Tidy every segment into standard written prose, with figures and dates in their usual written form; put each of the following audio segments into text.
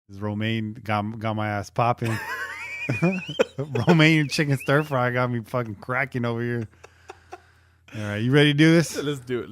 This romaine got my ass popping. Romaine chicken stir fry got me fucking cracking over here. All right, you ready to do this? Let's do it.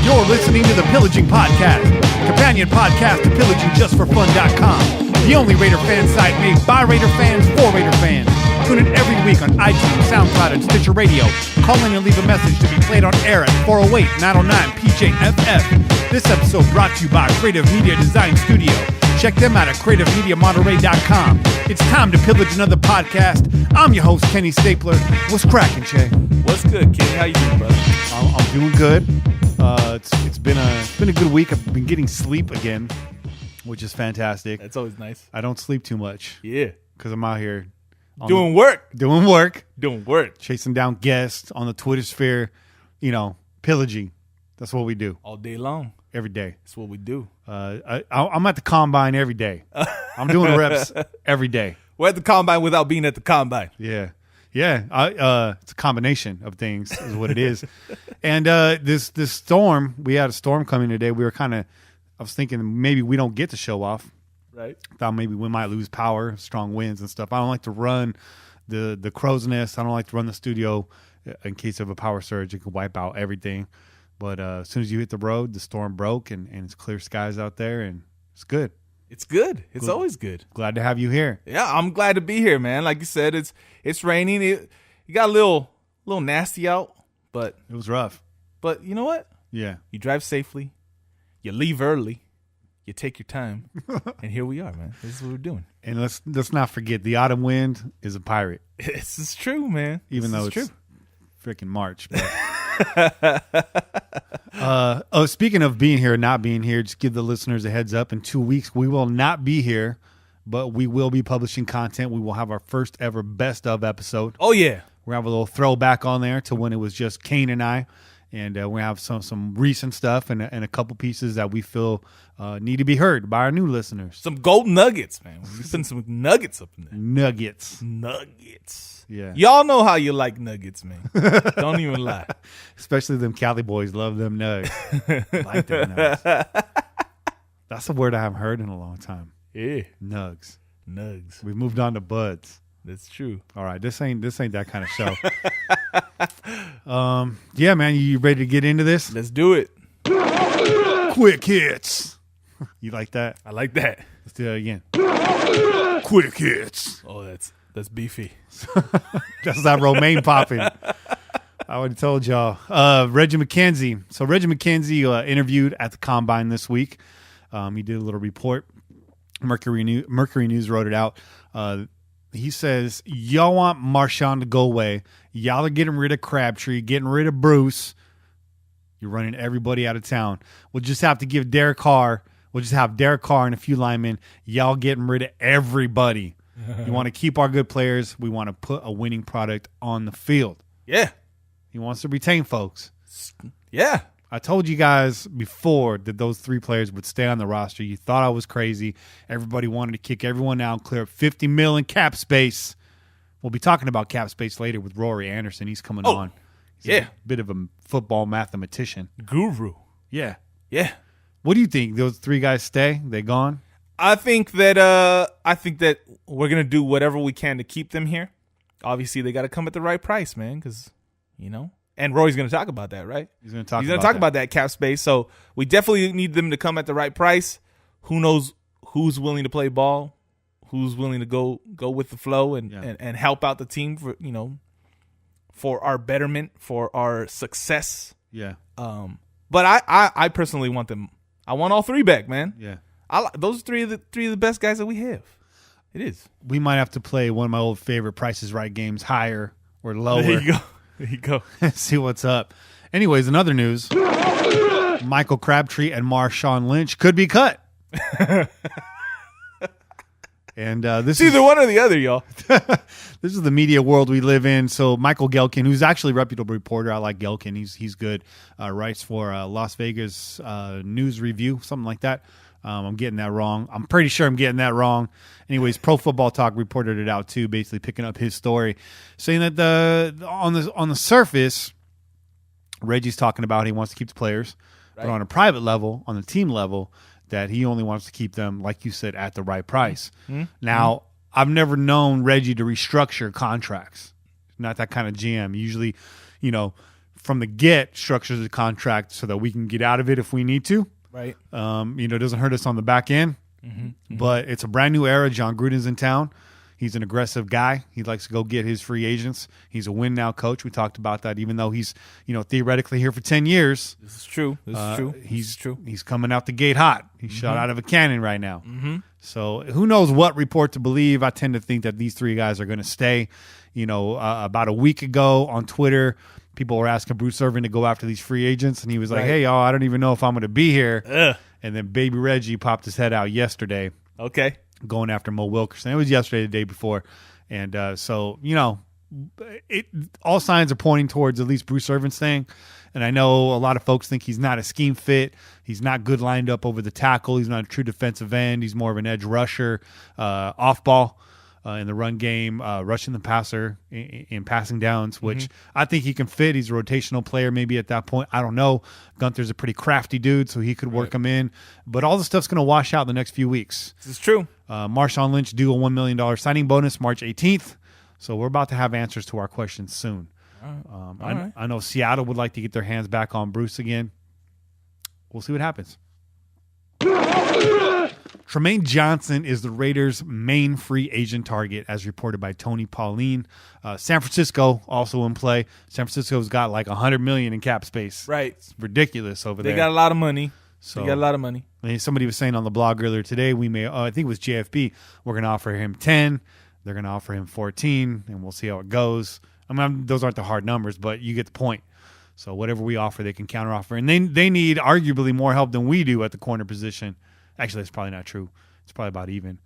You're listening to the Pillaging Podcast, companion podcast to PillagingJustForFun.com, the only Raider fan site made by Raider fans for Raider fans. Tune in every week on iTunes, SoundCloud, and Stitcher Radio. Call in and leave a message to be played on air at 408-909-PJFF. This episode brought to you by Creative Media Design Studio. Check them out at CreativeMediaMonterey.com. It's time to pillage another podcast. I'm your host, Kenny Stapler. What's cracking, Che? What's good, Kenny? How you doing, brother? I'm doing good. It's been a good week. I've been getting sleep again, which is fantastic. That's always nice. I don't sleep too much. Yeah. Because I'm out here doing work, chasing down guests on the Twitter sphere, pillaging. That's what we do all day long, every day. That's what we do. I'm at the combine every day. I'm doing reps every day. We're at the combine without being at the combine. Yeah. It's a combination of things is what it is. And this storm, we had a storm coming today. I was thinking maybe we don't get to show off. Right. Thought maybe we might lose power, strong winds and stuff. I don't like to run the crow's nest. I don't like to run the studio in case of a power surge. It could wipe out everything. But as soon as you hit the road, the storm broke and it's clear skies out there and it's good. It's good. It's always good. Glad to have you here. Yeah, I'm glad to be here, man. Like you said, it's raining. It got a little nasty out, but it was rough. But you know what? Yeah. You drive safely. You leave early. You take your time. And here we are, man. This is what we're doing. And let's not forget the autumn wind is a pirate. This is true, man. Even though it's true. Freaking March. Speaking of being here and not being here, just give the listeners a heads up. In 2 weeks, we will not be here, but we will be publishing content. We will have our first ever best of episode. Oh, yeah. We'll have a little throwback on there to when it was just Cain and I. And we have some recent stuff and a couple pieces that we feel need to be heard by our new listeners. Some gold nuggets, man. We're putting some nuggets up in there. Nuggets. Yeah. Y'all know how you like nuggets, man. Don't even lie. Especially them Cali boys love them nugs. Like them nugs. That's a word I haven't heard in a long time. Yeah. Nugs. We moved on to buds. That's true. All right, this ain't that kind of show. Yeah, man, you ready to get into this? Let's do it. Quick hits. You like that? I like that. Let's do that again. Quick hits. Oh, that's beefy. That's that romaine popping. I already told y'all. Reggie McKenzie. So Reggie McKenzie interviewed at the Combine this week. He did a little report. Mercury News wrote it out. He says, y'all want Marshawn to go away. Y'all are getting rid of Crabtree, getting rid of Bruce. You're running everybody out of town. We'll just have to give Derek Carr. We'll just have Derek Carr and a few linemen. Y'all getting rid of everybody. You want to keep our good players. We want to put a winning product on the field. Yeah. He wants to retain folks. Yeah. I told you guys before that those three players would stay on the roster. You thought I was crazy. Everybody wanted to kick everyone out, clear up $50 million cap space. We'll be talking about cap space later with Rory Anderson. He's coming on. He's a bit of a football mathematician. Guru. Yeah. Yeah. What do you think? Those three guys stay? They gone? I think that we're gonna do whatever we can to keep them here. Obviously, they got to come at the right price, man, because And Rory's going to talk about that, right? He's going to talk about that cap space. So we definitely need them to come at the right price. Who knows who's willing to play ball, who's willing to go with the flow and help out the team for our betterment, for our success. Yeah. But I personally want them. I want all three back, man. Yeah. Those three of the best guys that we have. It is. We might have to play one of my old favorite Price is Right games, higher or lower. There you go. See what's up. Anyways, in other news, Michael Crabtree and Marshawn Lynch could be cut. And this is either one or the other, y'all. This is the media world we live in. So Michael Gelkin, who's actually a reputable reporter, I like Gelkin. He's good. Writes for Las Vegas News Review, something like that. I'm getting that wrong. I'm pretty sure I'm getting that wrong. Anyways, Pro Football Talk reported it out too, basically picking up his story, saying that on the surface, Reggie's talking about he wants to keep the players, right. But on a private level, on the team level, that he only wants to keep them, like you said, at the right price. Mm-hmm. Now, I've never known Reggie to restructure contracts. Not that kind of GM. Usually, from the get, structures the contract so that we can get out of it if we need to. Right. It doesn't hurt us on the back end. Mm-hmm. But it's a brand new era. John Gruden's in town. He's an aggressive guy. He likes to go get his free agents. He's a win now coach. We talked about that. Even though he's, theoretically here for 10 years. This is true. He's coming out the gate hot. He's shot out of a cannon right now. Mm-hmm. So who knows what report to believe. I tend to think that these three guys are going to stay. About a week ago on Twitter, people were asking Bruce Irvin to go after these free agents, and he was like, "Hey, y'all, I don't even know if I'm going to be here." And then Baby Reggie popped his head out yesterday. Okay. Going after Mo Wilkerson. It was yesterday, the day before. And all signs are pointing towards at least Bruce Irvin staying. And I know a lot of folks think he's not a scheme fit. He's not good lined up over the tackle. He's not a true defensive end. He's more of an edge rusher, off ball. In the run game, rushing the passer in passing downs, which I think he can fit. He's a rotational player maybe at that point. I don't know. Gunther's a pretty crafty dude, so he could work him in. But all the stuff's going to wash out in the next few weeks. This is true. Marshawn Lynch due a $1 million signing bonus March 18th. So we're about to have answers to our questions soon. I know Seattle would like to get their hands back on Bruce again. We'll see what happens. Tremaine Johnson is the Raiders' main free agent target, as reported by Tony Pauline. San Francisco also in play. San Francisco's got like $100 million in cap space. Right, it's ridiculous over there. They got a lot of money. Somebody was saying on the blog earlier today, we may, I think it was JFB, we're going to offer him 10. They're going to offer him 14, and we'll see how it goes. I mean, those aren't the hard numbers, but you get the point. So whatever we offer, they can counteroffer, and they need arguably more help than we do at the corner position. Actually, that's probably not true. It's probably about even.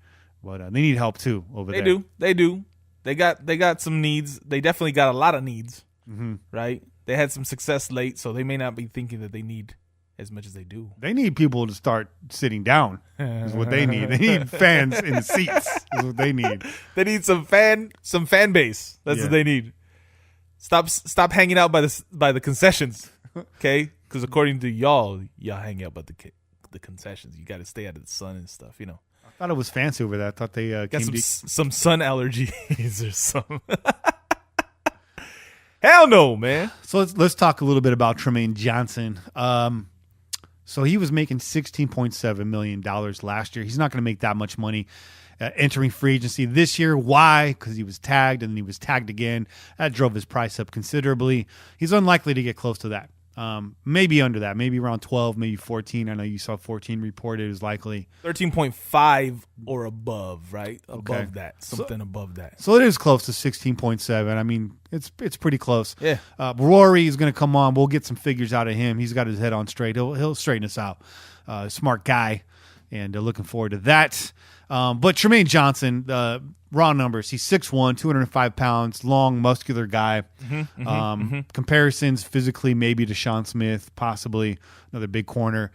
But they need help, too, over there. They do. They got some needs. They definitely got a lot of needs, right? They had some success late, so they may not be thinking that they need as much as they do. They need people to start sitting down is what they need. They need fans in the seats is what they need. They need some fan base. That's what they need. Stop hanging out by the concessions, okay? Because according to y'all hang out by the concessions. You got to stay out of the sun and stuff, I thought it was fancy over there. I thought they got some sun allergies or something. Hell no, man. So let's talk a little bit about Tremaine Johnson. So he was making $16.7 million last year. He's not going to make that much money entering free agency this year. Why? Because he was tagged and then he was tagged again. That drove his price up considerably. He's unlikely to get close to that. Maybe under that, maybe around 12, maybe 14. I know you saw 14 reported is likely 13.5 or above, right? Above that, something above that. So it is close to 16.7. I mean, it's pretty close. Yeah. Rory is going to come on. We'll get some figures out of him. He's got his head on straight. He'll straighten us out. Smart guy, and looking forward to that. But Tremaine Johnson, raw numbers, he's 6'1", 205 pounds, long, muscular guy. Comparisons physically maybe to Sean Smith, possibly another big corner.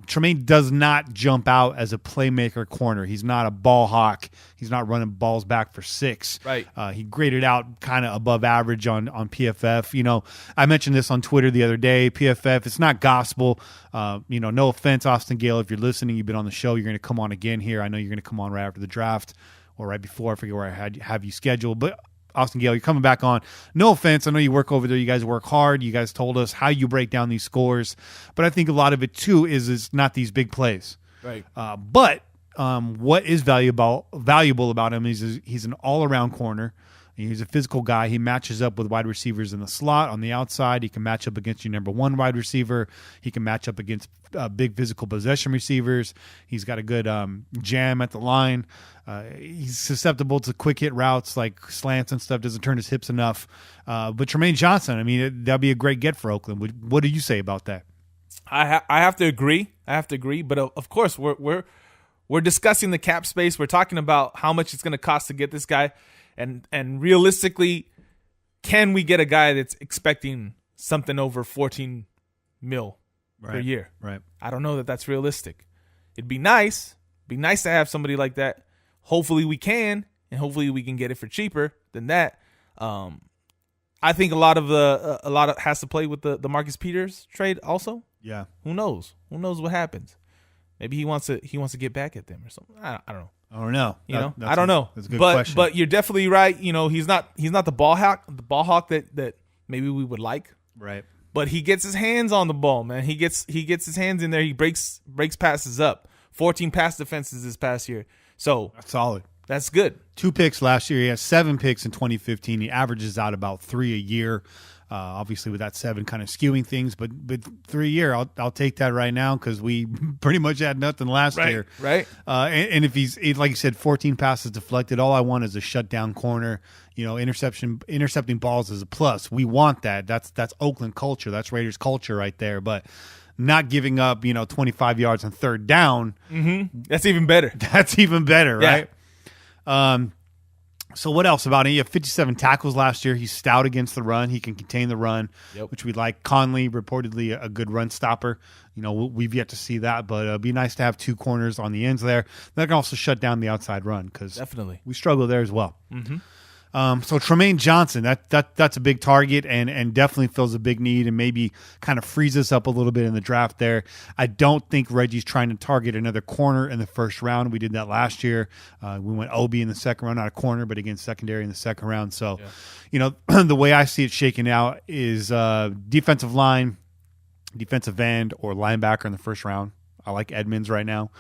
Tremaine does not jump out as a playmaker corner. He's not a ball hawk. He's not running balls back for 6. Right. He graded out kind of above average on PFF. I mentioned this on Twitter the other day. PFF, it's not gospel. No offense, Austin Gale, if you're listening, you've been on the show, you're going to come on again here. I know you're going to come on right after the draft or right before. I forget where I have you scheduled, but Austin Gale, you're coming back on. No offense. I know you work over there. You guys work hard. You guys told us how you break down these scores, but I think a lot of it too is not these big plays. Right. But what is valuable about him is he's an all-around corner. He's a physical guy. He matches up with wide receivers in the slot on the outside. He can match up against your number one wide receiver. He can match up against big physical possession receivers. He's got a good jam at the line. He's susceptible to quick hit routes like slants and stuff. Doesn't turn his hips enough. But Tremaine Johnson, I mean, that'd be a great get for Oakland. What do you say about that? I have to agree. But of course, we're discussing the cap space. We're talking about how much it's going to cost to get this guy. And realistically, can we get a guy that's expecting something over 14 mil per year? Right. I don't know that that's realistic. It'd be nice. To have somebody like that. Hopefully we can, and hopefully we can get it for cheaper than that. I think a lot of has to play with the Marcus Peters trade also. Yeah. Who knows? Who knows what happens? Maybe he wants to get back at them or something. I don't know. I don't know. I don't know. That's a good question. But you're definitely right. He's not the ball hawk that maybe we would like. Right. But he gets his hands on the ball, man. He gets his hands in there. He breaks passes up. 14 pass defenses this past year. So that's solid. That's good. 2 picks last year. He has 7 picks in 2015. He averages out about 3 a year. Obviously, with that 7 kind of skewing things, but 3 a year, I'll take that right now because we pretty much had nothing last year. Right. And if he's like you said, 14 passes deflected, all I want is a shutdown corner. Intercepting balls is a plus. We want that. That's Oakland culture. That's Raiders culture right there. But not giving up, 25 yards on third down. Mm-hmm. That's even better. That's even better, right? So what else about him? He had 57 tackles last year. He's stout against the run. He can contain the run, which we like. Conley, reportedly a good run stopper. We've yet to see that, but it'd be nice to have 2 corners on the ends there. That can also shut down the outside run because definitely we struggle there as well. Mm-hmm. So Tremaine Johnson, that's a big target and definitely fills a big need and maybe kind of frees us up a little bit in the draft there. I don't think Reggie's trying to target another corner in the first round. We did that last year. We went OB in the second round, not a corner, but again, secondary in the second round. So, the way I see it shaking out is defensive line, defensive end, or linebacker in the first round. I like Edmonds right now.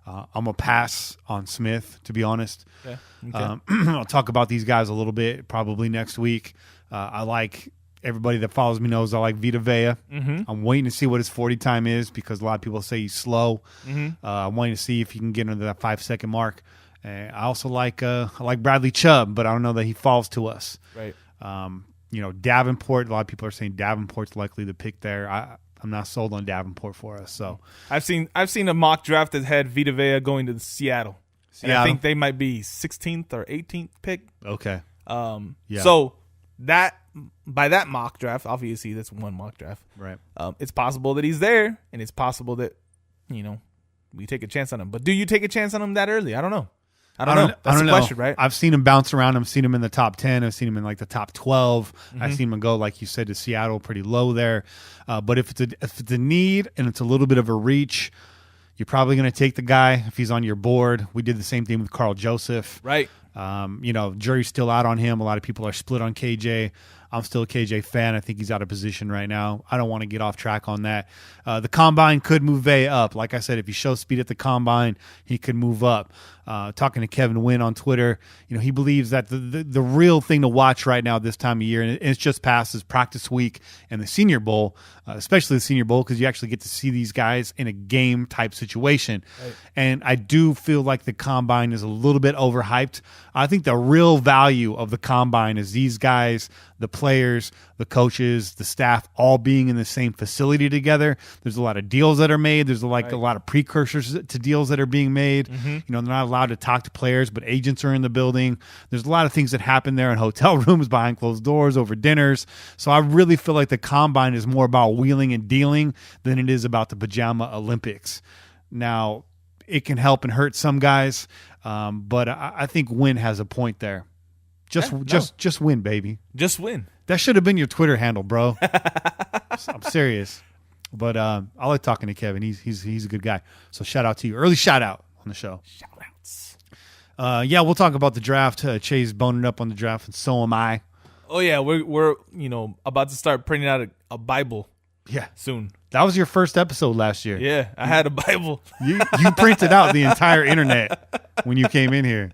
I'm going to pass on Smith, to be honest. Yeah. Okay. I'll talk about these guys a little bit probably next week. I like everybody that follows me knows I like Vita Vea. Mm-hmm. I'm waiting to see what his 40 time is because a lot of people say he's slow. Mm-hmm. I'm waiting to see if he can get under that 5-second mark. I also like Bradley Chubb, but I don't know that he falls to us. Right. Davenport. A lot of people are saying Davenport's likely the pick there. I'm not sold on Davenport for us. So I've seen a mock draft that had Vita Vea going to Seattle. And I think they might be 16th or 18th pick. Okay. So that by that mock draft, obviously that's one mock draft. Right. It's possible that he's there, and it's possible that we take a chance on him. But do you take a chance on him that early? I don't know. I don't know. That's the question, right? I've seen him bounce around. I've seen him in the top 10. I've seen him in like the top 12. Mm-hmm. I've seen him go, like you said, to Seattle pretty low there. But if it's a need and it's a little bit of a reach, you're probably going to take the guy if he's on your board. We did the same thing with Carl Joseph. Right. Jury's still out on him. A lot of people are split on KJ. I'm still a KJ fan. I think he's out of position right now. I don't want to get off track on that. The combine could move Vea up. Like I said, if he shows speed at the combine, he could move up. Talking to Kevin Wynn on Twitter, he believes that the real thing to watch right now this time of year, and it's just past, is practice week and the Senior Bowl, especially the Senior Bowl, because you actually get to see these guys in a game type situation. Right. And I do feel like the combine is a little bit overhyped. I think the real value of the combine is these guys, the players, the coaches, the staff, all being in the same facility together. There's a lot of deals that are made. There's a lot of precursors to deals that are being made. Mm-hmm. They're not allowed to talk to players, but agents are in the building. There's a lot of things that happen there in hotel rooms, behind closed doors, over dinners. So I really feel like the combine is more about wheeling and dealing than it is about the pajama Olympics. Now, it can help and hurt some guys, but I think Wynn has a point there. Just win, baby. Just win. That should have been your Twitter handle, bro. I'm serious. But I like talking to Kevin. He's a good guy. So shout out to you. Early shout out on the show. Shout outs. We'll talk about the draft. Chase boning up on the draft, and so am I. Oh yeah, we're about to start printing out a Bible. Yeah, soon. That was your first episode last year. Yeah, I had a Bible. You printed out the entire internet when you came in here.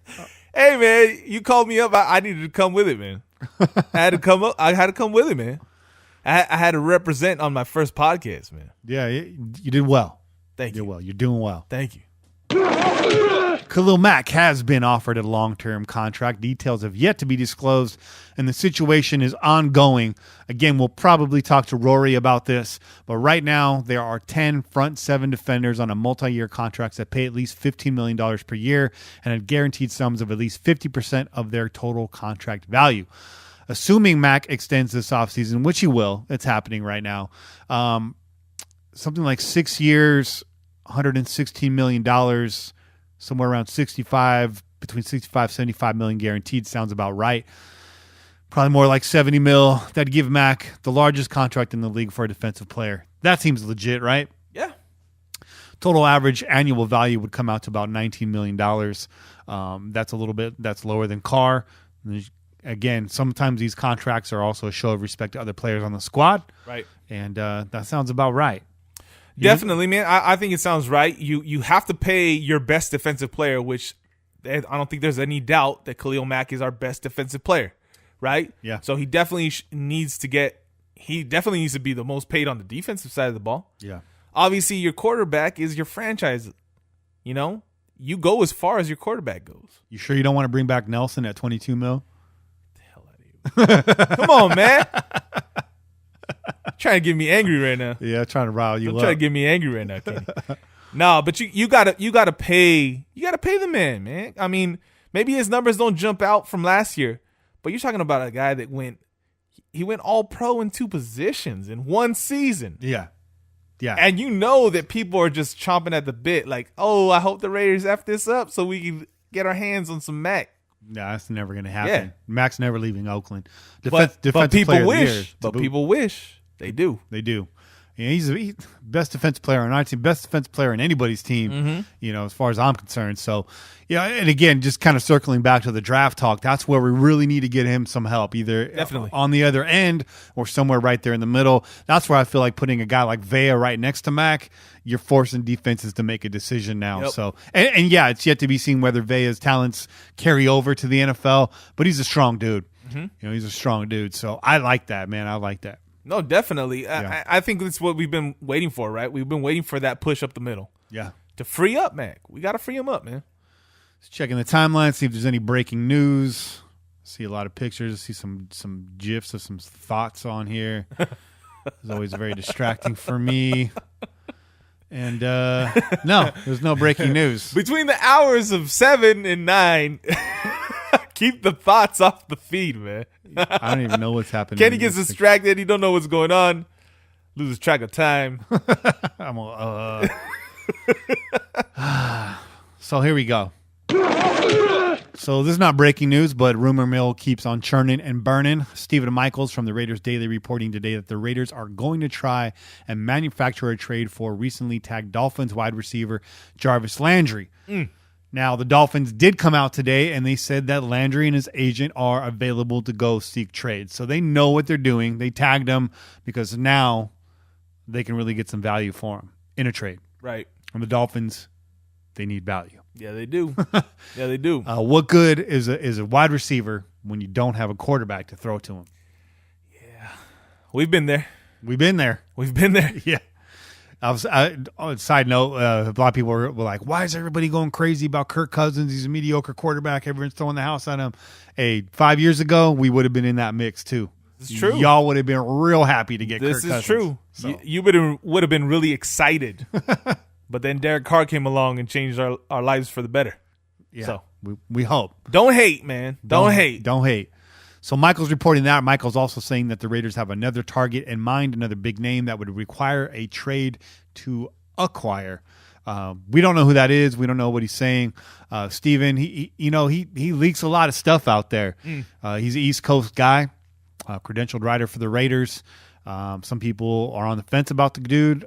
Hey man, you called me up. I needed to come with it, man. I had to come up. I had to come with it, man. I had to represent on my first podcast, man. Yeah, you did well. Thank you. You did well. You're doing well. Thank you. Khalil Mack has been offered a long-term contract. Details have yet to be disclosed, and the situation is ongoing. Again, we'll probably talk to Rory about this, but right now there are 10 front 7 defenders on a multi-year contracts that pay at least $15 million per year and have guaranteed sums of at least 50% of their total contract value. Assuming Mack extends this offseason, which he will, it's happening right now, something like 6 years, $116 million, somewhere around between 65, 75 million guaranteed sounds about right. Probably more like 70 mil. That'd give Mack the largest contract in the league for a defensive player. That seems legit, right? Yeah. Total average annual value would come out to about $19 million. That's lower than Carr. Again, sometimes these contracts are also a show of respect to other players on the squad. Right. And that sounds about right. Definitely, man. I think it sounds right. You have to pay your best defensive player, which I don't think there's any doubt that Khalil Mack is our best defensive player, right? Yeah. So he definitely needs to be the most paid on the defensive side of the ball. Yeah. Obviously, your quarterback is your franchise. You know, you go as far as your quarterback goes. You sure you don't want to bring back Nelson at $22 million? Get the hell out of here. Come on, man. Trying to get me angry right now. Yeah, trying to rile you up. Trying to get me angry right now, Kenny. No, but you gotta pay the man. I mean, maybe his numbers don't jump out from last year, but you're talking about a guy that went all pro in 2 positions in 1 season. Yeah. Yeah. And you know that people are just chomping at the bit, like, oh, I hope the Raiders F this up so we can get our hands on some Mac. No, that's never going to happen. Yeah. Mac's never leaving Oakland. But people wish. But people wish. They do. They do. Yeah, he's the best defensive player on our team, best defensive player on anybody's team, as far as I'm concerned. So, and again, just kind of circling back to the draft talk, that's where we really need to get him some help, either Definitely on the other end or somewhere right there in the middle. That's where I feel like putting a guy like Vea right next to Mac, you're forcing defenses to make a decision now. Yep. So, and yeah, it's yet to be seen whether Vea's talents carry over to the NFL, but he's a strong dude. He's a strong dude. So I like that, man. I like that. No, definitely. Yeah. I think that's what we've been waiting for, right? We've been waiting for that push up the middle. Yeah. To free up Mac. We got to free him up, man. Just checking the timeline, see if there's any breaking news. See a lot of pictures. See some GIFs of some thoughts on here. It's always very distracting for me. And no, there's no breaking news. Between the hours of 7 and 9, keep the thoughts off the feed, man. I don't even know what's happening. Kenny gets distracted. He don't know what's going on. Loses track of time. So here we go. So this is not breaking news, but rumor mill keeps on churning and burning. Stephen Michaels from the Raiders Daily reporting today that the Raiders are going to try and manufacture a trade for recently tagged Dolphins wide receiver Jarvis Landry. Now, the Dolphins did come out today, and they said that Landry and his agent are available to go seek trades. So they know what they're doing. They tagged him because now they can really get some value for him in a trade. Right. And the Dolphins, they need value. Yeah, they do. Yeah, they do. What good is a wide receiver when you don't have a quarterback to throw to him? Yeah. We've been there. We've been there. Yeah. On a side note, a lot of people were like, why is everybody going crazy about Kirk Cousins? He's a mediocre quarterback. Everyone's throwing the house at him. Hey, 5 years ago, we would have been in that mix too. This is true. Y'all would have been real happy to get Kirk Cousins. This is true. So. You would have been really excited. But then Derek Carr came along and changed our lives for the better. Yeah, so we hope. Don't hate, man. Don't hate. Don't hate. So Michael's reporting that. Michael's also saying that the Raiders have another target in mind, another big name that would require a trade to acquire. We don't know who that is. We don't know what he's saying. Steven, he leaks a lot of stuff out there. He's an East Coast guy, credentialed writer for the Raiders. Some people are on the fence about the dude.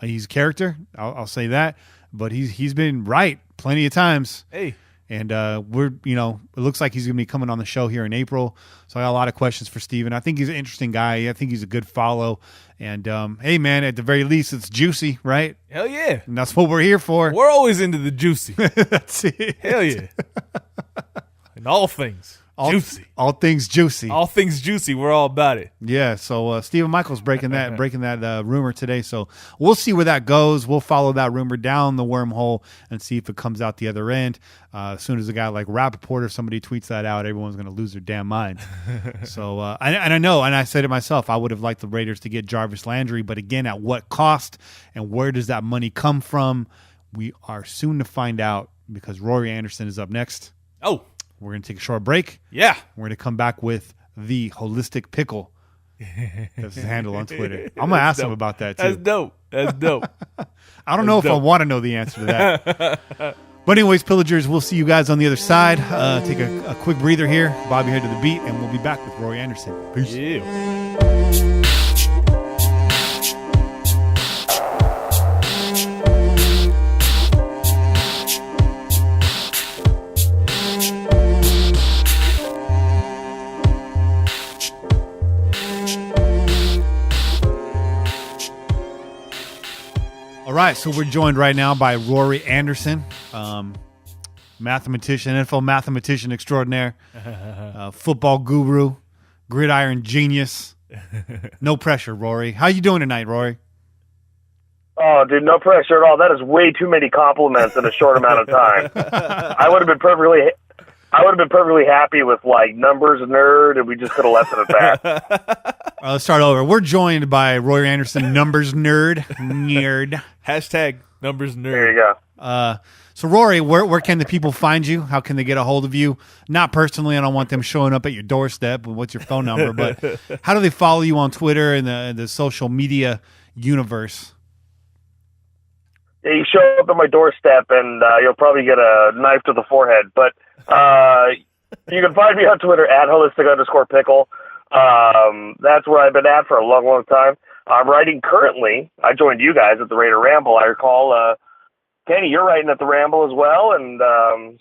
He's a character. I'll say that. But he's been right plenty of times. Hey. And it looks like he's going to be coming on the show here in April. So I got a lot of questions for Steven. I think he's an interesting guy. I think he's a good follow. And, hey, man, at the very least, it's juicy, right? Hell yeah. And that's what we're here for. We're always into the juicy. That's it. Hell yeah. In all things. Juicy. All things juicy. All things juicy. We're all about it. Yeah. So Stephen Michaels breaking that rumor today. So we'll see where that goes. We'll follow that rumor down the wormhole and see if it comes out the other end. As soon as a guy like Rappaport or somebody tweets that out, everyone's going to lose their damn mind. So I know, and I said it myself, I would have liked the Raiders to get Jarvis Landry, but again, at what cost and where does that money come from? We are soon to find out because Rory Anderson is up next. Oh. We're going to take a short break. Yeah. We're going to come back with the holistic pickle. That's his handle on Twitter. I'm going to ask him about that, too. That's dope. I don't know if I want to know the answer to that. But anyways, Pillagers, we'll see you guys on the other side. Take a quick breather here. Bobby here to the beat, and we'll be back with Rory Anderson. Peace. Yeah. right, so we're joined right now by Rory Anderson, mathematician, NFL mathematician extraordinaire, football guru, gridiron genius. No pressure, Rory. How you doing tonight, Rory? Oh, dude, no pressure at all. That is way too many compliments in a short amount of time. I would have been perfectly happy with like numbers nerd, and we just could have left it at that. Let's start over. We're joined by Rory Anderson, numbers nerd. Hashtag numbers nerd. There you go. So, Rory, where can the people find you? How can they get a hold of you? Not personally, I don't want them showing up at your doorstep. What's your phone number? But how do they follow you on Twitter and the social media universe? Yeah, you show up at my doorstep, and you'll probably get a knife to the forehead. But you can find me on Twitter at holistic_pickle. That's where I've been at for a long, long time. I'm writing currently. I joined you guys at the Raider Ramble. I recall, Kenny, you're writing at the Ramble as well. And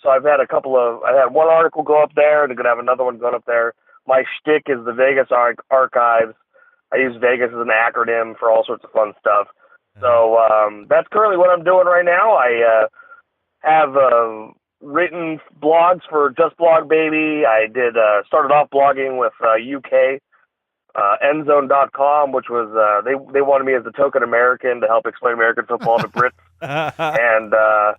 so I had one article go up there, and I'm going to have another one going up there. My shtick is the Vegas Archives. I use Vegas as an acronym for all sorts of fun stuff. So that's currently what I'm doing right now. I have written blogs for Just Blog Baby. I did started off blogging with UK endzone.com, which was they wanted me as a token American to help explain American football to Brits. And I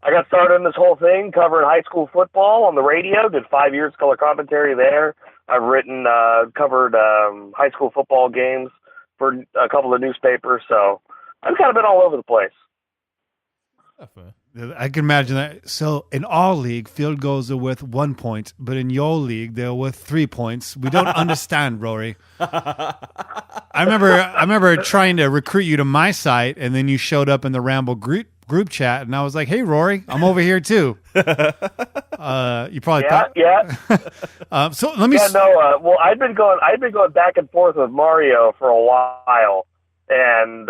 got started in this whole thing covering high school football on the radio, did 5 years color commentary there. I've written covered high school football games for a couple of newspapers, so I've kind of been all over the place. I can imagine that. So in our league, field goals are worth 1 point, but in your league, they're worth 3 points. We don't understand, Rory. I remember trying to recruit you to my site, and then you showed up in the Ramble group chat, and I was like, "Hey, Rory, I'm over here too." You probably thought, yeah. So let me. Well, I've been going back and forth with Mario for a while, and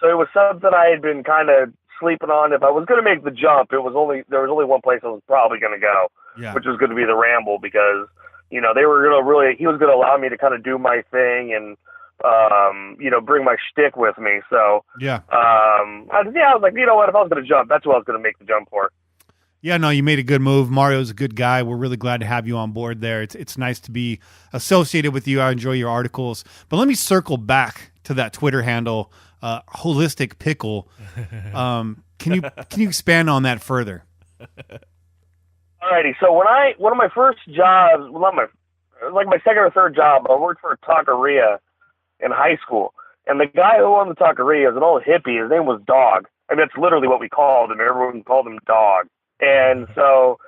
so it was something I had been kind of sleeping on. If I was going to make the jump, there was only one place I was probably going to go, which was going to be the Ramble, because he was going to allow me to kind of do my thing and bring my shtick with me. So I was like, you know what, if I was going to jump, that's what I was going to make the jump for. Yeah, no, you made a good move. Mario's a good guy. We're really glad to have you on board there. It's nice to be associated with you. I enjoy your articles. But let me circle back to that Twitter handle, Holistic Pickle. Can you expand on that further? Alrighty. So one of my first jobs, my second or third job, I worked for a taqueria in high school, and the guy who owned the taqueria is an old hippie. His name was Dog. I mean, that's literally what we called him. Everyone called him Dog. And so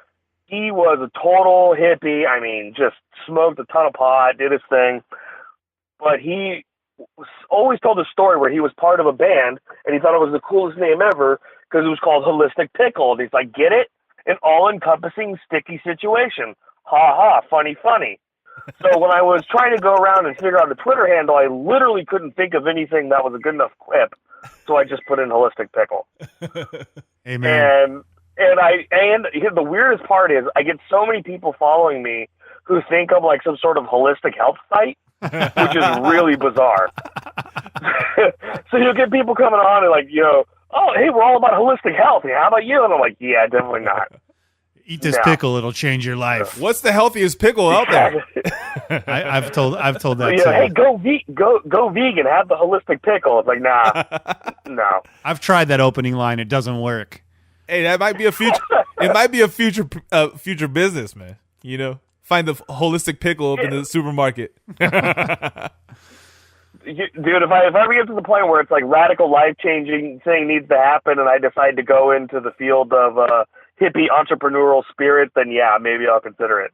he was a total hippie. I mean, just smoked a ton of pot, did his thing. But he always told a story where he was part of a band, and he thought it was the coolest name ever because it was called Holistic Pickle. And he's like, get it? An all-encompassing sticky situation. Ha ha, funny, funny. So when I was trying to go around and figure out the Twitter handle, I literally couldn't think of anything that was a good enough quip. So I just put in Holistic Pickle. Amen. And the weirdest part is I get so many people following me who think I'm like some sort of holistic health site, which is really bizarre. So you'll get people coming on and like, oh, hey, we're all about holistic health. How about you? And I'm like, yeah, definitely not. Eat this pickle; it'll change your life. What's the healthiest pickle out there? I've told that. Yeah, hey, go vegan. Have the holistic pickle. It's like, nah, no. I've tried that opening line; it doesn't work. Hey, that might be a future. It might be a future business, man. Find the holistic pickle up in the supermarket. Dude, if I ever get to the point where it's like radical life-changing thing needs to happen, and I decide to go into the field of hippie entrepreneurial spirit, then yeah, maybe I'll consider it.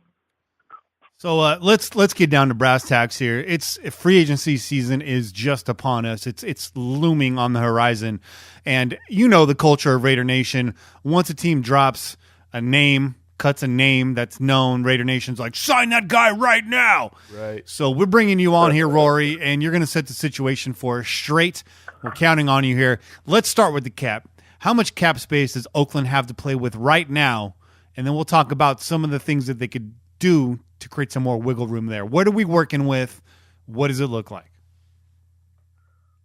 So let's get down to brass tacks here. It's free agency season is just upon us. It's looming on the horizon, and the culture of Raider Nation. Once a team drops a name, cuts a name that's known, Raider Nation's like, sign that guy right now. Right. So we're bringing you on here, Rory, and you're going to set the situation for us straight. We're counting on you here. Let's start with the cap. How much cap space does Oakland have to play with right now? And then we'll talk about some of the things that they could do to create some more wiggle room there. What are we working with? What does it look like?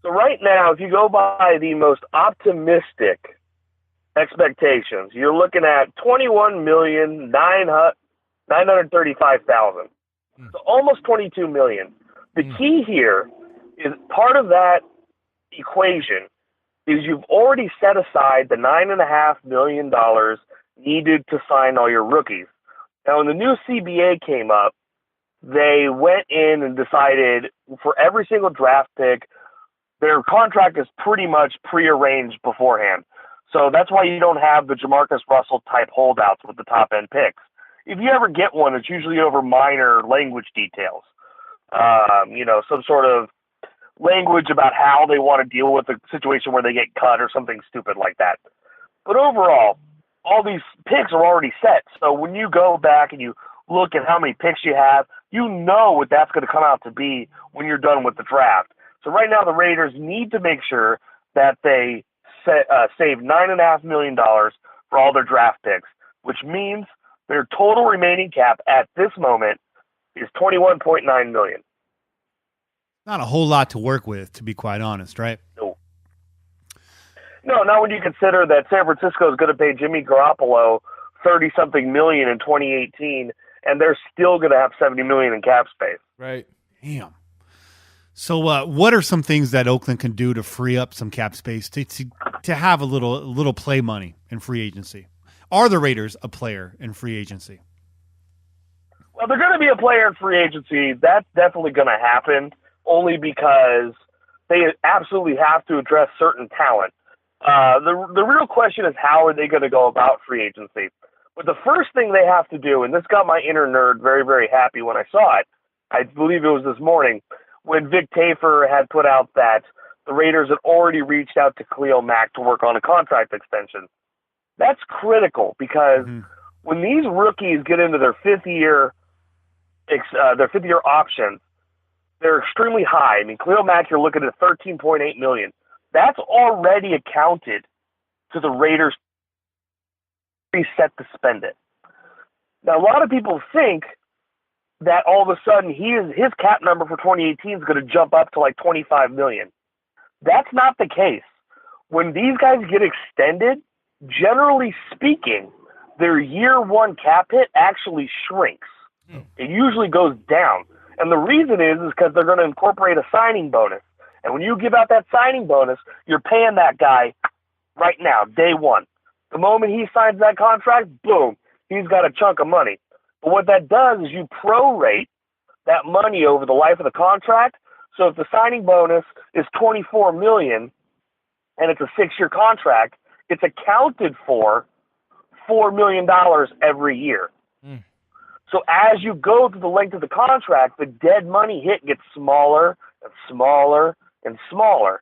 So right now, if you go by the most optimistic expectations, you're looking at 21,935,000. So almost 22 million. The key here is part of that equation is you've already set aside the $9.5 million needed to sign all your rookies. Now, when the new CBA came up, they went in and decided for every single draft pick, their contract is pretty much prearranged beforehand. So that's why you don't have the Jamarcus Russell type holdouts with the top end picks. If you ever get one, it's usually over minor language details. Some sort of language about how they want to deal with a situation where they get cut or something stupid like that. But overall, all these picks are already set. So when you go back and you look at how many picks you have, you know what that's going to come out to be when you're done with the draft. So right now the Raiders need to make sure that they save $9.5 million for all their draft picks, which means their total remaining cap at this moment is $21.9 million. Not a whole lot to work with, to be quite honest, right? No, not when you consider that San Francisco is going to pay Jimmy Garoppolo $30-something million in 2018, and they're still going to have $70 million in cap space. Right. Damn. So what are some things that Oakland can do to free up some cap space to have a little play money in free agency? Are the Raiders a player in free agency? Well, they're going to be a player in free agency. That's definitely going to happen, only because they absolutely have to address certain talent. The real question is, how are they going to go about free agency? But the first thing they have to do, and this got my inner nerd very, very happy when I saw it, I believe it was this morning, when Vic Tafur had put out that the Raiders had already reached out to Khalil Mack to work on a contract extension. That's critical because when these rookies get into their fifth year options, they're extremely high. I mean, Khalil Mack, you're looking at $13.8 million. That's already accounted to the Raiders set to spend it. Now, a lot of people think that all of a sudden his cap number for 2018 is going to jump up to like $25 million. That's not the case. When these guys get extended, generally speaking, their year one cap hit actually shrinks. It usually goes down. And the reason is because they're going to incorporate a signing bonus. And when you give out that signing bonus, you're paying that guy right now, day one. The moment he signs that contract, boom, he's got a chunk of money. But what that does is you prorate that money over the life of the contract. So if the signing bonus is $24 million and it's a 6-year contract, it's accounted for $4 million every year. So as you go through the length of the contract, the dead money hit gets smaller and smaller and smaller.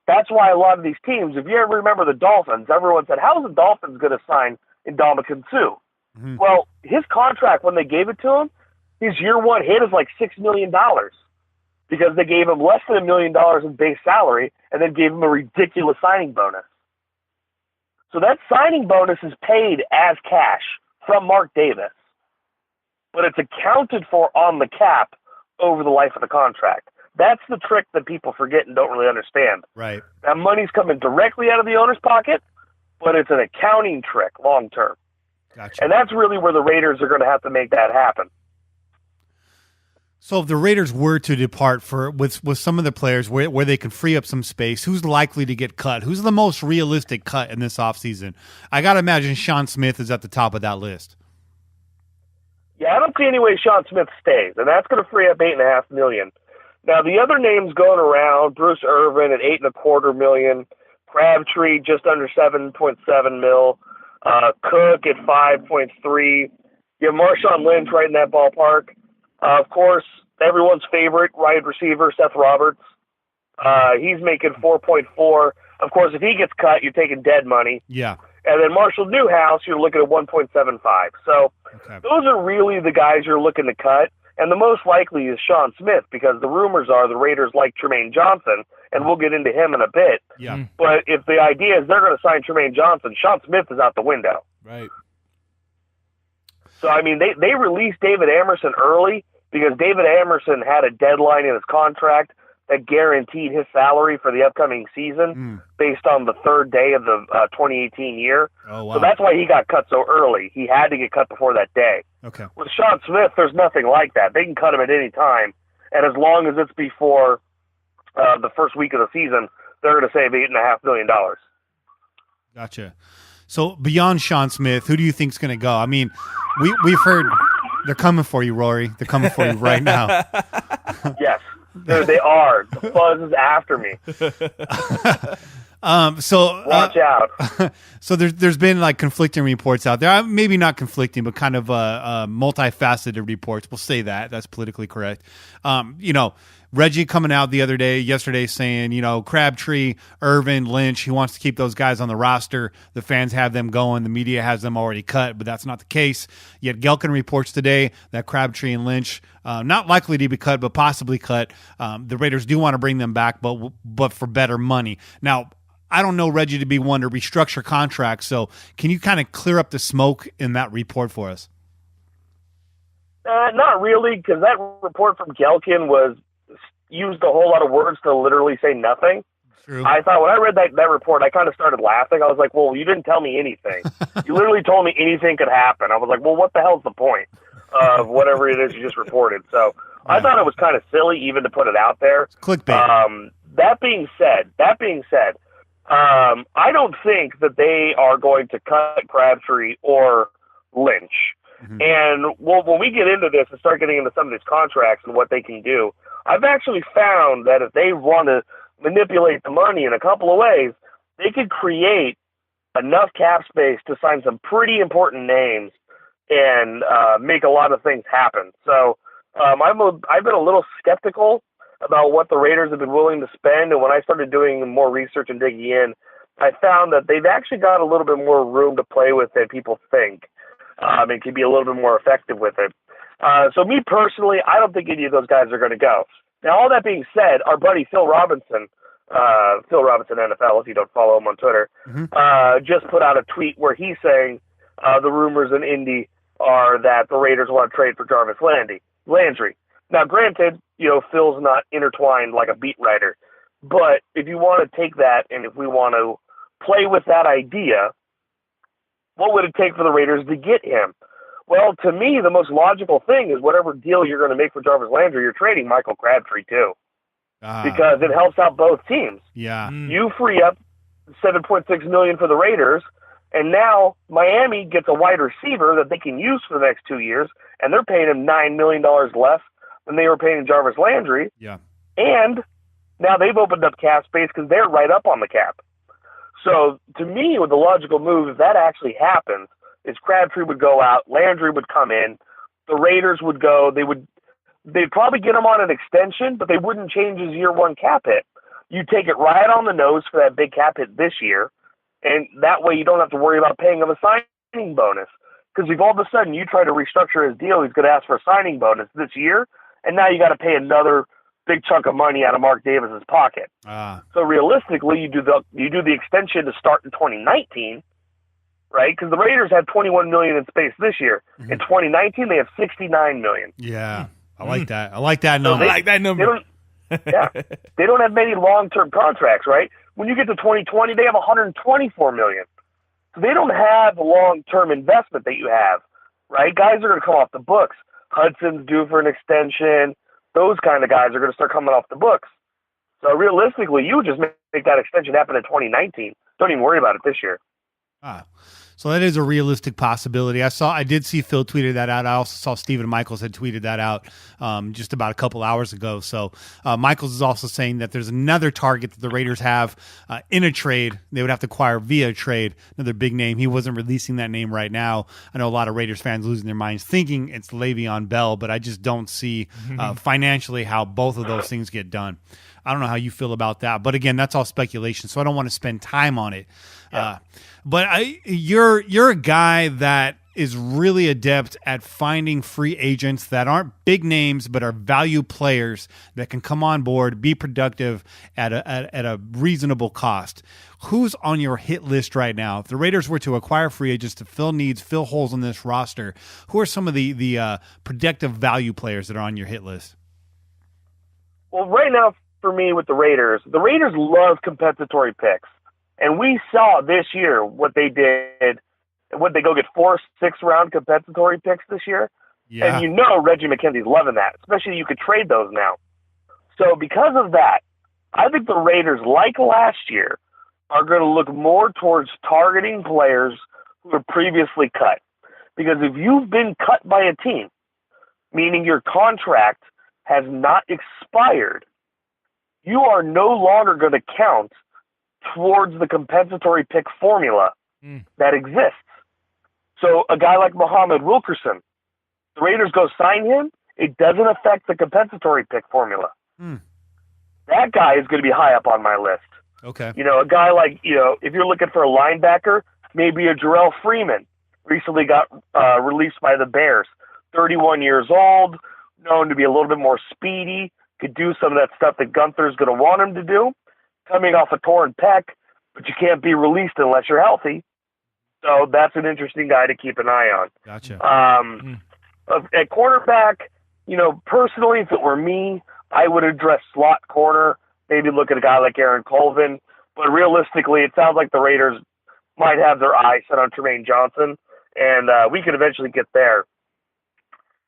That's why a lot of these teams, if you ever remember the Dolphins, everyone said, how's the Dolphins going to sign Ndamukong Suh? Well, his contract, when they gave it to him, his year one hit is like $6 million because they gave him less than $1 million in base salary and then gave him a ridiculous signing bonus. So that signing bonus is paid as cash from Mark Davis, but it's accounted for on the cap over the life of the contract. That's the trick that people forget and don't really understand. Right. That money's coming directly out of the owner's pocket, but it's an accounting trick long term. Gotcha. And that's really where the Raiders are going to have to make that happen. So if the Raiders were to depart with some of the players where they can free up some space, who's likely to get cut? Who's the most realistic cut in this offseason? I got to imagine Sean Smith is at the top of that list. Yeah, I don't see any way Sean Smith stays, and that's going to free up $8.5 million. Now, the other names going around, Bruce Irvin at $8.25 million, Crabtree just under $7.7 million, Cook at $5.3. You have Marshawn Lynch right in that ballpark. Of course, everyone's favorite wide receiver, Seth Roberts. He's making $4.4. Of course, if he gets cut, you're taking dead money. Yeah. And then Marshall Newhouse, you're looking at $1.75. So those are really the guys you're looking to cut. And the most likely is Sean Smith because the rumors are the Raiders like Tremaine Johnson, and we'll get into him in a bit. Yeah. But if the idea is they're going to sign Tremaine Johnson, Sean Smith is out the window. Right. So, I mean, they released David Amerson early because David Amerson had a deadline in his contract that guaranteed his salary for the upcoming season based on the third day of the 2018 year. Oh, wow. So that's why he got cut so early. He had to get cut before that day. Okay. With Sean Smith, there's nothing like that. They can cut him at any time, and as long as it's before the first week of the season, they're going to save $8.5 million. Gotcha. So beyond Sean Smith, who do you think's going to go? I mean, we've heard they're coming for you, Rory. They're coming for you right now. Yes. They are. The fuzz is after me. Watch out. So there's been like conflicting reports out there. Maybe not conflicting, but kind of multifaceted reports. We'll say that. That's politically correct. Reggie coming out yesterday saying, Crabtree, Irvin, Lynch, he wants to keep those guys on the roster. The fans have them going. The media has them already cut, but that's not the case. Yet Gelkin reports today that Crabtree and Lynch, not likely to be cut, but possibly cut. The Raiders do want to bring them back, but for better money. Now, I don't know Reggie to be one to restructure contracts, so can you kind of clear up the smoke in that report for us? Not really, because that report from Gelkin used a whole lot of words to literally say nothing. True. I thought when I read that report, I kind of started laughing. I was like, well, you didn't tell me anything. You literally told me anything could happen. I was like, well, what the hell's the point of whatever it is you just reported? So I thought it was kind of silly even to put it out there. Clickbait. That being said, I don't think that they are going to cut Crabtree or Lynch. Mm-hmm. And when we get into this and start getting into some of these contracts and what they can do, I've actually found that if they want to manipulate the money in a couple of ways, they could create enough cap space to sign some pretty important names and make a lot of things happen. So I've been a little skeptical about what the Raiders have been willing to spend, and when I started doing more research and digging in, I found that they've actually got a little bit more room to play with than people think, and can be a little bit more effective with it. So me personally, I don't think any of those guys are going to go. Now, all that being said, our buddy Phil Robinson NFL, if you don't follow him on Twitter, just put out a tweet where he's saying the rumors in Indy are that the Raiders want to trade for Jarvis Landry. Now, granted, Phil's not intertwined like a beat writer, but if you want to take that and if we want to play with that idea, what would it take for the Raiders to get him? Well, to me, the most logical thing is whatever deal you're going to make for Jarvis Landry, you're trading Michael Crabtree too, because it helps out both teams. Yeah, you free up $7.6 million for the Raiders, and now Miami gets a wide receiver that they can use for the next 2 years, and they're paying him $9 million less than they were paying Jarvis Landry. Yeah, and now they've opened up cap space because they're right up on the cap. So to me, with the logical move, if that actually happens, is Crabtree would go out, Landry would come in, the Raiders would go, they'd probably get him on an extension, but they wouldn't change his year one cap hit. You take it right on the nose for that big cap hit this year, and that way you don't have to worry about paying him a signing bonus. Because if all of a sudden you try to restructure his deal, he's going to ask for a signing bonus this year, and now you got to pay another big chunk of money out of Mark Davis's pocket. So realistically, you do the extension to start in 2019. Right, because the Raiders had $21 million in space this year. In 2019, they have $69 million. Yeah, I like that. I like that number. I like that number. They don't have many long-term contracts, right? When you get to 2020, they have $124 million. So they don't have the long-term investment that you have, right? Guys are going to come off the books. Hudson's due for an extension. Those kind of guys are going to start coming off the books. So realistically, you would just make that extension happen in 2019. Don't even worry about it this year. So that is a realistic possibility. I did see Phil tweeted that out. I also saw Stephen Michaels had tweeted that out just about a couple hours ago. So Michaels is also saying that there's another target that the Raiders have in a trade. They would have to acquire via trade, another big name. He wasn't releasing that name right now. I know a lot of Raiders fans losing their minds thinking it's Le'Veon Bell, but I just don't see financially how both of those things get done. I don't know how you feel about that, but again, that's all speculation, so I don't want to spend time on it. But you're a guy that is really adept at finding free agents that aren't big names but are value players that can come on board, be productive at a reasonable cost. Who's on your hit list right now? If the Raiders were to acquire free agents to fill needs, fill holes in this roster, who are some of the productive value players that are on your hit list? Well, right now, for me with the Raiders love compensatory picks. And we saw this year what they did. Would they go get 4 6-round compensatory picks this year? Yeah. And Reggie McKenzie's loving that, especially you could trade those now. So because of that, I think the Raiders, like last year, are going to look more towards targeting players who were previously cut. Because if you've been cut by a team, meaning your contract has not expired, you are no longer going to count towards the compensatory pick formula that exists. So a guy like Muhammad Wilkerson, the Raiders go sign him, it doesn't affect the compensatory pick formula. That guy is going to be high up on my list. Okay. A guy like, if you're looking for a linebacker, maybe a Jarrell Freeman, recently got released by the Bears. 31 years old, known to be a little bit more speedy, could do some of that stuff that Gunther's going to want him to do, coming off a torn pec, but you can't be released unless you're healthy. So that's an interesting guy to keep an eye on. Gotcha. At cornerback, personally, if it were me, I would address slot corner, maybe look at a guy like Aaron Colvin. But realistically, it sounds like the Raiders might have their eye set on Tremaine Johnson, and we could eventually get there.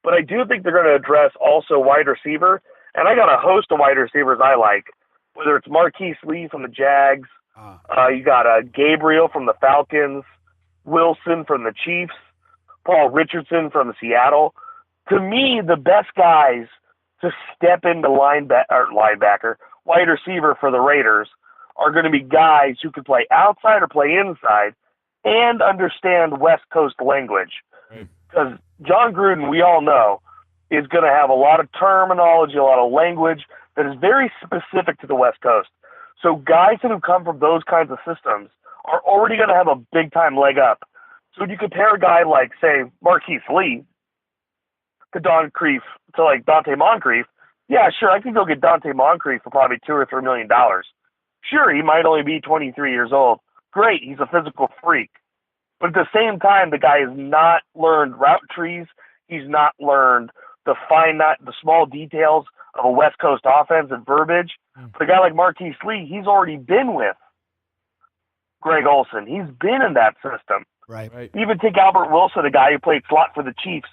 But I do think they're going to address also wide receiver, and I got a host of wide receivers I like, whether it's Marquise Lee from the Jags, you got Gabriel from the Falcons, Wilson from the Chiefs, Paul Richardson from Seattle. To me, the best guys to step into linebacker, wide receiver for the Raiders are going to be guys who can play outside or play inside and understand West Coast language. Because John Gruden, we all know, is going to have a lot of terminology, a lot of language that is very specific to the West Coast. So guys who come from those kinds of systems are already going to have a big-time leg up. So when you compare a guy like, say, Marquise Lee to Dante Moncrief, yeah, sure, I can go get Dante Moncrief for probably $2 or $3 million. Sure, he might only be 23 years old. Great, he's a physical freak. But at the same time, the guy has not learned route trees. He's not learned the small details of a West Coast offense and verbiage. But a guy like Marquise Lee, he's already been with Greg Olson. He's been in that system. Right. Even take Albert Wilson, a guy who played slot for the Chiefs.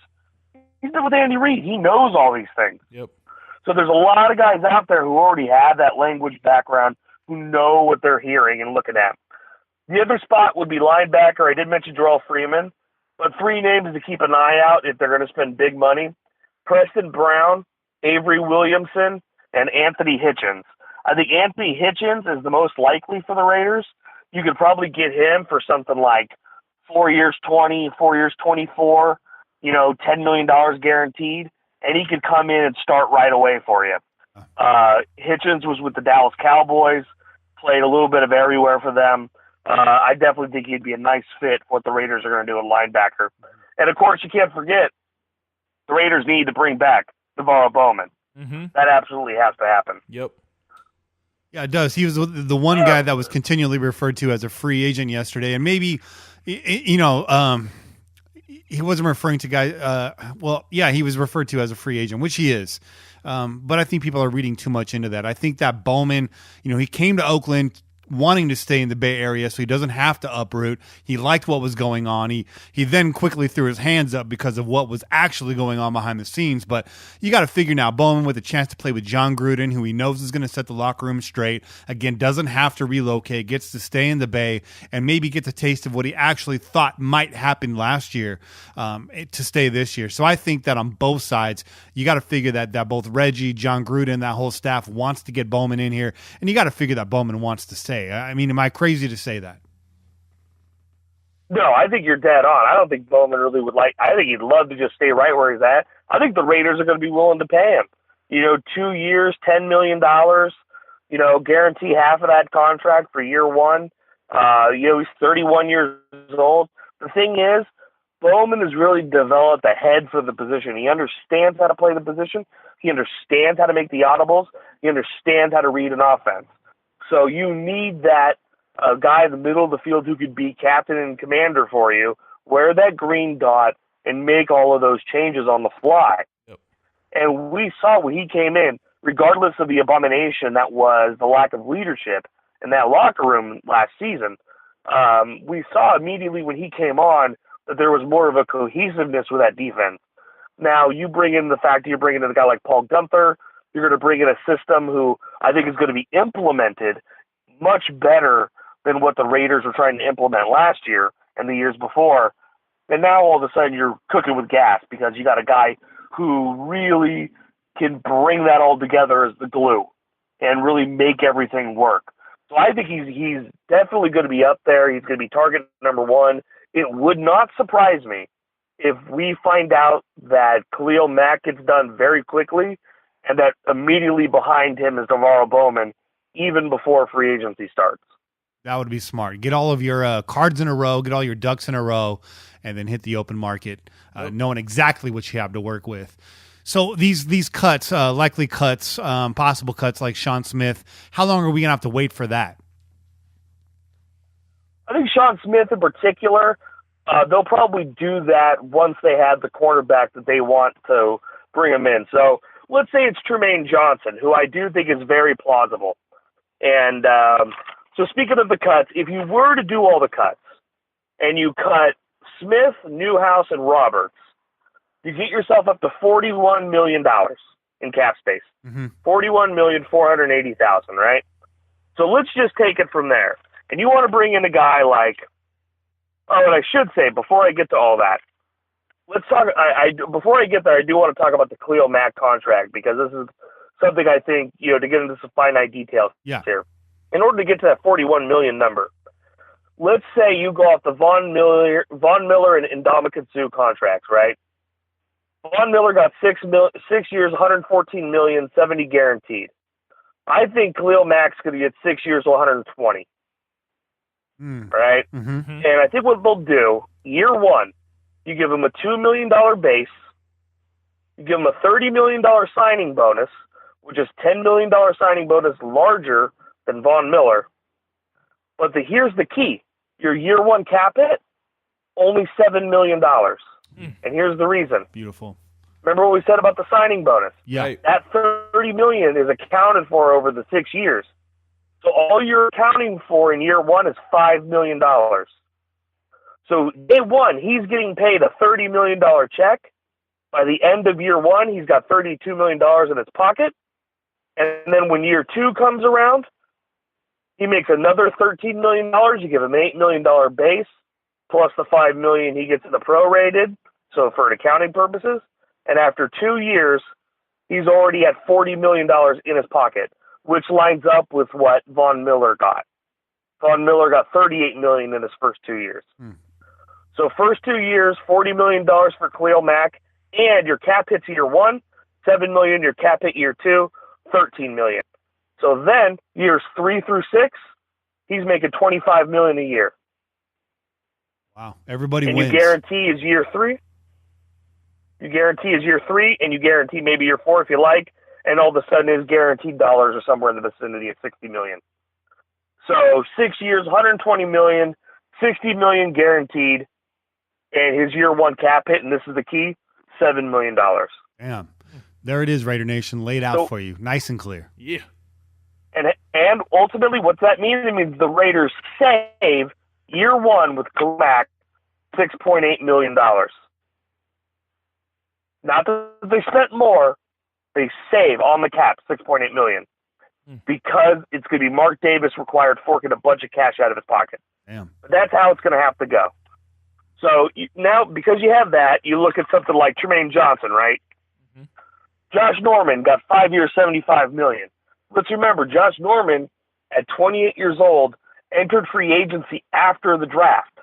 He's been with Andy Reid. He knows all these things. Yep. So there's a lot of guys out there who already have that language background, who know what they're hearing and looking at. The other spot would be linebacker. I did mention Jarrell Freeman, but 3 names to keep an eye out if they're going to spend big money: Preston Brown, Avery Williamson, and Anthony Hitchens. I think Anthony Hitchens is the most likely for the Raiders. You could probably get him for something like 4 years 20, 4 years 24, $10 million guaranteed, and he could come in and start right away for you. Hitchens was with the Dallas Cowboys, played a little bit of everywhere for them. I definitely think he'd be a nice fit for what the Raiders are going to do in linebacker. And, of course, you can't forget the Raiders need to bring back Navarro Bowman. That absolutely has to happen. Yep. Yeah, it does. He was the one guy that was continually referred to as a free agent yesterday, and maybe, he wasn't referring to guys. He was referred to as a free agent, which he is. But I think people are reading too much into that. I think that Bowman, he came to Oakland wanting to stay in the Bay Area so he doesn't have to uproot. He liked what was going on. He then quickly threw his hands up because of what was actually going on behind the scenes. But you got to figure now, Bowman with a chance to play with John Gruden, who he knows is going to set the locker room straight, again, doesn't have to relocate, gets to stay in the Bay, and maybe gets a taste of what he actually thought might happen last year to stay this year. So I think that on both sides, you got to figure that both Reggie, John Gruden, that whole staff wants to get Bowman in here, and you got to figure that Bowman wants to stay. I mean, am I crazy to say that? No, I think you're dead on. I don't think Bowman really would I think he'd love to just stay right where he's at. I think the Raiders are going to be willing to pay him. 2 years, $10 million, guarantee half of that contract for year one. He's 31 years old. The thing is, Bowman has really developed a head for the position. He understands how to play the position. He understands how to make the audibles. He understands how to read an offense. So you need that guy in the middle of the field who could be captain and commander for you, wear that green dot, and make all of those changes on the fly. Yep. And we saw when he came in, regardless of the abomination that was the lack of leadership in that locker room last season, we saw immediately when he came on that there was more of a cohesiveness with that defense. Now, you bring in the fact that you're bringing in a guy like Paul Gunther, you're going to bring in a system who I think is going to be implemented much better than what the Raiders were trying to implement last year and the years before. And now all of a sudden you're cooking with gas because you got a guy who really can bring that all together as the glue and really make everything work. So I think he's definitely going to be up there. He's going to be target number one. It would not surprise me if we find out that Khalil Mack gets done very quickly and that immediately behind him is Navarro Bowman, even before free agency starts. That would be smart. Get all of your cards in a row, get all your ducks in a row, and then hit the open market, knowing exactly what you have to work with. So these cuts, likely cuts, possible cuts like Sean Smith, how long are we going to have to wait for that? I think Sean Smith in particular, they'll probably do that once they have the cornerback that they want to bring him in. So let's say it's Tremaine Johnson, who I do think is very plausible. And so speaking of the cuts, if you were to do all the cuts and you cut Smith, Newhouse, and Roberts, you get yourself up to $41 million in cap space. Mm-hmm. $41,480,000, right? So let's just take it from there. And you want to bring in a guy like, and I should say, before I get to all that, let's talk. Before I get there, I do want to talk about the Khalil Mack contract because this is something I think, to get into some finite details here. In order to get to that 41 million number, let's say you go off the Von Miller and Ndamukong Suh contracts, right? Von Miller got 6 years, 114 million, 70 guaranteed. I think Khalil Mack's going to get 6 years, 120. Right? Mm-hmm. And I think what they'll do, year one, you give him a $2 million base, you give him a $30 million signing bonus, which is $10 million signing bonus larger than Von Miller. But here's the key. Your year one cap hit, only $7 million. And here's the reason. Beautiful. Remember what we said about the signing bonus? Yeah. That $30 million is accounted for over the 6 years. So all you're accounting for in year one is $5 million. So day one, he's getting paid a $30 million check. By the end of year one, he's got $32 million in his pocket. And then when year two comes around, he makes another $13 million. You give him an $8 million base, plus the $5 million he gets in the prorated, so for accounting purposes. And after 2 years, he's already at $40 million in his pocket, which lines up with what Von Miller got. Von Miller got $38 million in his first 2 years. So first 2 years, $40 million for Khalil Mack, and your cap hits year one, $7 million, your cap hit year two, $13 million. So then, years 3 through 6, he's making $25 million a year. Wow. Everybody and wins. You guarantee his year 3. You guarantee his year 3, and you guarantee maybe year 4 if you like, and all of a sudden his guaranteed dollars are somewhere in the vicinity of $60 million. So 6 years, $120 million, $60 million guaranteed, and his year one cap hit, and this is the key, $7 million. Damn. There it is, Raider Nation, laid out for you, nice and clear. Yeah. And ultimately, what's that mean? It means the Raiders save year one with Khalil Mack $6.8 million. Not that they spent more, they save on the cap $6.8 million because it's going to be Mark Davis required forking a bunch of cash out of his pocket. Damn. But that's how it's going to have to go. So now, because you have that, you look at something like Tremaine Johnson, right? Mm-hmm. Josh Norman got 5 years, $75 million. Let's remember, Josh Norman, at 28 years old, entered free agency after the draft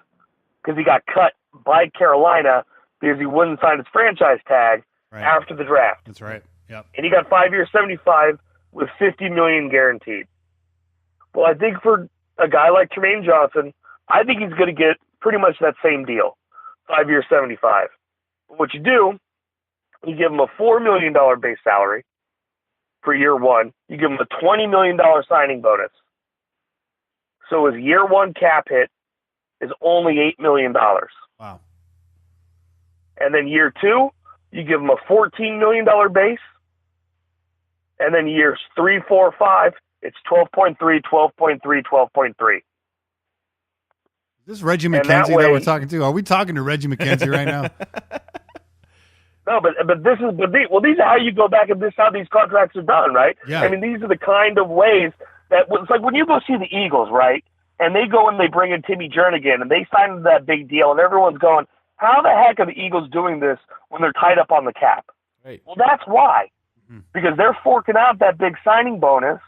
because he got cut by Carolina because he wouldn't sign his franchise tag after the draft. That's right. Yep. And he got 5 years, $75 with $50 million guaranteed. Well, I think for a guy like Tremaine Johnson, I think he's going to get pretty much that same deal, 5 years, $75. But what you do, you give him a $4 million base salary for year one. You give him a $20 million signing bonus. So his year one cap hit is only $8 million. Wow. And then year two, you give him a $14 million base. And then years 3, 4, 5, it's 12.3, 12.3, 12.3. Is this Reggie McKenzie that we're talking to? Are we talking to Reggie McKenzie right now? No, but these are how you go back and this is how these contracts are done, right? Yeah. I mean, these are the kind of ways that it's like when you go see the Eagles, right? And they go and they bring in Timmy Jernigan and they sign that big deal, and everyone's going, "How the heck are the Eagles doing this when they're tied up on the cap?" Right. Well, that's why, because they're forking out that big signing bonus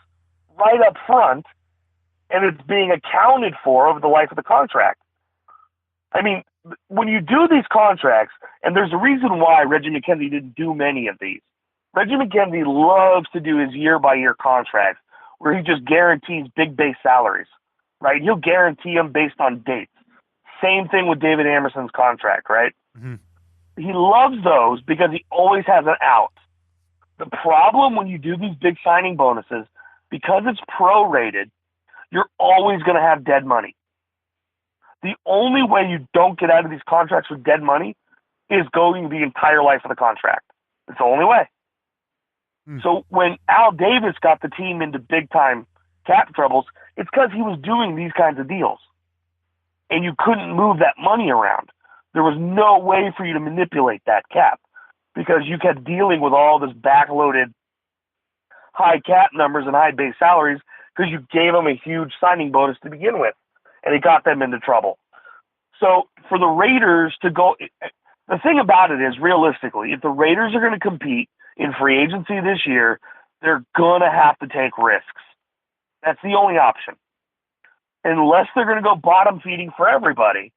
right up front, and it's being accounted for over the life of the contract. I mean, when you do these contracts, and there's a reason why Reggie McKenzie didn't do many of these. Reggie McKenzie loves to do his year-by-year contracts where he just guarantees big base salaries, right? He'll guarantee them based on dates. Same thing with David Amerson's contract, right? Mm-hmm. He loves those because he always has an out. The problem when you do these big signing bonuses, because it's prorated, you're always going to have dead money. The only way you don't get out of these contracts with dead money is going the entire life of the contract. It's the only way. So when Al Davis got the team into big-time cap troubles, it's because he was doing these kinds of deals. And you couldn't move that money around. There was no way for you to manipulate that cap because you kept dealing with all this backloaded high cap numbers and high base salaries because you gave them a huge signing bonus to begin with, and it got them into trouble. So for the Raiders to go – the thing about it is, realistically, if the Raiders are going to compete in free agency this year, they're going to have to take risks. That's the only option. Unless they're going to go bottom feeding for everybody,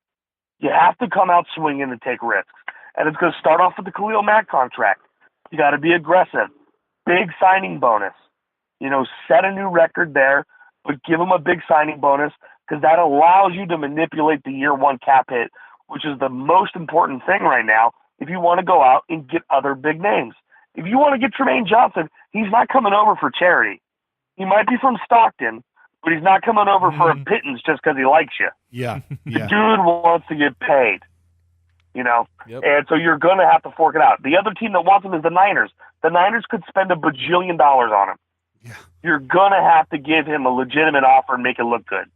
you have to come out swinging and take risks. And it's going to start off with the Khalil Mack contract. You got to be aggressive. Big signing bonus. Set a new record there, but give them a big signing bonus because that allows you to manipulate the year one cap hit, which is the most important thing right now if you want to go out and get other big names. If you want to get Tremaine Johnson, he's not coming over for charity. He might be from Stockton, but he's not coming over for a pittance just because he likes you. Yeah. The dude wants to get paid, Yep. And so you're going to have to fork it out. The other team that wants him is the Niners. The Niners could spend $1 bajillion on him. Yeah. You're going to have to give him a legitimate offer and make it look good.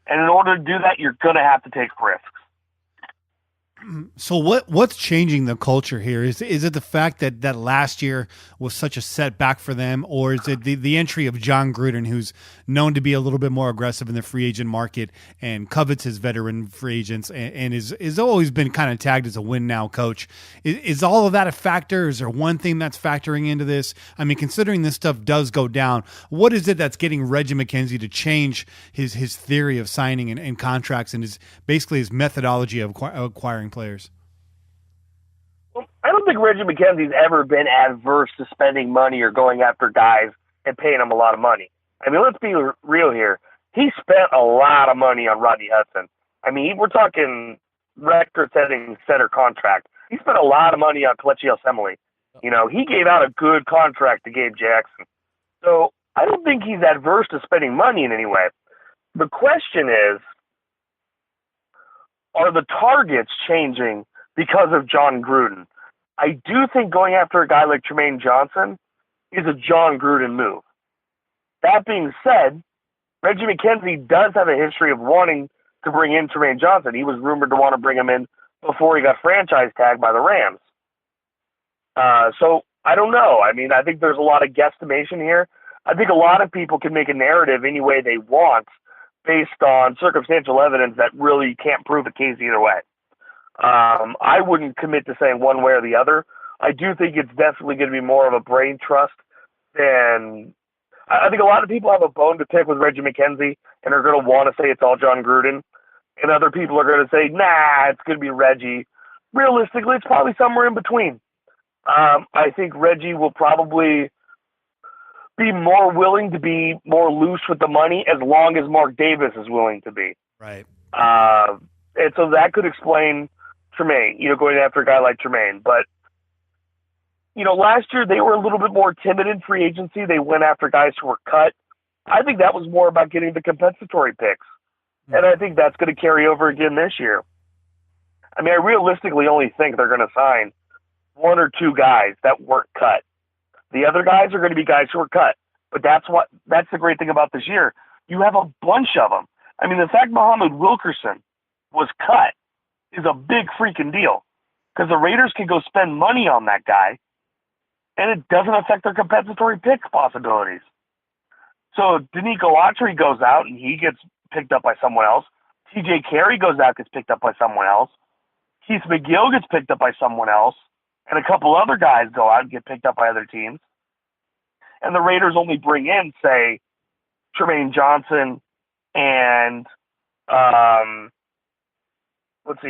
And in order to do that, you're going to have to take risks. So what's changing the culture here? Is it the fact that last year was such a setback for them, or is it the entry of John Gruden, who's known to be a little bit more aggressive in the free agent market and covets his veteran free agents and is always been kind of tagged as a win now coach? Is all of that a factor? Is there one thing that's factoring into this? I mean, considering this stuff does go down, what is it that's getting Reggie McKenzie to change his theory of signing and contracts and basically his methodology of acquiring players? I don't think Reggie McKenzie's ever been adverse to spending money or going after guys and paying them a lot of money. I mean, let's be real here. He spent a lot of money on Rodney Hudson. I mean, we're talking record-setting center contract. He spent a lot of money on Kelechi Osemele. He gave out a good contract to Gabe Jackson. So I don't think he's adverse to spending money in any way. The question is, are the targets changing because of John Gruden? I do think going after a guy like Tremaine Johnson is a John Gruden move. That being said, Reggie McKenzie does have a history of wanting to bring in Tremaine Johnson. He was rumored to want to bring him in before he got franchise tagged by the Rams. So I don't know. I mean, I think there's a lot of guesstimation here. I think a lot of people can make a narrative any way they want based on circumstantial evidence that really can't prove the case either way. I wouldn't commit to saying one way or the other. I do think it's definitely going to be more of a brain trust than – I think a lot of people have a bone to pick with Reggie McKenzie and are going to want to say it's all John Gruden, and other people are going to say, nah, it's going to be Reggie. Realistically, it's probably somewhere in between. I think Reggie will probably be more willing to be more loose with the money as long as Mark Davis is willing to be. Right. And so that could explain Tremaine, going after a guy like Tremaine. But, last year they were a little bit more timid in free agency. They went after guys who were cut. I think that was more about getting the compensatory picks. And I think that's going to carry over again this year. I mean, I realistically only think they're going to sign one or two guys that weren't cut. The other guys are going to be guys who are cut. But that's the great thing about this year. You have a bunch of them. I mean, the fact Muhammad Wilkerson was cut is a big freaking deal because the Raiders can go spend money on that guy, and it doesn't affect their compensatory pick possibilities. So Danico Autry goes out, and he gets picked up by someone else. TJ Carey goes out, gets picked up by someone else. Keith McGill gets picked up by someone else, and a couple other guys go out and get picked up by other teams. And the Raiders only bring in, say, Tremaine Johnson and,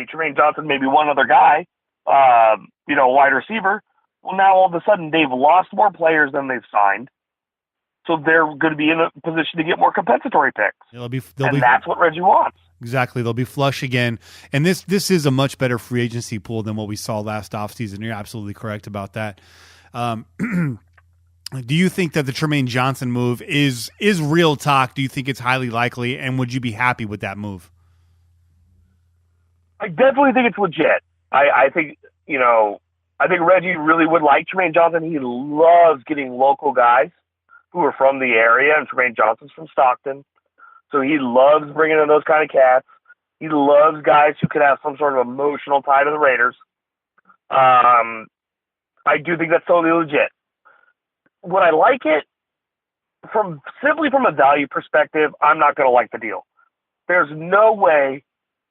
Tremaine Johnson, maybe one other guy, wide receiver. Well, now all of a sudden they've lost more players than they've signed. So they're going to be in a position to get more compensatory picks. That's what Reggie wants. Exactly. They'll be flush again. And this is a much better free agency pool than what we saw last offseason. You're absolutely correct about that. Do you think that the Tremaine Johnson move is real talk? Do you think it's highly likely? And would you be happy with that move? I definitely think it's legit. I think Reggie really would like Tremaine Johnson. He loves getting local guys who are from the area, and Tremaine Johnson's from Stockton. So he loves bringing in those kind of cats. He loves guys who could have some sort of emotional tie to the Raiders. I do think that's totally legit. Would I like it? Simply from a value perspective, I'm not going to like the deal. There's no way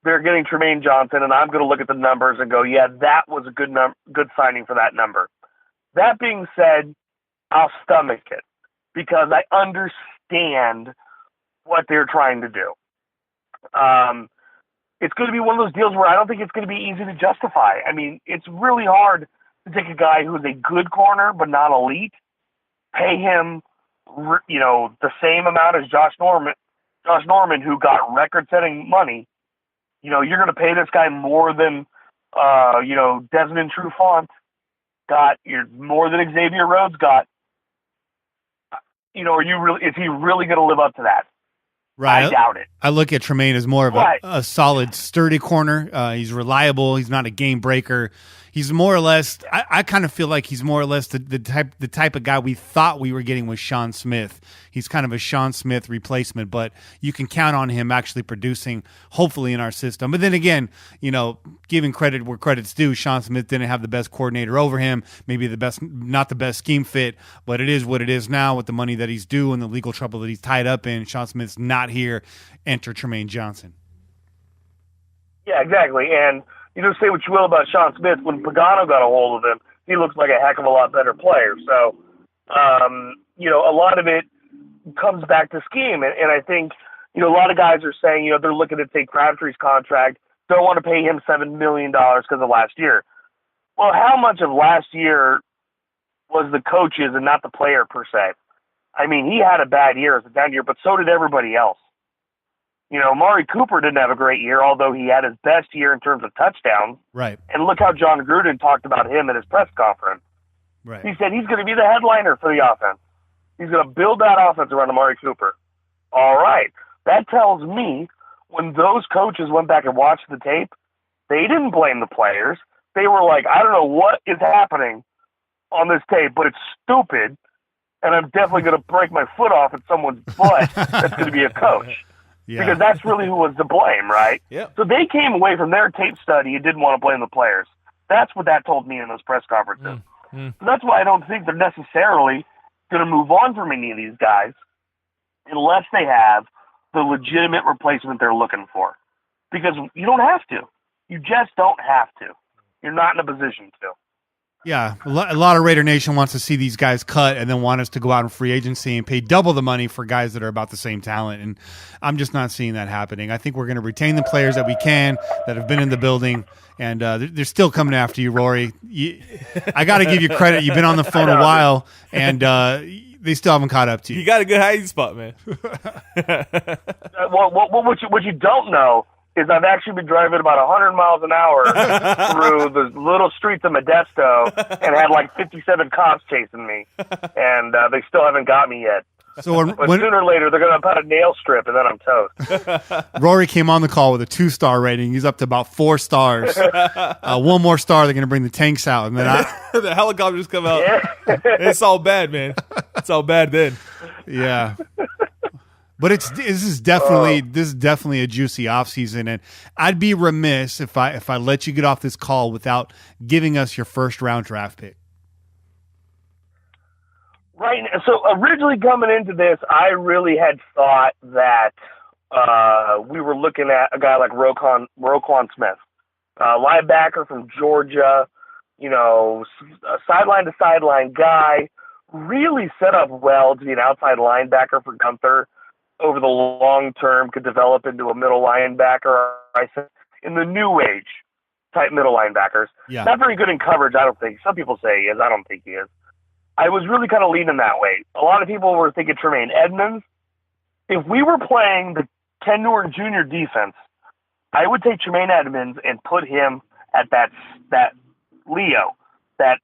they're getting Tremaine Johnson, and I'm going to look at the numbers and go, yeah, that was a good signing for that number. That being said, I'll stomach it because I understand what they're trying to do. It's going to be one of those deals where I don't think it's going to be easy to justify. I mean, it's really hard to take a guy who's a good corner but not elite, pay him, the same amount as Josh Norman, who got record-setting money. You're going to pay this guy more than, Desmond Trufant got, more than Xavier Rhodes got. Is he really going to live up to that? Right. I doubt it. I look at Tremaine as more of a solid, sturdy corner. He's reliable. He's not a game breaker. He's more or less. I kind of feel like he's more or less the type of guy we thought we were getting with Sean Smith. He's kind of a Sean Smith replacement, but you can count on him actually producing, hopefully, in our system. But then again, giving credit where credit's due, Sean Smith didn't have the best coordinator over him. Maybe not the best scheme fit, but it is what it is now with the money that he's due and the legal trouble that he's tied up in. Sean Smith's not here. Enter Tremaine Johnson. Yeah, exactly. And say what you will about Sean Smith, when Pagano got a hold of him, he looks like a heck of a lot better player. So, a lot of it comes back to scheme. And I think, a lot of guys are saying, they're looking at, say, Crabtree's contract, don't want to pay him $7 million because of last year. Well, how much of last year was the coaches and not the player per se? I mean, he had a bad year as a down year, but so did everybody else. Amari Cooper didn't have a great year, although he had his best year in terms of touchdowns. Right. And look how John Gruden talked about him at his press conference. Right. He said he's going to be the headliner for the offense. He's going to build that offense around Amari Cooper. All right. That tells me when those coaches went back and watched the tape, they didn't blame the players. They were like, I don't know what is happening on this tape, but it's stupid, and I'm definitely going to break my foot off at someone's butt that's going to be a coach. Yeah. Because that's really who was to blame, right? Yeah. So they came away from their tape study and didn't want to blame the players. That's what that told me in those press conferences. So that's why I don't think they're necessarily going to move on from any of these guys unless they have the legitimate replacement they're looking for. Because you don't have to. You just don't have to. You're not in a position to. Yeah, a lot of Raider Nation wants to see these guys cut and then want us to go out in free agency and pay double the money for guys that are about the same talent. And I'm just not seeing that happening. I think we're going to retain the players that we can, that have been in the building, and they're still coming after you, Rory. I got to give you credit. You've been on the phone a while, and they still haven't caught up to you. You got a good hiding spot, man. What you don't know is I've actually been driving about 100 miles an hour through the little streets of Modesto and had like 57 cops chasing me, and they still haven't got me yet. So but sooner or later, they're going to put a nail strip, and then I'm toast. Rory came on the call with a 2-star rating. He's up to about 4 stars. One more star, they're going to bring the tanks out, and then the helicopters come out. Yeah. It's all bad, man. It's all bad then. Yeah. But this is definitely a juicy offseason, and I'd be remiss if I let you get off this call without giving us your first round draft pick. Right. So originally coming into this, I really had thought that we were looking at a guy like Roquan Smith, linebacker from Georgia, a sideline to sideline guy, really set up well to be an outside linebacker for Gunther. Over the long term, could develop into a middle linebacker, I think, in the new age type middle linebackers. Yeah. Not very good in coverage, I don't think. Some people say he is. I don't think he is. I was really kind of leaning that way. A lot of people were thinking Tremaine Edmonds. If we were playing the Ken Norton Jr. defense, I would take Tremaine Edmonds and put him at that Leo, that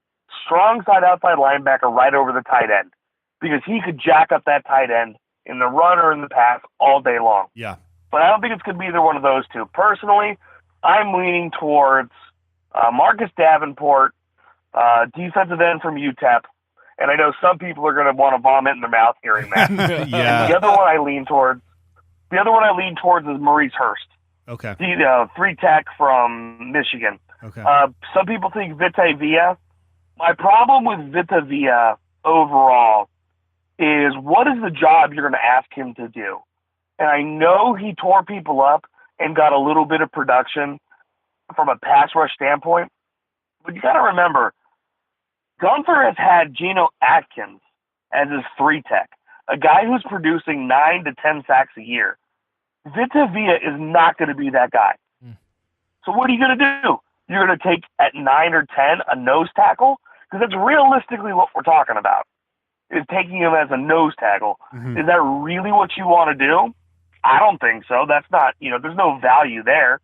strong side outside linebacker right over the tight end, because he could jack up that tight end in the run or in the pass all day long. Yeah. But I don't think it's going to be either one of those two. Personally, I'm leaning towards Marcus Davenport, defensive end from UTEP. And I know some people are going to want to vomit in their mouth hearing that. Yeah. The other one I lean towards is Maurice Hurst. Okay. 3-tech from Michigan. Okay. Some people think Vita Vea. My problem with Vita Vea overall is, what is the job you're going to ask him to do? And I know he tore people up and got a little bit of production from a pass rush standpoint, but you got to remember, Gunther has had Geno Atkins as his 3-tech, a guy who's producing 9 to 10 sacks a year. Vita Vea is not going to be that guy. So what are you going to do? You're going to take at 9 or 10 a nose tackle? Because that's realistically what we're talking about, is taking him as a nose tackle. Mm-hmm. Is that really what you want to do? I don't think so. That's not, there's no value there.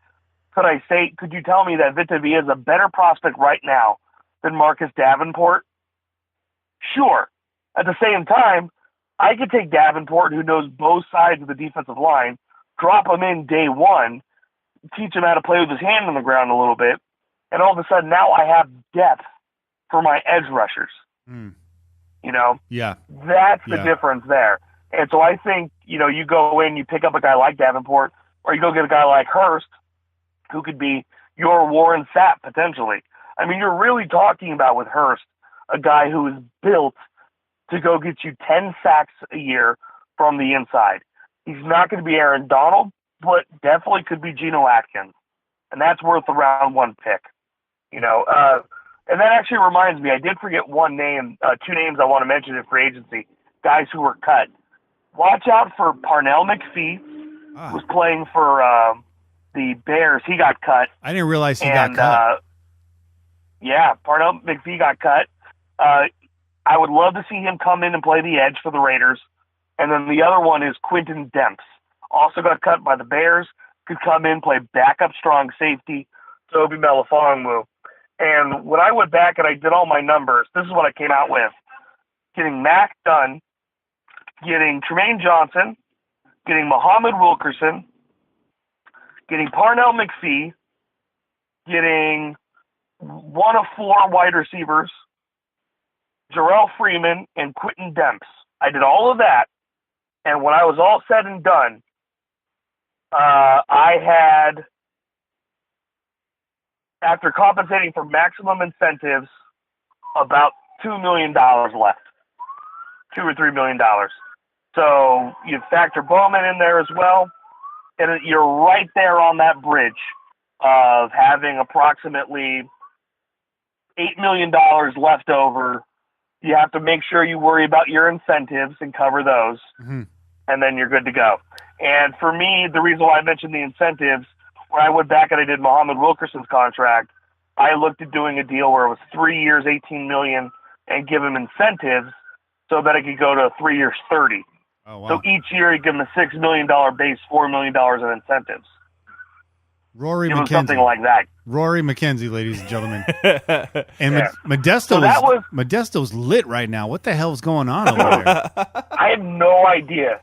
Could you tell me that Vita Vea is a better prospect right now than Marcus Davenport? Sure. At the same time, I could take Davenport, who knows both sides of the defensive line, drop him in day one, teach him how to play with his hand on the ground a little bit, and all of a sudden now I have depth for my edge rushers. Yeah. That's the difference there. And so I think, you go in, you pick up a guy like Davenport, or you go get a guy like Hurst, who could be your Warren Sapp potentially. I mean, you're really talking about, with Hurst, a guy who is built to go get you 10 sacks a year from the inside. He's not going to be Aaron Donald, but definitely could be Geno Atkins. And that's worth a round 1 pick. And that actually reminds me, I did forget one name, 2 names I want to mention in free agency, guys who were cut. Watch out for Parnell McPhee, who was playing for the Bears. He got cut. I didn't realize he got cut. Parnell McPhee got cut. I would love to see him come in and play the edge for the Raiders. And then the other one is Quentin Demps. Also got cut by the Bears. Could come in, play backup strong safety, Toby Melifonwu. And when I went back and I did all my numbers, this is what I came out with. Getting Mack done, getting Tremaine Johnson, getting Muhammad Wilkerson, getting Parnell McPhee, getting one of 4 wide receivers, Jarrell Freeman, and Quentin Demps. I did all of that, and when I was all said and done, I had, after compensating for maximum incentives, about $2 million left. $2 or $3 million. So you factor Bowman in there as well, and you're right there on that bridge of having approximately $8 million left over. You have to make sure you worry about your incentives and cover those, and then you're good to go. And for me, the reason why I mentioned the incentives, when I went back and I did Muhammad Wilkerson's contract, I looked at doing a deal where it was 3 years, $18 million, and give him incentives so that it could go to 3 years, $30. Oh, wow. So each year you give him a $6 million base, $4 million in incentives. Rory It was McKenzie. something like that. Rory McKenzie, ladies and gentlemen. And Yeah. Modesto's lit right now. What the hell's going on over there? I have no idea.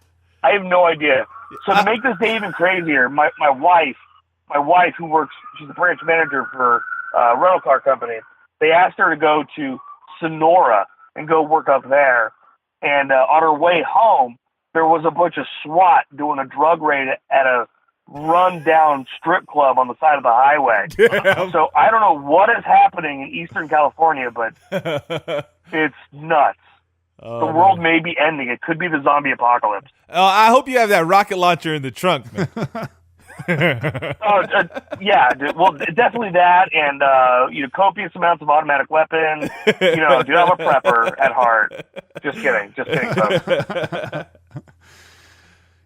So to make this day even crazier, my wife, who works, she's the branch manager for a rental car company. They asked her to go to Sonora and go work up there. And on her way home, there was a bunch of SWAT doing a drug raid at a run-down strip club on the side of the highway. Damn. So I don't know what is happening in Eastern California, but it's nuts. Oh, the world may be ending. It could be the zombie apocalypse. I hope you have that rocket launcher in the trunk, man. Yeah, well, definitely that, and copious amounts of automatic weapons. Do have a prepper at heart. Just kidding, folks.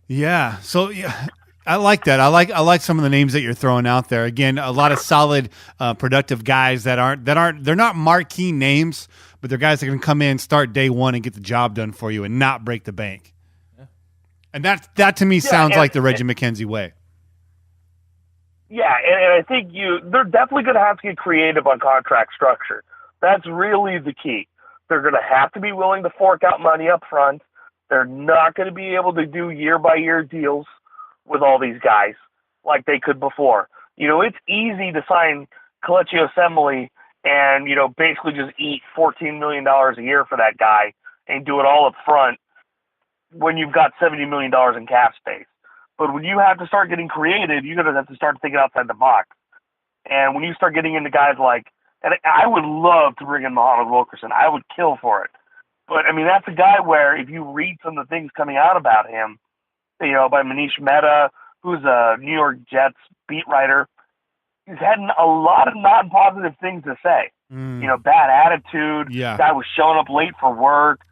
Yeah. So yeah, I like that. I like some of the names that you're throwing out there. Again, a lot of solid, productive guys they're not marquee names, but they're guys that can come in, start day one, and get the job done for you, and not break the bank. Yeah. And that to me sounds like the Reggie McKenzie way. Yeah, and I think they're definitely going to have to get creative on contract structure. That's really the key. They're going to have to be willing to fork out money up front. They're not going to be able to do year-by-year deals with all these guys like they could before. It's easy to sign Kelechi Osemele and, basically just eat $14 million a year for that guy and do it all up front when you've got $70 million in cap space. But when you have to start getting creative, you're going to have to start thinking outside the box. And when you start getting into guys like, and I would love to bring in Muhammad Wilkerson. I would kill for it. But, that's a guy where if you read some of the things coming out about him, by Manish Mehta, who's a New York Jets beat writer, he's had a lot of non-positive things to say. Bad attitude, guy was showing up late for work.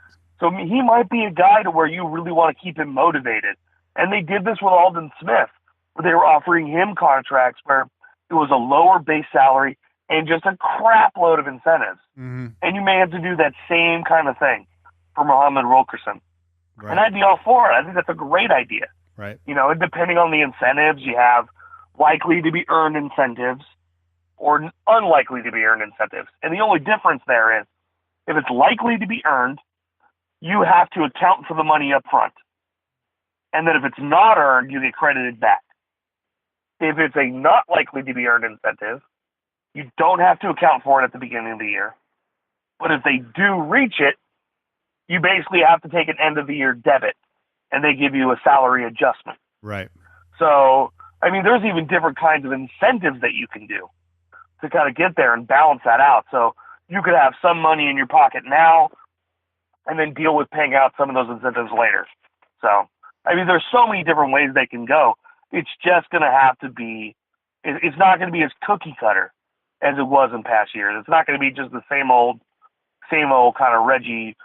So he might be a guy to where you really want to keep him motivated. And they did this with Aldon Smith, where they were offering him contracts where it was a lower base salary and just a crap load of incentives. Mm-hmm. And you may have to do that same kind of thing for Muhammad Wilkerson. Right. And I'd be all for it. I think that's a great idea. Right. And depending on the incentives, you have likely to be earned incentives or unlikely to be earned incentives. And the only difference there is if it's likely to be earned, you have to account for the money up front. And then if it's not earned, you get credited back. If it's a not likely to be earned incentive, you don't have to account for it at the beginning of the year. But if they do reach it, you basically have to take an end-of-the-year debit, and they give you a salary adjustment. Right. So, there's even different kinds of incentives that you can do to kind of get there and balance that out. So you could have some money in your pocket now and then deal with paying out some of those incentives later. So, there's so many different ways they can go. It's just going to have to be – it's not going to be as cookie-cutter as it was in past years. It's not going to be just the same old kind of Reggie,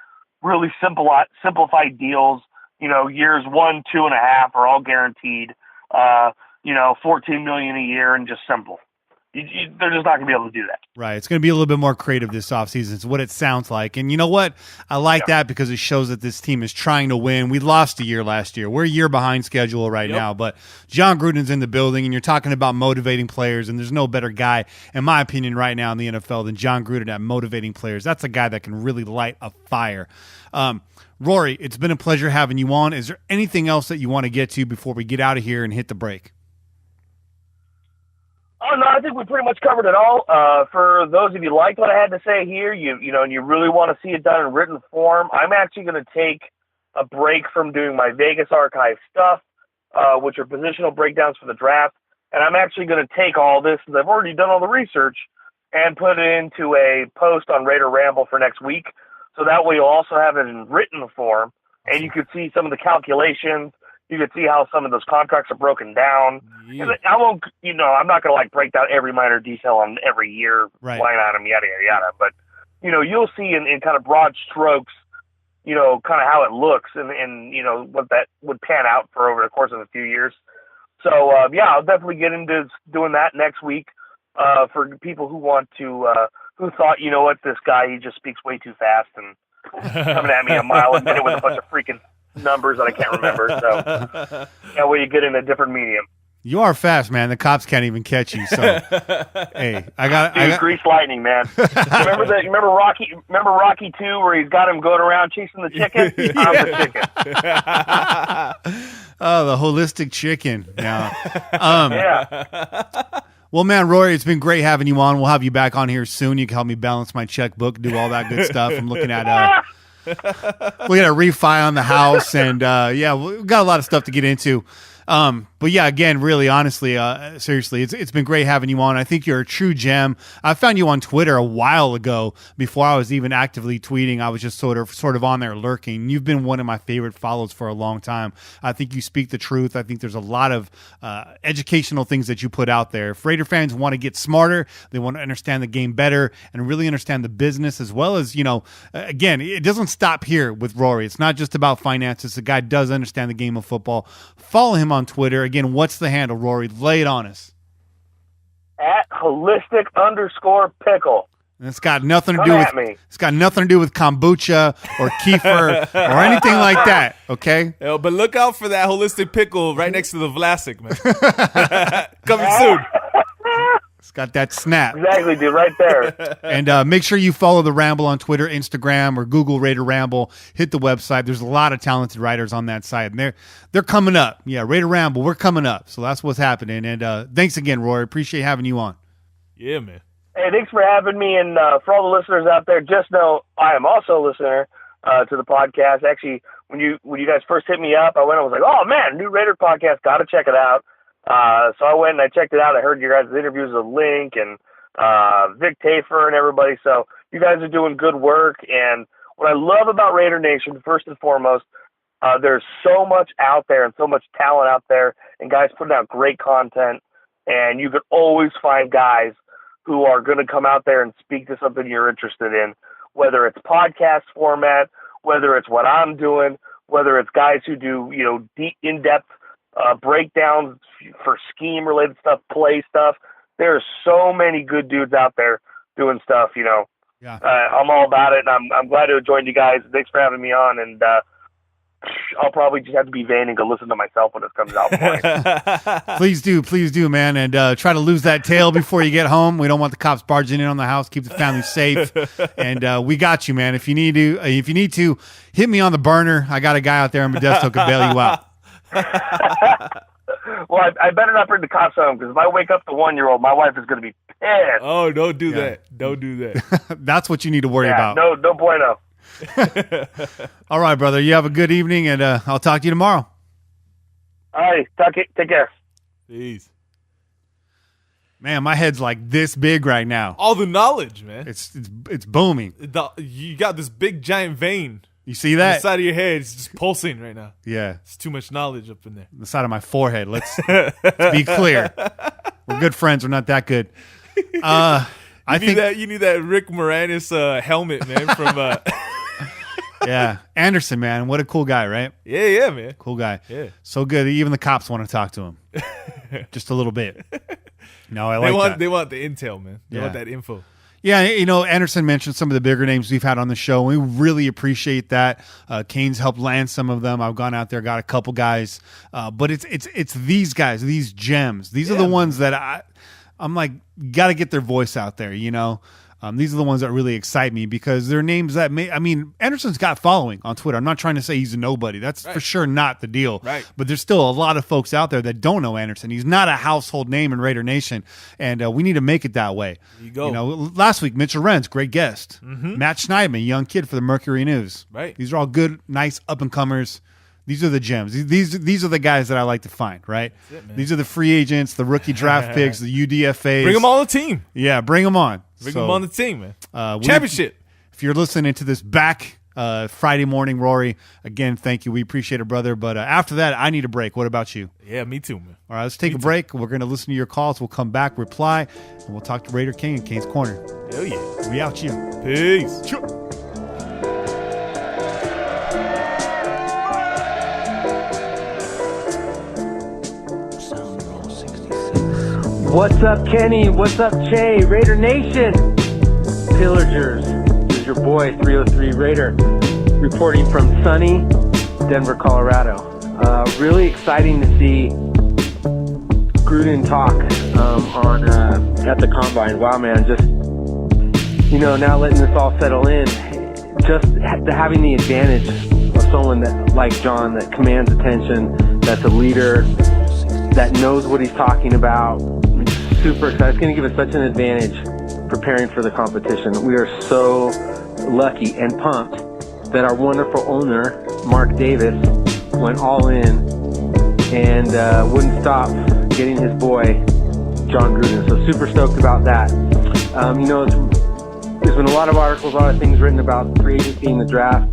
really simplified deals. Years 1, 2.5 are all guaranteed. $14 million a year and just simple. They're just not going to be able to do that. Right. It's going to be a little bit more creative this offseason. It's what it sounds like. And you know what? I like that because it shows that this team is trying to win. We lost a year last year. We're a year behind schedule right now. But John Gruden's in the building, and you're talking about motivating players, and there's no better guy, in my opinion, right now in the NFL than John Gruden at motivating players. That's a guy that can really light a fire. Rory, it's been a pleasure having you on. Is there anything else that you want to get to before we get out of here and hit the break? Oh, no, I think we pretty much covered it all. For those of you like what I had to say here, and you really want to see it done in written form, I'm actually going to take a break from doing my Vegas archive stuff, which are positional breakdowns for the draft. And I'm actually going to take all this, since I've already done all the research, and put it into a post on Raider Ramble for next week. So that way you'll also have it in written form, and you can see some of the calculations. You can see how some of those contracts are broken down. Yeah. I won't, I'm not going to break down every minor detail on every year, line item, yada, yada, yada. But, you'll see in kind of broad strokes, kind of how it looks and what that would pan out for over the course of a few years. So, I'll definitely get into doing that next week for people who want to, who thought, this guy, he just speaks way too fast and coming at me a mile a minute with a bunch of freaking numbers that I can't remember. So that way you get in a different medium. You are fast, man. The cops can't even catch you. So, hey, I got grease lightning, man. Remember Rocky? Remember Rocky 2, where he's got him going around chasing the chicken? I'm the chicken. Oh, the holistic chicken. Now, yeah. Well, man, Rory, it's been great having you on. We'll have you back on here soon. You can help me balance my checkbook, do all that good stuff. I'm looking at refi on the house, and we've got a lot of stuff to get into. But yeah, again, really, honestly, seriously, it's been great having you on. I think you're a true gem. I found you on Twitter a while ago before I was even actively tweeting. I was just sort of on there lurking. You've been one of my favorite follows for a long time. I think you speak the truth. I think there's a lot of educational things that you put out there. If Raider fans want to get smarter, they want to understand the game better and really understand the business, as well as, again, it doesn't stop here with Rory. It's not just about finances. The guy does understand the game of football. Follow him on Twitter. Again, what's the handle, Rory? Lay it on us. At holistic_pickle. And it's got nothing to do with me. It's got nothing to do with kombucha or kefir or anything like that. Okay. But look out for that holistic pickle right next to the Vlasic, man. Coming soon. It's got that snap. Exactly, dude, right there. And make sure you follow the Ramble on Twitter, Instagram, or Google Raider Ramble. Hit the website. There's a lot of talented writers on that site, and they're coming up. Yeah, Raider Ramble, we're coming up. So that's what's happening. And thanks again, Rory. Appreciate having you on. Yeah, man. Hey, thanks for having me. And for all the listeners out there, just know I am also a listener to the podcast. Actually, when you guys first hit me up, I was like, oh man, new Raider podcast, got to check it out. So I went and I checked it out. I heard your guys' interviews with Link and Vic Tafer and everybody. So you guys are doing good work. And what I love about Raider Nation, first and foremost, there's so much out there and so much talent out there, and guys putting out great content. And you can always find guys who are going to come out there and speak to something you're interested in, whether it's podcast format, whether it's what I'm doing, whether it's guys who do, deep, in-depth breakdowns for scheme-related stuff, play stuff. There's so many good dudes out there doing stuff, Yeah. I'm all about it, and I'm glad to have joined you guys. Thanks for having me on, and I'll probably just have to be vain and go listen to myself when it comes out. Please do, man, and try to lose that tail before you get home. We don't want the cops barging in on the house. Keep the family safe, and we got you, man. If you need to, hit me on the burner. I got a guy out there in Modesto can bail you out. Well, I better not bring the cops home, because if I wake up the 1-year-old, my wife is going to be pissed. Oh, don't do that. Don't do that. That's what you need to worry about. No bueno. All right, brother. You have a good evening, and I'll talk to you tomorrow. All right. Take care. Peace. Man, my head's like this big right now. All the knowledge, man. It's booming. You got this big giant vein. You see that? On the side of your head, it's just pulsing right now. Yeah. It's too much knowledge up in there. The side of my forehead. Let's be clear. We're good friends. We're not that good. I think you need that Rick Moranis helmet, man, from yeah. Anderson, man. What a cool guy, right? Yeah, man. Cool guy. Yeah. So good. Even the cops want to talk to him. Just a little bit. No, I like that. They want the intel, man. They want that info. Yeah, Anderson mentioned some of the bigger names we've had on the show. We really appreciate that. Cain's helped land some of them. I've gone out there, got a couple guys, but it's these guys, these gems. These are the ones that I'm like, got to get their voice out there. These are the ones that really excite me, because they're names that Anderson's got following on Twitter. I'm not trying to say he's a nobody. That's for sure not the deal. Right. But there's still a lot of folks out there that don't know Anderson. He's not a household name in Raider Nation, and we need to make it that way. There you go. Last week, Mitchell Renz, great guest. Mm-hmm. Matt Schneidman, young kid for the Mercury News. Right. These are all good, nice up-and-comers. These are the gems. These are the guys that I like to find, right? That's it, these are the free agents, the rookie draft picks, the UDFAs. Bring them on the team. Yeah, bring them on. Bring them on the team, man. Championship. If you're listening to this back Friday morning, Rory, again, thank you. We appreciate it, brother. But after that, I need a break. What about you? Yeah, me too, man. All right, let's take a break. We're going to listen to your calls. We'll come back, reply, and we'll talk to Raider King in Cain's Corner. Hell yeah. We out you. Peace. Sure. What's up, Kenny? What's up, Che? Raider Nation! Pillagers. This is your boy, 303 Raider, reporting from sunny Denver, Colorado. Really exciting to see Gruden talk on at the combine. Wow, man, just now letting this all settle in, just having the advantage of someone that like John that commands attention, that's a leader, that knows what he's talking about. Super excited. It's going to give us such an advantage preparing for the competition. We are so lucky and pumped that our wonderful owner, Mark Davis, went all in and wouldn't stop getting his boy, John Gruden. So super stoked about that. There's been a lot of articles, a lot of things written about free agency and the draft.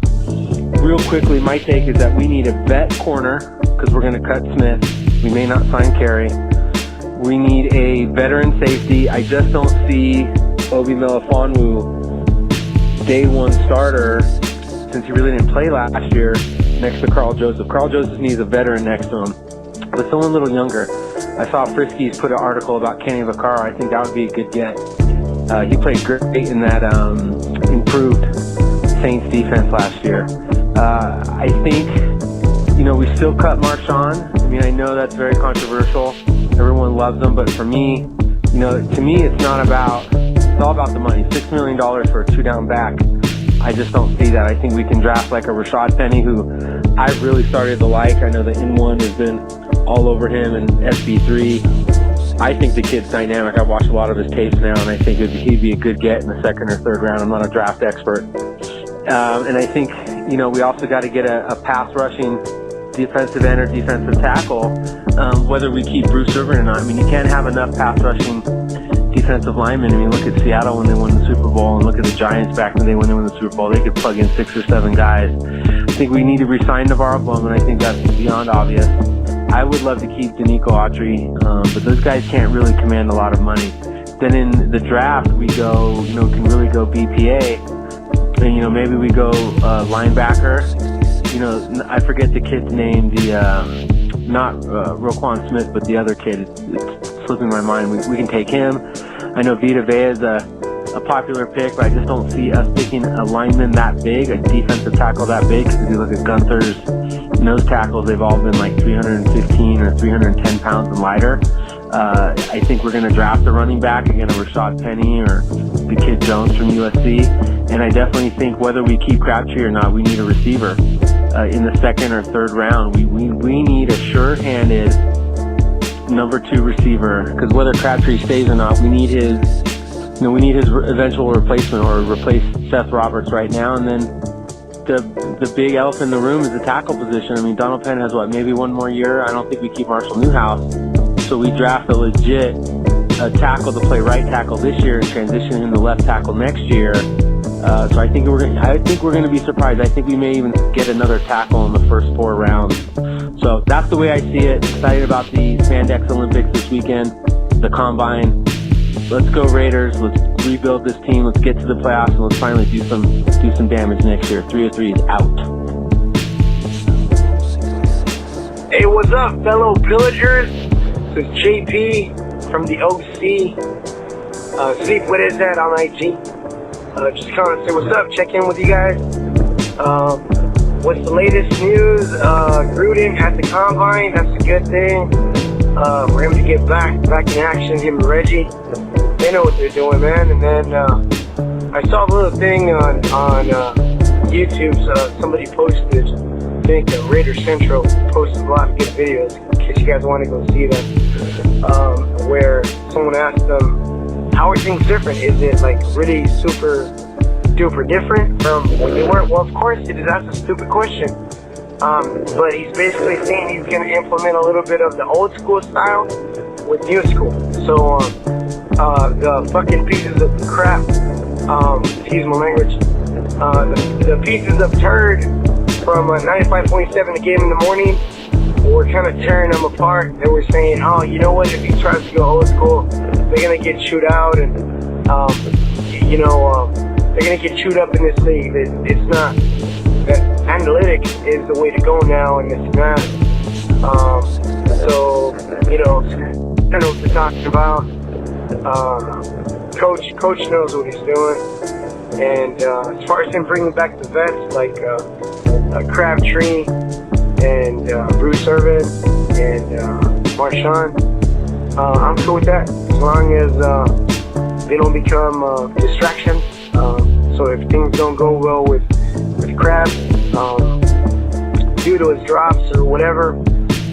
Real quickly, my take is that we need a vet corner because we're going to cut Smith. We may not sign Carey. We need a veteran safety. I just don't see Obi Melifonwu day one starter since he really didn't play last year next to Carl Joseph. Carl Joseph needs a veteran next to him, but someone a little younger. I saw Friskies put an article about Kenny Vaccaro. I think that would be a good get. He played great in that improved Saints defense last year. I think, we still cut Marshawn. I mean, I know that's very controversial. Everyone loves him, but for me, to me, it's all about the money. $6 million for a 2-down back. I just don't see that. I think we can draft like a Rashad Penny, who I've really started to like. I know the N1 has been all over him, and SB3. I think the kid's dynamic. I've watched a lot of his tapes now, and I think he'd be a good get in the second or third round. I'm not a draft expert. And I think, we also got to get a pass rushing defensive end or defensive tackle, whether we keep Bruce Irvin or not. I mean, you can't have enough pass rushing defensive linemen. I mean, look at Seattle when they won the Super Bowl, and look at the Giants back when they won the Super Bowl. They could plug in 6 or 7 guys. I think we need to re-sign Navarro Bowman. I think that's beyond obvious. I would love to keep Danico Autry, but those guys can't really command a lot of money. Then in the draft, we go, can really go BPA, and maybe we go linebacker. I forget the kid's name, not Roquan Smith, but the other kid. It's slipping my mind. We can take him. I know Vita Vea is a popular pick, but I just don't see us picking a lineman that big, a defensive tackle that big. Because if you look at Gunther's nose tackles, they've all been like 315 or 310 pounds and lighter. I think we're going to draft a running back, again, a Rashad Penny or the kid Jones from USC. And I definitely think whether we keep Crabtree or not, we need a receiver in the second or third round. We need a sure-handed number 2 receiver, because whether Crabtree stays or not, we need his eventual replacement, or replace Seth Roberts right now. And then the big elephant in the room is the tackle position. I mean, Donald Penn has maybe one more year. I don't think we keep Marshall Newhouse, so we draft a legit tackle to play right tackle this year and transition him to left tackle next year. So I think we're going to be surprised. I think we may even get another tackle in the first 4 rounds. So that's the way I see it. Excited about the Spandex Olympics this weekend, the Combine. Let's go Raiders. Let's rebuild this team. Let's get to the playoffs, and let's finally do some damage next year. 303 is out. Hey, what's up, fellow Pillagers? This is JP from the OC. Sleep with his head on IG. Just calling to say what's up, check in with you guys. What's the latest news? Gruden at the Combine, that's a good thing. For him to get back in action, him and Reggie. They know what they're doing, man. And then I saw a little thing on YouTube. Somebody posted, I think Raider Central posted a lot of good videos, in case you guys want to go see them, where someone asked them, how are things different? Is it like really super duper different from when they weren't? Well, of course it is. That's a stupid question. But he's basically saying he's going to implement a little bit of the old school style with new school. So the fucking pieces of crap, excuse my language, the pieces of turd from 95.7 The Game in the Morning, we're kind of tearing them apart. They were saying, oh, you know what, if he tries to go old school, they're going to get chewed out, and they're going to get chewed up in this league. It's not that analytics is the way to go now, and it's not. So I don't know what they're talking about. Coach knows what he's doing, and as far as him bringing back the vets like Crabtree and Bruce Irvin and Marshawn, I'm cool with that as long as they don't become distractions. So if things don't go well with Crab, due to his drops or whatever,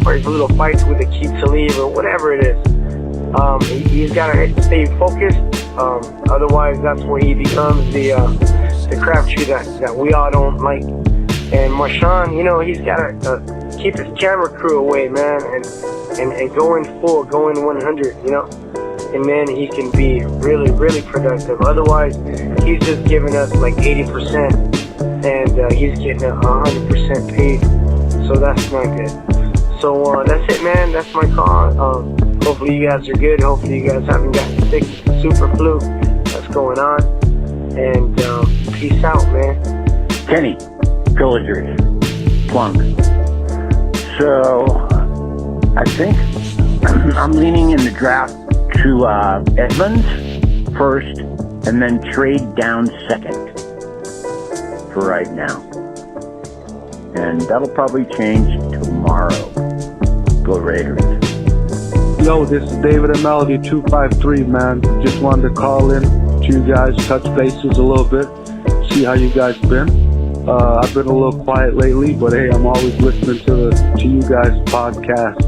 or his little fights with the key to leave or whatever it is, he's got to stay focused. Otherwise, that's where he becomes the Crabtree that we all don't like. And Marshawn, he's got to keep his camera crew away, man, and going full, going 100, and then he can be really, really productive. Otherwise, he's just giving us like 80%, and he's getting 100% paid. So that's not good. So that's it, man. That's my call. Hopefully you guys are good. Hopefully you guys haven't gotten sick with the super flu that's going on. And peace out, man. Kenny, Pillagers, Plunk. So I think I'm leaning in the draft to Edmonds first and then trade down second for right now. And that'll probably change tomorrow. Go Raiders. Yo, this is David and Melody 253, man. Just wanted to call in to you guys, touch bases a little bit, see how you guys been. I've been a little quiet lately, but hey, I'm always listening to you guys' podcast.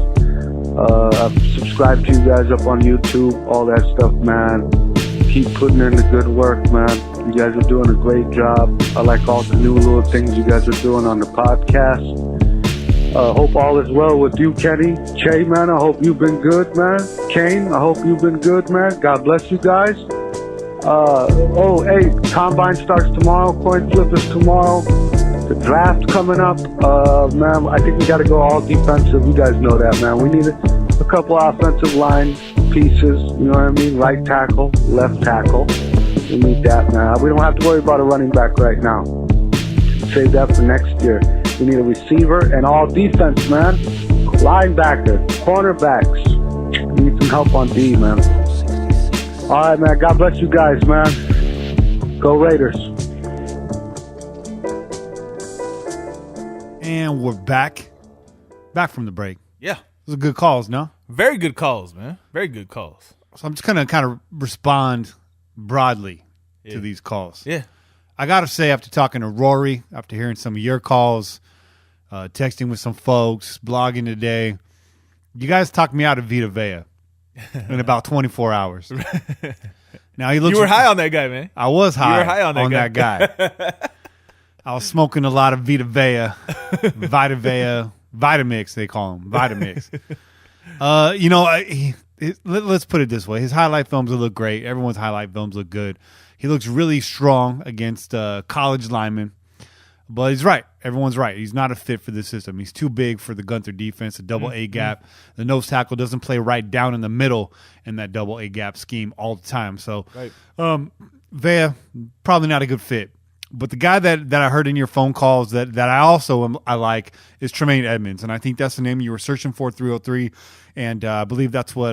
I've subscribed to you guys up on YouTube, all that stuff, man. Keep putting in the good work, man. You guys are doing a great job. I like all the new little things you guys are doing on the podcast. Hope all is well with you, Kenny. Che, man, I hope you've been good, man. Cain, I hope you've been good, man. God bless you guys. Hey, Combine starts tomorrow. Coin flip is tomorrow. The draft coming up. Man, I think we got to go all defensive. You guys know that, man. We need a couple offensive line pieces. You know what I mean? Right tackle, left tackle. We need that, man. We don't have to worry about a running back right now. Save that for next year. We need a receiver and all defense, man. Linebacker, cornerbacks. We need some help on D, man. All right, man. God bless you guys, man. Go Raiders. And we're back from the break. Yeah. Those are good calls, no? Very good calls, man. Very good calls. So I'm just going to kind of respond broadly to these calls. Yeah. I got to say, after talking to Rory, after hearing some of your calls, texting with some folks, blogging today, you guys talked me out of Vita Vea in about 24 hours. Now he looks. You were high on that guy, man. I was high. You were high on that guy. I was smoking a lot of Vita Vea, Vitamix, they call him, Vitamix. Let's put it this way. His highlight films will look great. Everyone's highlight films look good. He looks really strong against college linemen. But he's right. Everyone's right. He's not a fit for this system. He's too big for the Gunther defense, a double A gap. The nose tackle doesn't play right down in the middle in that double A gap scheme all the time. So, Vea, probably not a good fit. But the guy that I heard in your phone calls that I also I like is Tremaine Edmonds. And I think that's the name you were searching for, 303. And I believe that's what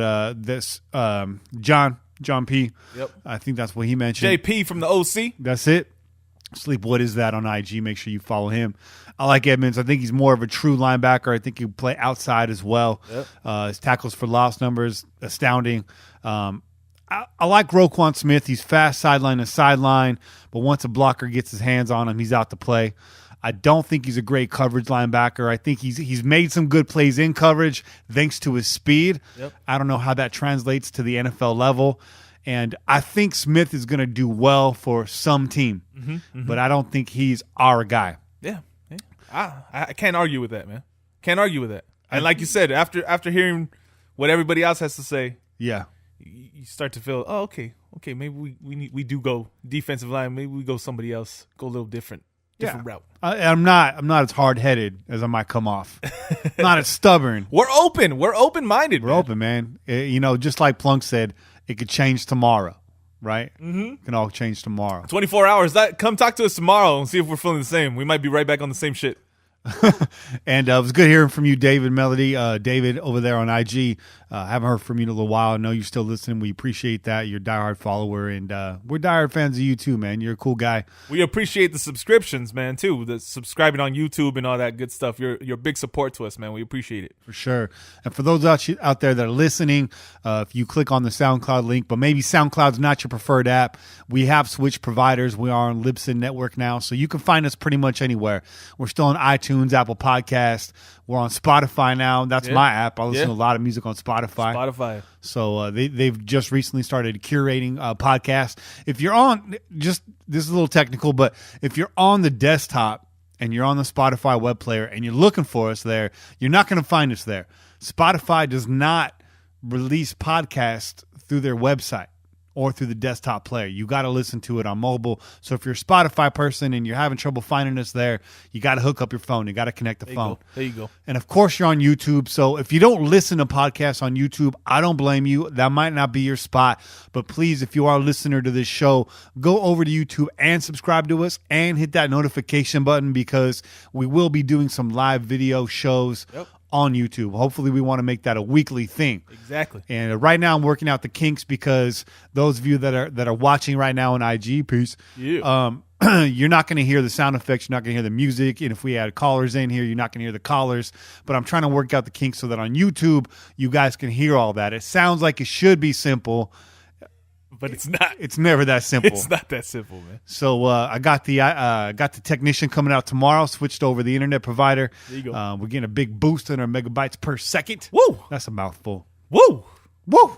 John P. Yep. I think that's what he mentioned. JP from the OC. That's it. Sleep What Is That on IG. Make sure you follow him. I like Edmonds. I think he's more of a true linebacker. I think he'll play outside as well. Yep. His tackles for loss numbers, astounding. I like Roquan Smith. He's fast sideline to sideline, but once a blocker gets his hands on him, he's out to play. I don't think he's a great coverage linebacker. I think he's made some good plays in coverage thanks to his speed. Yep. I don't know how that translates to the NFL level. And I think Smith is going to do well for some team, but I don't think he's our guy. Yeah. I can't argue with that, man. Can't argue with that. And like you said, after hearing what everybody else has to say, yeah, you start to feel, oh, okay, maybe we do go defensive line. Maybe we go somebody else, go a little different route. I'm not as hard-headed as I might come off. Not as stubborn. We're open. We're open-minded. We're open, man. Just like Plunk said, it could change tomorrow, right? Mm-hmm. It can all change tomorrow. 24 hours. Come talk to us tomorrow and see if we're feeling the same. We might be right back on the same shit. And it was good hearing from you, David Melody. David over there on IG. Haven't heard from you in a little while. I know you're still listening. We appreciate that. You're a diehard follower, and we're diehard fans of you too, man. You're a cool guy. We appreciate the subscriptions, man, too. The subscribing on YouTube and all that good stuff. You're a big support to us, man. We appreciate it. For sure. And for those out there that are listening, if you click on the SoundCloud link, but maybe SoundCloud's not your preferred app, we have switched providers. We are on Libsyn Network now, so you can find us pretty much anywhere. We're still on iTunes, Apple Podcast. We're on Spotify now. That's my app. I listen to a lot of music on Spotify. So they've just recently started curating podcasts. If you're on, this is a little technical, but if you're on the desktop and you're on the Spotify web player and you're looking for us there, you're not going to find us there. Spotify does not release podcasts through their website or through the desktop player. You got to listen to it on mobile. So if you're a Spotify person and you're having trouble finding us there, you got to hook up your phone. You got to connect the phone. There you go. And of course, you're on YouTube. So if you don't listen to podcasts on YouTube, I don't blame you. That might not be your spot. But please, if you are a listener to this show, go over to YouTube and subscribe to us and hit that notification button, because we will be doing some live video shows on YouTube. Hopefully we want to make that a weekly thing. Exactly. And right now I'm working out the kinks, because those of you that are watching right now on IG, peace. Yeah. You're not going to hear the sound effects. You're not going to hear the music. And if we add callers in here, you're not going to hear the callers. But I'm trying to work out the kinks so that on YouTube, you guys can hear all that. It sounds like it should be simple, but it's not. It's never that simple. It's not that simple, man. So I got the technician coming out tomorrow. Switched over the internet provider. There you go. We're getting a big boost in our megabytes per second. Woo! That's a mouthful. Woo! Woo!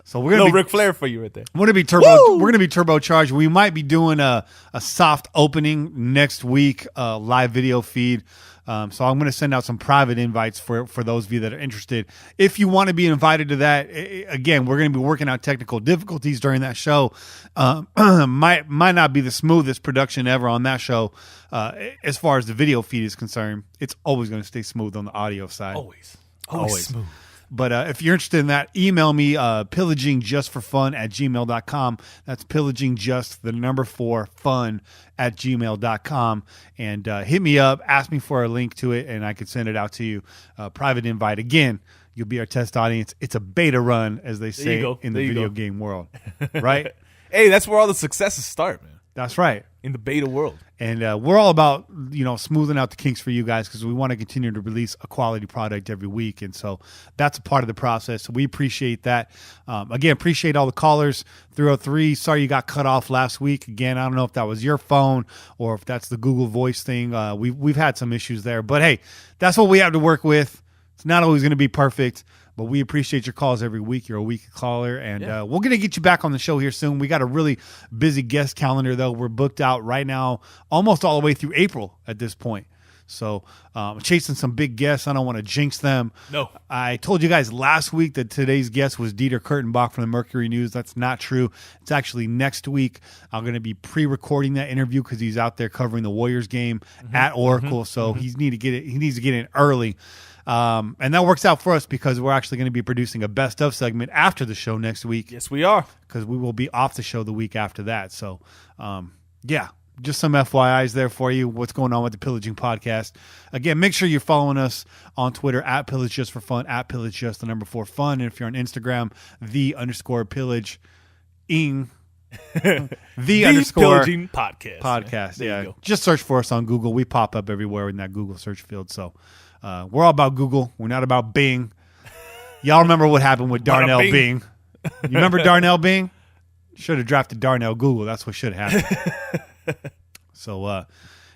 So we're gonna be Ric Flair for you right there. We're gonna be turbocharged. We might be doing a soft opening next week, live video feed. So I'm going to send out some private invites for those of you that are interested. If you want to be invited to that, again, we're going to be working out technical difficulties during that show. Might not be the smoothest production ever on that show. As far as the video feed is concerned, it's always going to stay smooth on the audio side. Always smooth. But if you're interested in that, email me, pillagingjustforfun@gmail.com. That's pillagingjust4fun@gmail.com. And hit me up, ask me for a link to it, and I could send it out to you. Private invite. Again, you'll be our test audience. It's a beta run, as they say in the video game world. Right? Hey, that's where all the successes start, man. That's right. In the beta world. And we're all about, smoothing out the kinks for you guys, because we want to continue to release a quality product every week. And so that's a part of the process. So we appreciate that. Again, appreciate all the callers. 303, sorry you got cut off last week. Again, I don't know if that was your phone or if that's the Google Voice thing. We've had some issues there. But, hey, that's what we have to work with. It's not always going to be perfect. But we appreciate your calls every week. You're a weekly caller, and we're going to get you back on the show here soon. We got a really busy guest calendar, though. We're booked out right now almost all the way through April at this point. So chasing some big guests. I don't want to jinx them. No. I told you guys last week that today's guest was Dieter Kurtenbach from the Mercury News. That's not true. It's actually next week. I'm going to be pre-recording that interview because he's out there covering the Warriors game at Oracle. So he needs to get in early. And that works out for us because we're actually going to be producing a best of segment after the show next week. Yes, we are. Because we will be off the show the week after that. So, just some FYIs there for you. What's going on with the Pillaging podcast. Again, make sure you're following us on Twitter at Pillage Just for Fun, at Pillage Just, 4 And if you're on Instagram, _Pillage ing. the Pillaging podcast. Yeah. Just search for us on Google. We pop up everywhere in that Google search field. So, we're all about Google. We're not about Bing. Y'all remember what happened with Darnell Bing? You remember Darnell Bing? Should have drafted Darnell Google. That's what should have happened. So,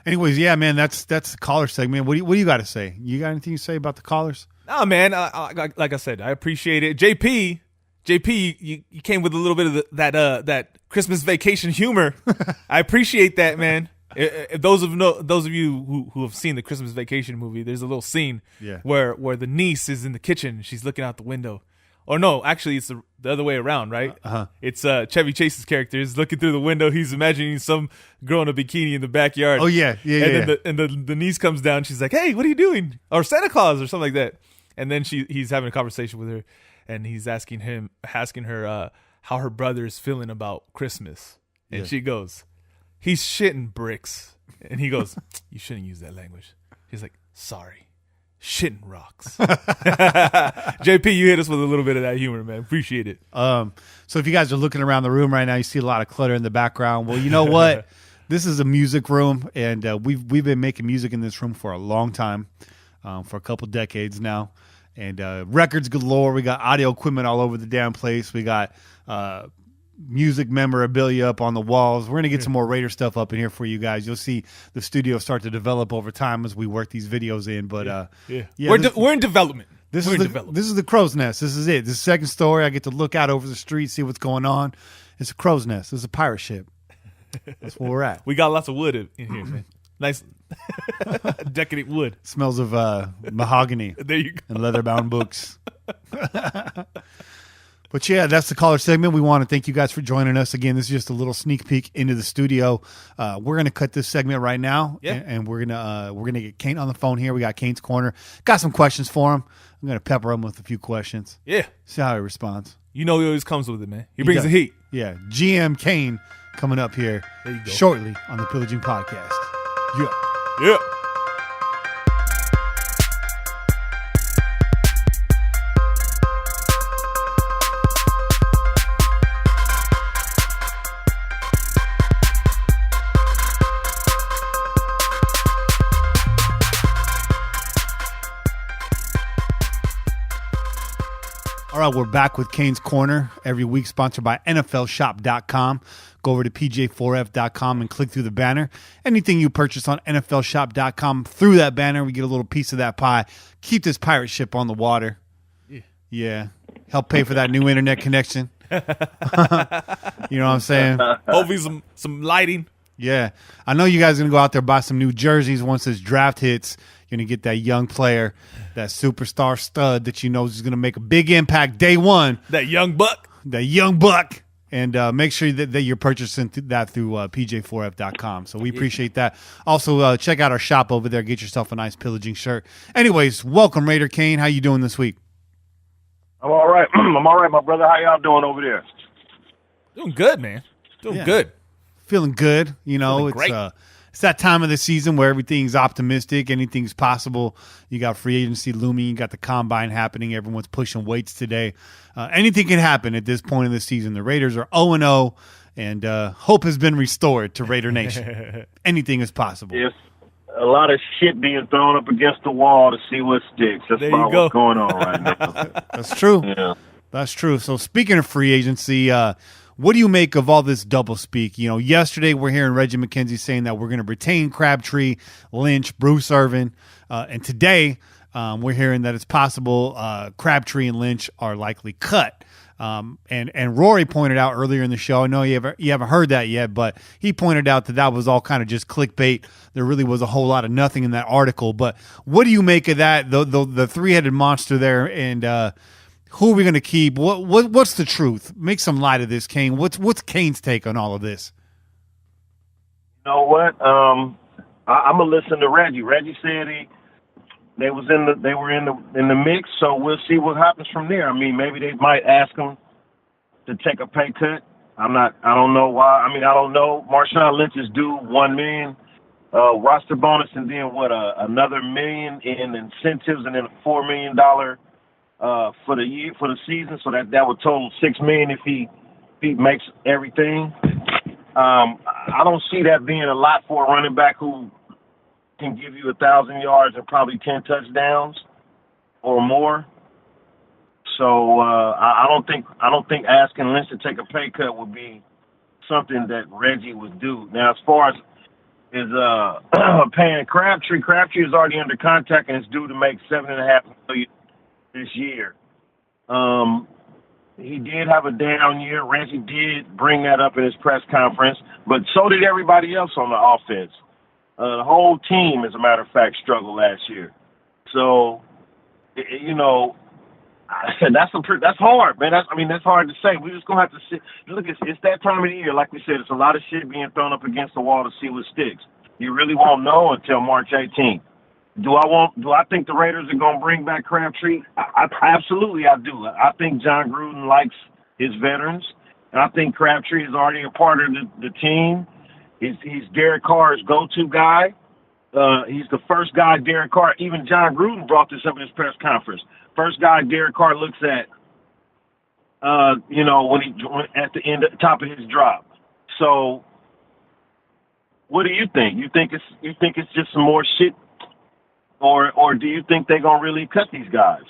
anyways, yeah, man, that's the caller segment. What do you got to say? You got anything to say about the callers? Nah, man. Like I said, I appreciate it. JP, you came with a little bit of that Christmas Vacation humor. I appreciate that, man. Those of you who have seen the Christmas Vacation movie, there's a little scene where the niece is in the kitchen. She's looking out the window. Or no, actually, it's the other way around, right? It's Chevy Chase's character is looking through the window. He's imagining some girl in a bikini in the backyard. Oh, yeah. And then the niece comes down. She's like, hey, what are you doing? Or Santa Claus or something like that. And then he's having a conversation with her, and he's asking her how her brother is feeling about Christmas. And she goes, he's shitting bricks. And he goes, you shouldn't use that language. He's like, sorry. shitting rocks. JP, you hit us with a little bit of that humor, man. Appreciate it. So if you guys are looking around the room right now, you see a lot of clutter in the background. Well, you know what? This is a music room, and we've been making music in this room for a long time, for a couple decades now. And records galore. We got audio equipment all over the damn place. We got music memorabilia up on the walls. We're going to get some more Raider stuff up in here for you guys. You'll see the studio start to develop over time as we work these videos in. But we're in development. This is the crow's nest. This is it. This is the second story. I get to look out over the street, see what's going on. It's a crow's nest. It's a pirate ship. That's where we're at. We got lots of wood in here, man. Nice decadent wood. Smells of mahogany. There you go. And leather-bound books. But yeah, that's the caller segment. We want to thank you guys for joining us. Again, this is just a little sneak peek into the studio. We're gonna cut this segment right now, and we're gonna get Cain on the phone here. We got Cain's Corner. Got some questions for him. I'm gonna pepper him with a few questions. Yeah, see how he responds. You know he always comes with it, man. He brings the heat. Yeah, GM Cain coming up here shortly on the Pillaging Podcast. Yeah. All right, we're back with Cain's Corner every week, sponsored by NFLShop.com. Go over to PJ4F.com and click through the banner. Anything you purchase on NFLShop.com through that banner, we get a little piece of that pie. Keep this pirate ship on the water. Yeah. Help pay for that new internet connection. You know what I'm saying? Hopefully some lighting. Yeah. I know you guys are going to go out there buy some new jerseys once this draft hits. You're going to get that young player, that superstar stud that you know is going to make a big impact day one. That young buck. And make sure that you're purchasing that through PJ4F.com. So we appreciate that. Also, check out our shop over there. Get yourself a nice Pillaging shirt. Anyways, welcome, Raider Cain. How you doing this week? I'm all right. I'm all right, my brother. How y'all doing over there? Doing good, man. Doing good. Feeling good. You know, it's that time of the season where everything's optimistic, anything's possible. You got free agency looming, you got the combine happening, everyone's pushing weights today. Anything can happen at this point in the season. The Raiders are 0-0, and hope has been restored to Raider Nation. Anything is possible. Yes, a lot of shit being thrown up against the wall to see what sticks. That's about what's going on right now. That's true. Yeah. That's true. So speaking of free agency, what do you make of all this doublespeak? You know, yesterday we're hearing Reggie McKenzie saying that we're going to retain Crabtree, Lynch, Bruce Irvin. And today we're hearing that it's possible Crabtree and Lynch are likely cut. And Rory pointed out earlier in the show, I know you haven't heard that yet, but he pointed out that was all kind of just clickbait. There really was a whole lot of nothing in that article. But what do you make of that, the three-headed monster there, and who are we going to keep? What's the truth? Make some light of this, Cain. What's Cain's take on all of this? You know what? I'm gonna listen to Reggie. Reggie said they were in the mix, so we'll see what happens from there. I mean, maybe they might ask him to take a pay cut. I don't know why. I mean, I don't know. Marshawn Lynch is due $1 million roster bonus, and then another $1 million in incentives, and then a $4 million for the season, so that would total $6 million if he makes everything. I don't see that being a lot for a running back who can give you 1,000 yards and probably 10 touchdowns or more. So I don't think asking Lynch to take a pay cut would be something that Reggie would do. Now, as far as paying Crabtree is already under contract and is due to make $7.5 million this year. He did have a down year. Reggie did bring that up in his press conference, but so did everybody else on the offense. The whole team, as a matter of fact, struggled last year. So, you know, that's hard, man. That's hard to say. We're just gonna have to see. Look, it's that time of the year. Like we said, it's a lot of shit being thrown up against the wall to see what sticks. You really won't know until March 18th. Do I think the Raiders are going to bring back Crabtree? Absolutely, I do. I think John Gruden likes his veterans, and I think Crabtree is already a part of the team. He's Derek Carr's go-to guy. He's the first guy Derek Carr, even John Gruden brought this up in his press conference. First guy Derek Carr looks at, when at the top of his drop. So, what do you think? You think it's just some more shit, or do you think they're gonna really cut these guys?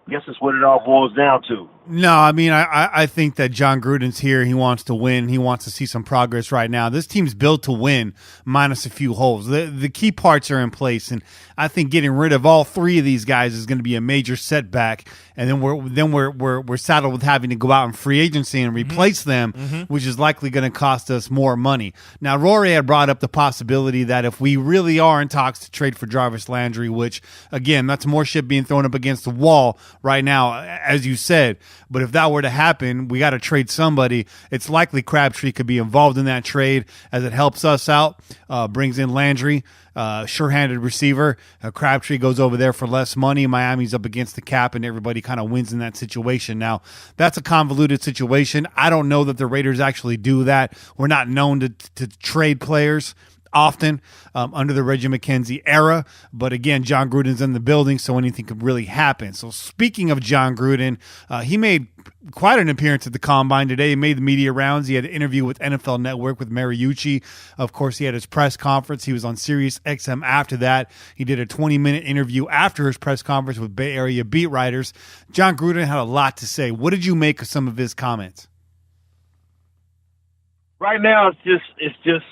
I guess that's what it all boils down to. No, I mean, I think that John Gruden's here. He wants to win. He wants to see some progress right now. This team's built to win, minus a few holes. The key parts are in place, and I think getting rid of all three of these guys is going to be a major setback. And then we're saddled with having to go out in free agency and replace them, which is likely going to cost us more money. Now, Rory had brought up the possibility that if we really are in talks to trade for Jarvis Landry, which again, that's more shit being thrown up against the wall right now, as you said. But if that were to happen, we got to trade somebody. It's likely Crabtree could be involved in that trade as it helps us out, brings in Landry, sure-handed receiver. Crabtree goes over there for less money. Miami's up against the cap, and everybody kind of wins in that situation. Now, that's a convoluted situation. I don't know that the Raiders actually do that. We're not known to trade players often under the Reggie McKenzie era. But again, John Gruden's in the building, so anything could really happen. So speaking of John Gruden, he made quite an appearance at the Combine today. He made the media rounds. He had an interview with NFL Network with Mariucci. Of course, he had his press conference. He was on Sirius XM after that. He did a 20-minute interview after his press conference with Bay Area beat writers. John Gruden had a lot to say. What did you make of some of his comments? Right now, it's just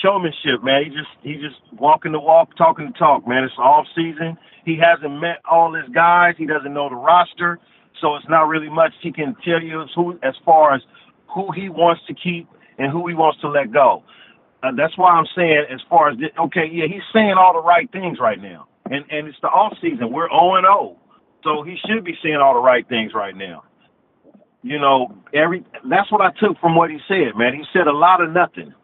showmanship, man. He just walking the walk, talking the talk, man. It's off season. He hasn't met all his guys. He doesn't know the roster, so it's not really much he can tell you as far as who he wants to keep and who he wants to let go. That's why I'm saying, as far as he's saying all the right things right now, and it's the off season. We're 0-0, so he should be saying all the right things right now. You know, that's what I took from what he said, man. He said a lot of nothing.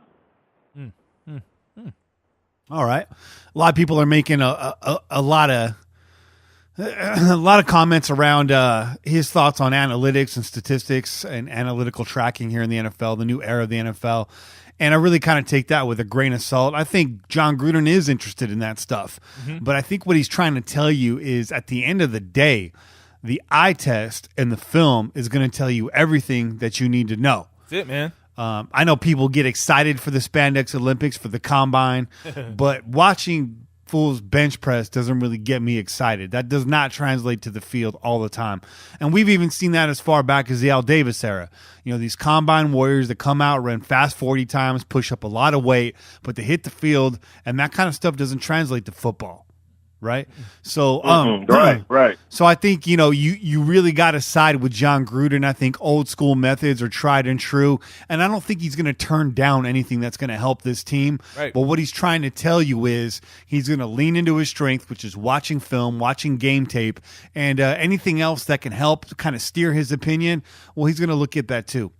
All right. A lot of people are making a lot of comments around his thoughts on analytics and statistics and analytical tracking here in the NFL, the new era of the NFL. And I really kind of take that with a grain of salt. I think John Gruden is interested in that stuff. But I think what he's trying to tell you is at the end of the day, the eye test and the film is going to tell you everything that you need to know. That's it, man. I know people get excited for the Spandex Olympics, for the Combine, but watching fools bench press doesn't really get me excited. That does not translate to the field all the time. And we've even seen that as far back as the Al Davis era. You know, these Combine warriors that come out, run fast 40 times, push up a lot of weight, but they hit the field, and that kind of stuff doesn't translate to football. Right. So, right. So I think, you know, you really got to side with John Gruden. I think old school methods are tried and true. And I don't think he's going to turn down anything that's going to help this team. Right. But what he's trying to tell you is he's going to lean into his strength, which is watching film, watching game tape, and anything else that can help kind of steer his opinion. Well, he's going to look at that too.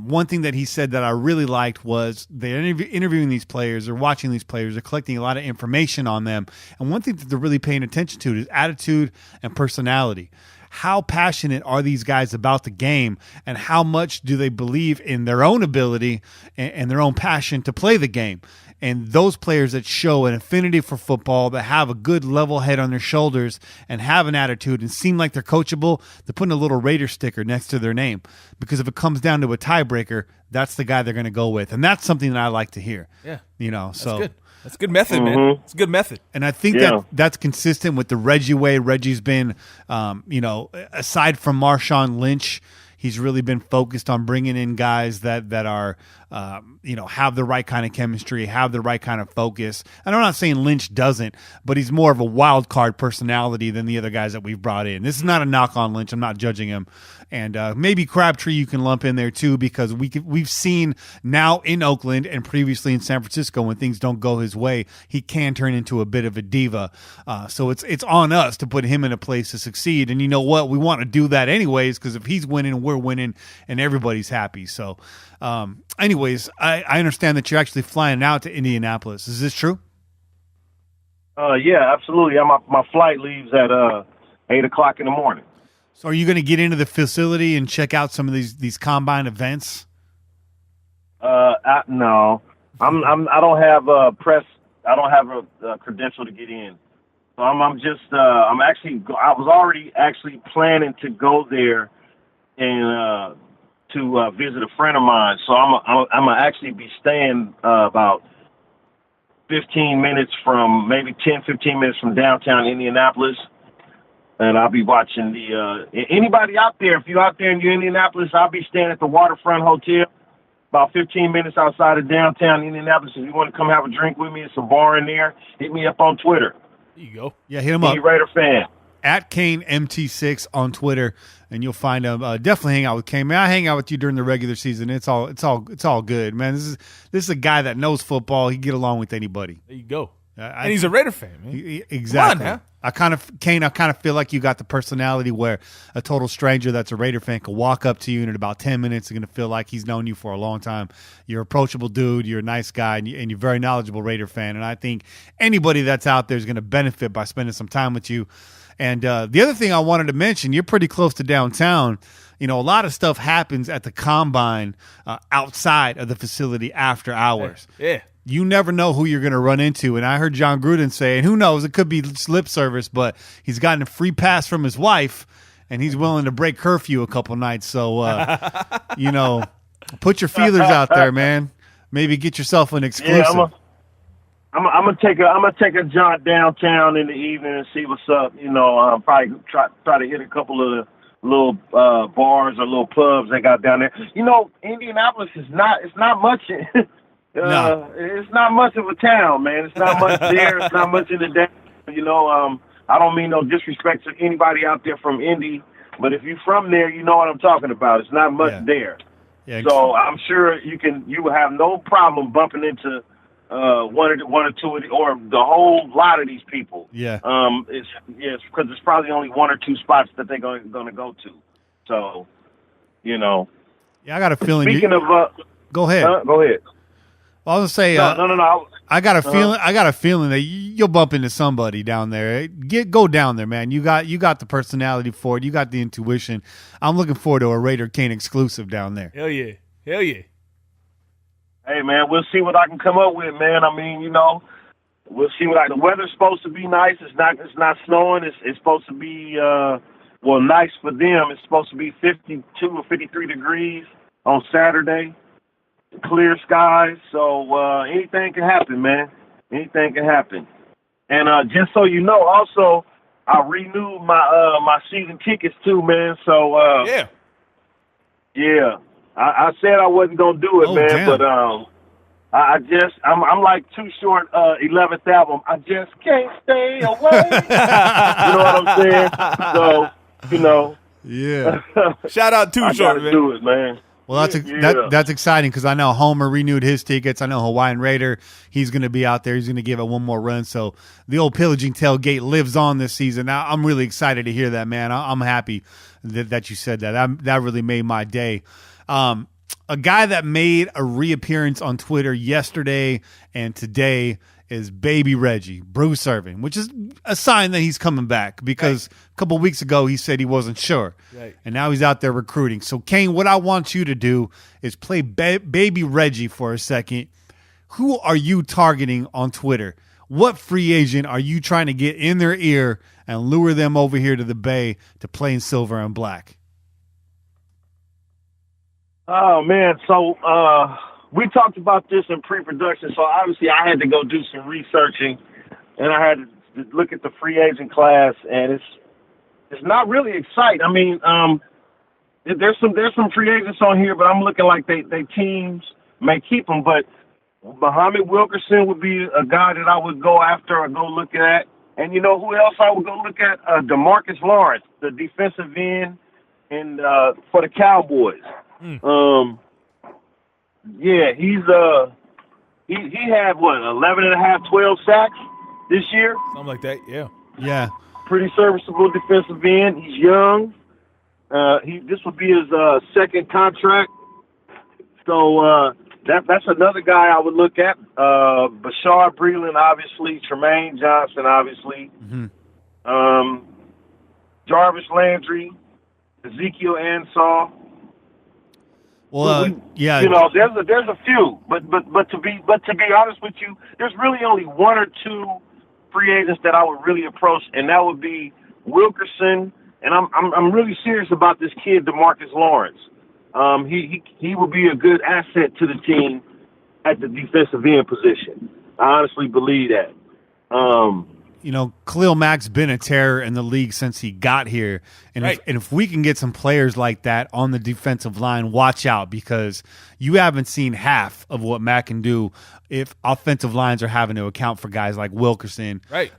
One thing that he said that I really liked was they're interviewing these players, or watching these players, they're collecting a lot of information on them. And one thing that they're really paying attention to is attitude and personality. How passionate are these guys about the game, and how much do they believe in their own ability and their own passion to play the game? And those players that show an affinity for football, that have a good level head on their shoulders and have an attitude and seem like they're coachable, they're putting a little Raider sticker next to their name. Because if it comes down to a tiebreaker, that's the guy they're going to go with. And that's something that I like to hear. Yeah. You know, so that's good. That's a good method, man. It's a good method. And I think that's consistent with the Reggie way. Reggie's been, aside from Marshawn Lynch, he's really been focused on bringing in guys that are, have the right kind of chemistry, have the right kind of focus. And I'm not saying Lynch doesn't, but he's more of a wild card personality than the other guys that we've brought in. This is not a knock on Lynch. I'm not judging him. And maybe Crabtree you can lump in there too, because we've seen now in Oakland and previously in San Francisco, when things don't go his way, he can turn into a bit of a diva. So it's on us to put him in a place to succeed. And you know what? We want to do that anyways, because if he's winning, we're winning, and everybody's happy. So anyways, I understand that you're actually flying out to Indianapolis. Is this true? Yeah, absolutely. My flight leaves at 8 o'clock in the morning. So are you going to get into the facility and check out some of these Combine events? No, I don't have press I don't have a credential to get in. So I was already actually planning to go there and to visit a friend of mine. So I'm gonna actually be staying about 15 minutes from, maybe 10, 15 minutes from downtown Indianapolis. And I'll be watching anybody out there, if you're out there in Indianapolis, I'll be staying at the Waterfront Hotel, about 15 minutes outside of downtown Indianapolis. If you want to come have a drink with me, it's a bar in there. Hit me up on Twitter. There you go. Yeah, hit him up. Raider fan. At Cain MT6 on Twitter, and you'll find him. Definitely hang out with Cain. Man, I hang out with you during the regular season. It's all good, man. This is a guy that knows football. He can get along with anybody. There you go. And he's a Raider fan, man. Exactly. Come on now. Cain, I kind of feel like you got the personality where a total stranger that's a Raider fan could walk up to you and in about 10 minutes is going to feel like he's known you for a long time. You're an approachable dude. You're a nice guy, and you're a very knowledgeable Raider fan. And I think anybody that's out there is going to benefit by spending some time with you. And the other thing I wanted to mention, you're pretty close to downtown. You know, a lot of stuff happens at the combine outside of the facility after hours. Yeah. You never know who you're going to run into. And I heard John Gruden say, and who knows, it could be lip service, but he's gotten a free pass from his wife, and he's willing to break curfew a couple nights. So, you know, put your feelers out there, man. Maybe get yourself an exclusive. Yeah, I'm gonna take a jaunt downtown in the evening and see what's up. You know, probably try to hit a couple of the little bars or little pubs they got down there. You know, Indianapolis it's not much. No. It's not much of a town, man. It's not much there. It's not much in the down. You know, I don't mean no disrespect to anybody out there from Indy, but if you're from there, you know what I'm talking about. It's not much there. Yeah. So I'm sure you will have no problem bumping into one or two of or the whole lot of these people. Yeah. It's because there's probably only one or two spots that they're going to go to. So, you know. Yeah, I got a feeling. Speaking of, go ahead. Go ahead. Well, I was gonna say, no. I got a feeling that you'll bump into somebody down there. Go down there, man. You got the personality for it. You got the intuition. I'm looking forward to a Raider Cain exclusive down there. Hell yeah. Hey man, we'll see what I can come up with, man. I mean, you know, we'll see the weather's supposed to be nice. It's not snowing. It's supposed to be nice for them. It's supposed to be 52 or 53 degrees on Saturday. Clear skies, so anything can happen, man. Anything can happen. And just so you know, also I renewed my season tickets too, man. So I said I wasn't gonna do it, man, damn. but I'm like Too Short 11th album. I just can't stay away. You know what I'm saying? So you know, yeah. Shout out Too Short, man. Do it, man. Well, that's exciting because I know Homer renewed his tickets. I know Hawaiian Raider, he's going to be out there. He's going to give it one more run. So the old Pillaging tailgate lives on this season. I'm really excited to hear that, man. I'm happy that you said that. That really made my day. A guy that made a reappearance on Twitter yesterday and today is Baby Reggie, Bruce Irvin, which is a sign that he's coming back because a couple of weeks ago he said he wasn't sure. Right. And now he's out there recruiting. So, Cain, what I want you to do is play Baby Reggie for a second. Who are you targeting on Twitter? What free agent are you trying to get in their ear and lure them over here to the Bay to play in silver and black? Oh, man. So, we talked about this in pre-production, so obviously I had to go do some researching, and I had to look at the free agent class, and it's not really exciting. I mean, there's some free agents on here, but I'm looking like they teams may keep them. But Muhammad Wilkerson would be a guy that I would go after or go look at. And you know who else I would go look at? DeMarcus Lawrence, the defensive end, and for the Cowboys. Yeah, he had 11.5, 12 sacks this year. Something like that, yeah. Yeah. Pretty serviceable defensive end. He's young. This would be his second contract. So that's another guy I would look at. Bashar Breeland, obviously. Tremaine Johnson, obviously. Mm-hmm. Jarvis Landry. Ezekiel Ansah. Well, yeah. You know, there's a few, but to be honest with you, there's really only one or two free agents that I would really approach, and that would be Wilkerson. And I'm really serious about this kid, DeMarcus Lawrence. He will be a good asset to the team at the defensive end position. I honestly believe that. You know, Khalil Mack's been a terror in the league since he got here. And, right. if we can get some players like that on the defensive line, watch out, because you haven't seen half of what Mack can do if offensive lines are having to account for guys like Wilkerson. Right.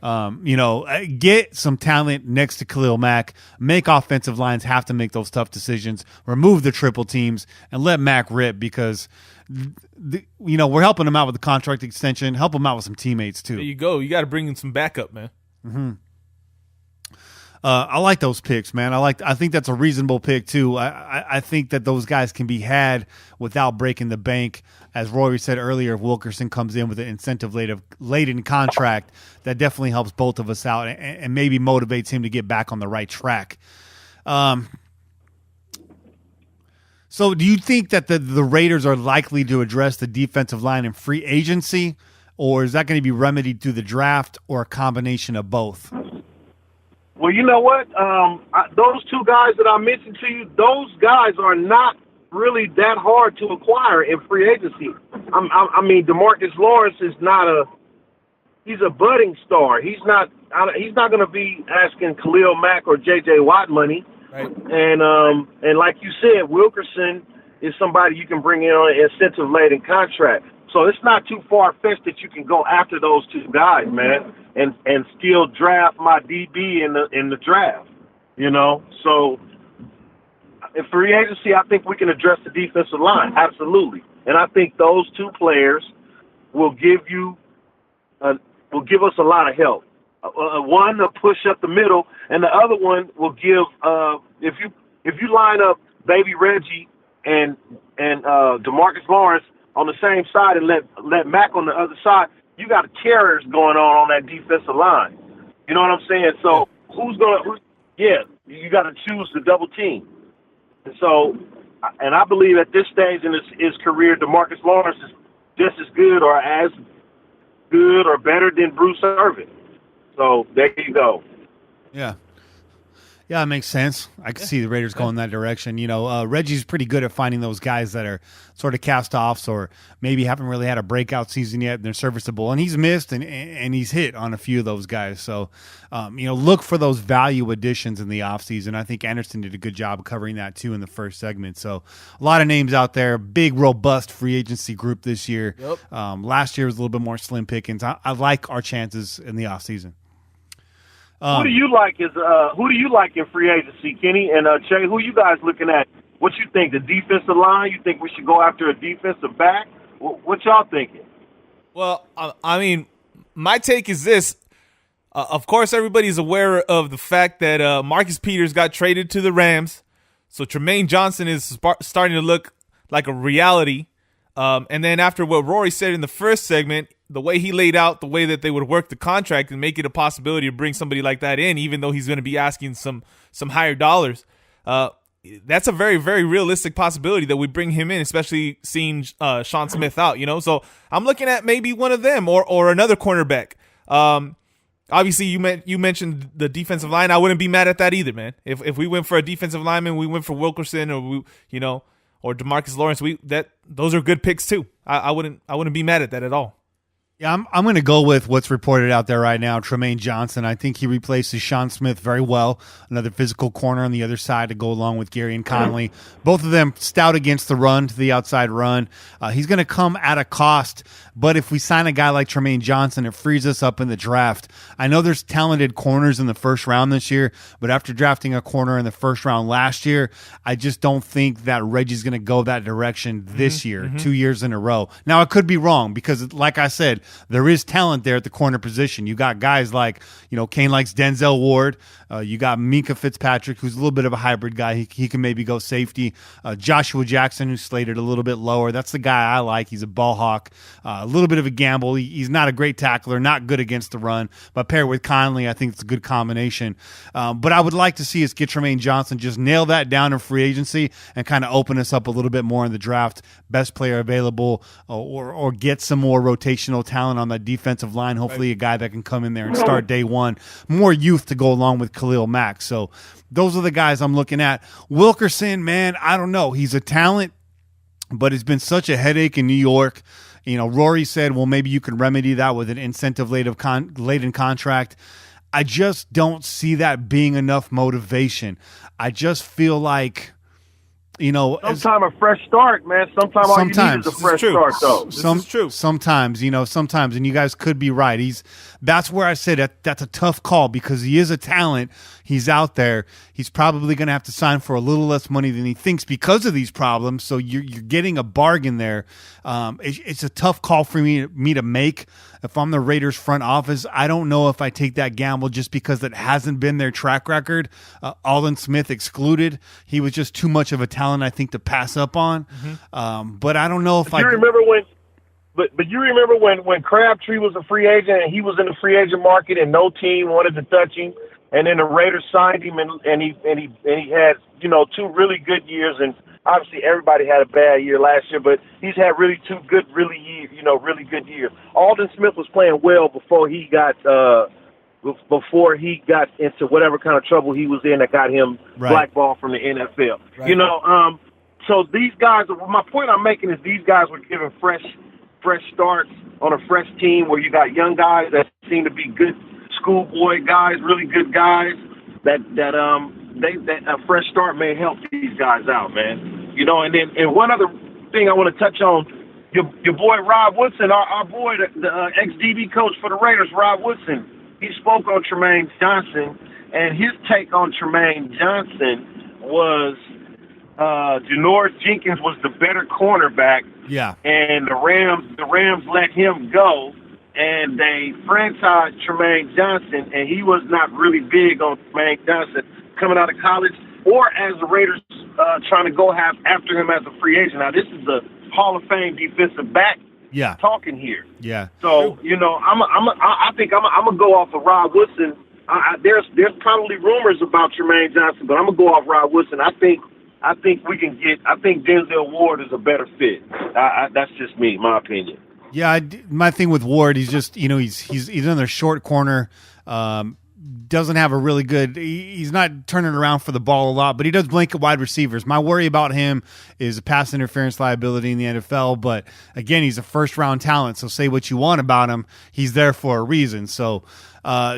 You know, get some talent next to Khalil Mack, make offensive lines have to make those tough decisions, remove the triple teams, and let Mack rip, because you know, we're helping him out with the contract extension, help him out with some teammates too. There you go. You got to bring in some backup, man. Mm-hmm. I like those picks, man. I think that's a reasonable pick too. I think that those guys can be had without breaking the bank. As Rory said earlier, if Wilkerson comes in with an incentive laden contract, that definitely helps both of us out and maybe motivates him to get back on the right track. So do you think that the Raiders are likely to address the defensive line in free agency, or is that going to be remedied through the draft, or a combination of both? Well, you know what? Those two guys that I mentioned to you, those guys are not really that hard to acquire in free agency. I mean, DeMarcus Lawrence is he's a budding star. He's not going to be asking Khalil Mack or J.J. Watt money. Right. And like you said, Wilkerson is somebody you can bring in on an incentive-laden contract. So it's not too far-fetched that you can go after those two guys, man, and still draft my DB in the draft, you know. So in free agency, I think we can address the defensive line, absolutely. And I think those two players will give us a lot of help. One to push up the middle, and the other one will give. If you line up Baby Reggie and DeMarcus Lawrence on the same side and let Mack on the other side, you got terrors going on that defensive line. You know what I'm saying? So you got to choose the double team. And so, and I believe at this stage in his career, DeMarcus Lawrence is just as good or better than Bruce Irvin. So there you go. Yeah. Yeah, it makes sense. I can see the Raiders going that direction. You know, Reggie's pretty good at finding those guys that are sort of cast-offs or maybe haven't really had a breakout season yet and they're serviceable. And he's missed and he's hit on a few of those guys. So, you know, look for those value additions in the offseason. I think Anderson did a good job of covering that too in the first segment. So a lot of names out there, big, robust free agency group this year. Yep. Last year was a little bit more slim pickings. I like our chances in the offseason. Who do you like in free agency, Kenny and Che? Who you guys looking at? What you think? The defensive line? You think we should go after a defensive back? What y'all thinking? Well, I mean, my take is this. Of course, everybody's aware of the fact that Marcus Peters got traded to the Rams, so Tremaine Johnson is starting to look like a reality. And then after what Rory said in the first segment, the way he laid out the way that they would work the contract and make it a possibility to bring somebody like that in, even though he's going to be asking some higher dollars, that's a very, very realistic possibility that we bring him in, especially seeing Sean Smith out, you know? So I'm looking at maybe one of them or another cornerback. Obviously, you mentioned the defensive line. I wouldn't be mad at that either, man. If we went for a defensive lineman, we went for Wilkerson or or DeMarcus Lawrence, those are good picks too. I wouldn't be mad at that at all. Yeah, I'm going to go with what's reported out there right now, Tremaine Johnson. I think he replaces Sean Smith very well. Another physical corner on the other side to go along with Gary and Conley. Both of them stout against the run, to the outside run. He's going to come at a cost, but if we sign a guy like Tremaine Johnson, it frees us up in the draft. I know there's talented corners in the first round this year, but after drafting a corner in the first round last year, I just don't think that Reggie's going to go that direction this year, 2 years in a row. Now, I could be wrong because, like I said, there is talent there at the corner position. You got guys like, Cain likes Denzel Ward. You got Minka Fitzpatrick, who's a little bit of a hybrid guy. He can maybe go safety. Joshua Jackson, who's slated a little bit lower. That's the guy I like. He's a ball hawk. A little bit of a gamble. He's not a great tackler, not good against the run. But paired with Conley, I think it's a good combination. But I would like to see us get Tremaine Johnson, just nail that down in free agency and kind of open us up a little bit more in the draft. Best player available, or get some more rotational talent on that defensive line. Hopefully a guy that can come in there and start day one. More youth to go along with Khalil Mack. So those are the guys I'm looking at. Wilkerson, man, I don't know. He's a talent, but it's been such a headache in New York. Rory said, well, maybe you can remedy that with an incentive-laden contract. I just don't see that being enough motivation. I just feel like, Sometimes a fresh start, man. Sometimes all you need is a fresh start, though. This is true. Sometimes, and you guys could be right. That's where I said that's a tough call because he is a talent. He's out there. He's probably going to have to sign for a little less money than he thinks because of these problems. So you're getting a bargain there. It's a tough call for me to make. If I'm the Raiders front office, I don't know if I take that gamble just because it hasn't been their track record. Alden Smith excluded. He was just too much of a talent, I think, to pass up on. But I don't know if you remember when. But you remember when Crabtree was a free agent and he was in the free agent market and no team wanted to touch him, and then the Raiders signed him and he had 2 really good years, and obviously everybody had a bad year last year, but he's had really 2 good really good years. Alden Smith was playing well before he got into whatever kind of trouble he was in that got him blackballed from the NFL. Right. So these guys. My point I'm making is these guys were given fresh starts on a fresh team where you got young guys that seem to be good schoolboy guys, really good guys. That a fresh start may help these guys out, man. And one other thing I want to touch on, your boy Rob Woodson, our boy, the ex-DB coach for the Raiders, Rob Woodson. He spoke on Tremaine Johnson, and his take on Tremaine Johnson was Janoris Jenkins was the better cornerback. Yeah. And the Rams let him go, and they franchised Tremaine Johnson, and he was not really big on Tremaine Johnson coming out of college or as the Raiders trying to go after him as a free agent. Now, this is the Hall of Fame defensive back talking here. Yeah. So, I think I'm going to go off of Rob Woodson. There's probably rumors about Tremaine Johnson, but I'm going to go off Rob Woodson. I think Denzel Ward is a better fit. That's just me, my opinion. Yeah, my thing with Ward, he's just, he's in the short corner. Doesn't have a really good. He's not turning around for the ball a lot, but he does blanket wide receivers. My worry about him is a pass interference liability in the NFL. But again, he's a first round talent. So say what you want about him, he's there for a reason. So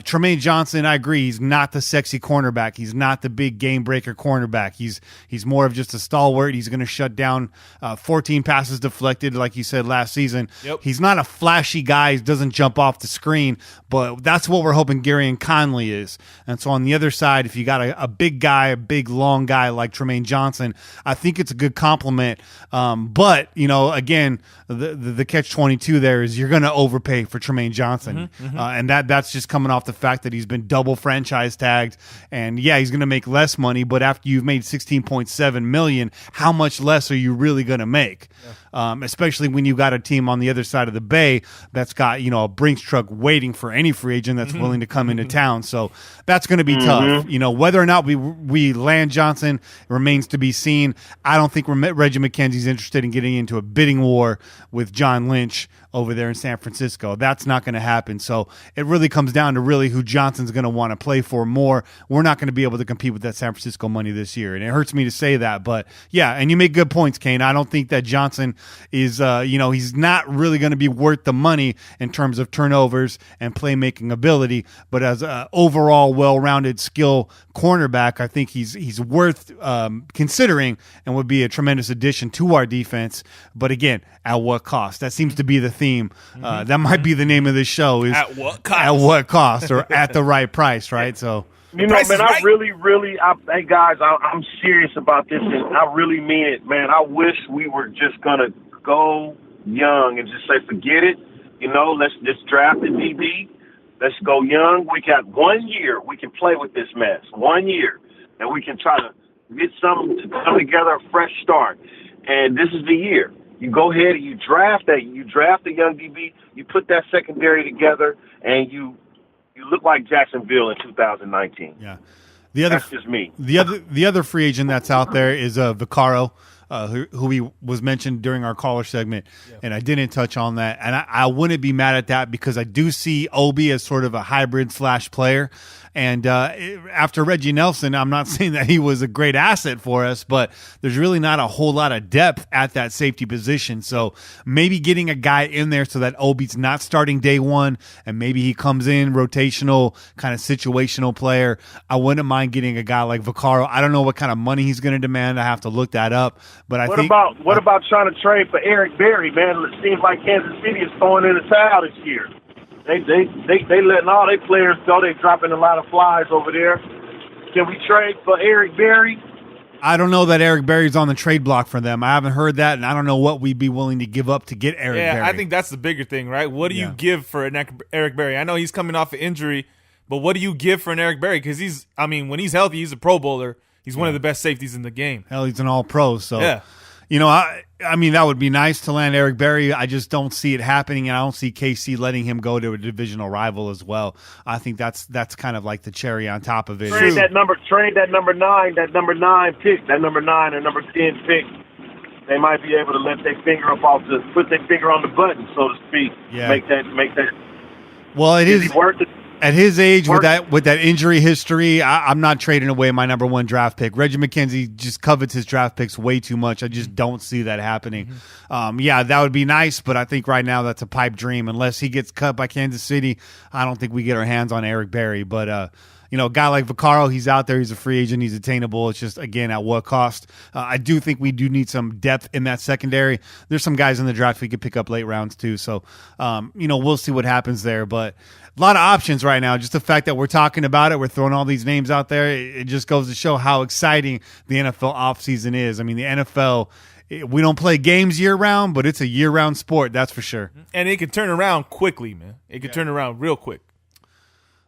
Tremaine Johnson, I agree. He's not the sexy cornerback. He's not the big game breaker cornerback. He's more of just a stalwart. He's going to shut down 14 passes deflected, like you said last season. Yep. He's not a flashy guy. He doesn't jump off the screen, but that's what we're hoping Gary and Conley is. And so on the other side, if you got a big guy, a big long guy like Tremaine Johnson, I think it's a good compliment. But again, the catch-22 there is you're going to overpay for Tremaine Johnson, and that's just coming off the fact that he's been double franchise tagged, and he's going to make less money, but after you've made $16.7 million, how much less are you really going to make? Especially when you got a team on the other side of the bay that's got a Brinks truck waiting for any free agent that's willing to come into town. So that's going to be tough. Whether or not we land Johnson remains to be seen. I don't think Reggie McKenzie's interested in getting into a bidding war with John Lynch over there in San Francisco. That's not going to happen. So it really comes down to really who Johnson's going to want to play for more. We're not going to be able to compete with that San Francisco money this year. And it hurts me to say that, but and you make good points, Cain. I don't think that Johnson is, he's not really going to be worth the money in terms of turnovers and playmaking ability, but as an overall well-rounded skill cornerback, I think he's worth considering and would be a tremendous addition to our defense. But again, at what cost? That seems to be the theme. That might be the name of this show. Is at what cost? At what cost, or at the right price, right? So, man, I really, hey guys, I'm serious about this, and I really mean it, man. I wish we were just gonna go young and just say forget it. let's draft a DB. Let's go young. We got 1 year. We can play with this mess. 1 year. And we can try to get something to come together, a fresh start. And this is the year. You go ahead and you draft a young DB, you put that secondary together, and you look like Jacksonville in 2019. Yeah. That's just me. The other free agent that's out there is Vaccaro. Who he was mentioned during our caller segment, and I didn't touch on that. And I wouldn't be mad at that because I do see Obi as sort of a hybrid / player. And after Reggie Nelson, I'm not saying that he was a great asset for us, but there's really not a whole lot of depth at that safety position. So maybe getting a guy in there so that Obi's not starting day one, and maybe he comes in rotational, kind of situational player. I wouldn't mind getting a guy like Vaccaro. I don't know what kind of money he's going to demand. I have to look that up. But what about trying to trade for Eric Berry, man? It seems like Kansas City is throwing in the towel this year. They letting all their players go. They dropping a lot of flies over there. Can we trade for Eric Berry? I don't know that Eric Berry's on the trade block for them. I haven't heard that, and I don't know what we'd be willing to give up to get Eric Berry. Yeah, I think that's the bigger thing, right? What do you give for an Eric Berry? I know he's coming off an injury, but what do you give for an Eric Berry? Because when he's healthy, he's a Pro Bowler. He's one of the best safeties in the game. Hell, he's an all-pro. So, yeah. I mean, that would be nice to land Eric Berry. I just don't see it happening, and I don't see KC letting him go to a divisional rival as well. I think that's kind of like the cherry on top of it. Trade that number 9 pick, that number 9 or number 10 pick. They might be able to let their finger put their finger on the button, so to speak. Yeah. Make that. Well, it is worth it. At his age, with that injury history, I'm not trading away my number 1 draft pick. Reggie McKenzie just covets his draft picks way too much. I just don't see that happening. That would be nice, but I think right now that's a pipe dream. Unless he gets cut by Kansas City, I don't think we get our hands on Eric Berry. But a guy like Vaccaro, he's out there. He's a free agent. He's attainable. It's just, again, at what cost? I do think we do need some depth in that secondary. There's some guys in the draft we could pick up late rounds too. So, we'll see what happens there. But a lot of options right now. Just the fact that we're talking about it, we're throwing all these names out there, it just goes to show how exciting the NFL offseason is. I mean, the NFL, we don't play games year-round, but it's a year-round sport, that's for sure. And it can turn around quickly, man. It can turn around real quick.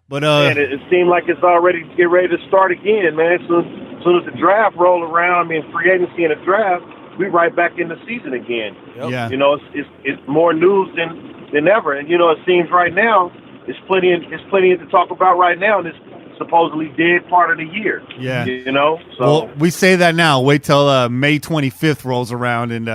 But it seemed like it's already getting ready to start again, man. As soon as the draft roll around, free agency and the draft, we right back in the season again. Yep. Yeah. It's more news than ever. And it seems right now it's plenty to talk about right now in this supposedly dead part of the year. Yeah. So well, we say that now. Wait till May 25th rolls around and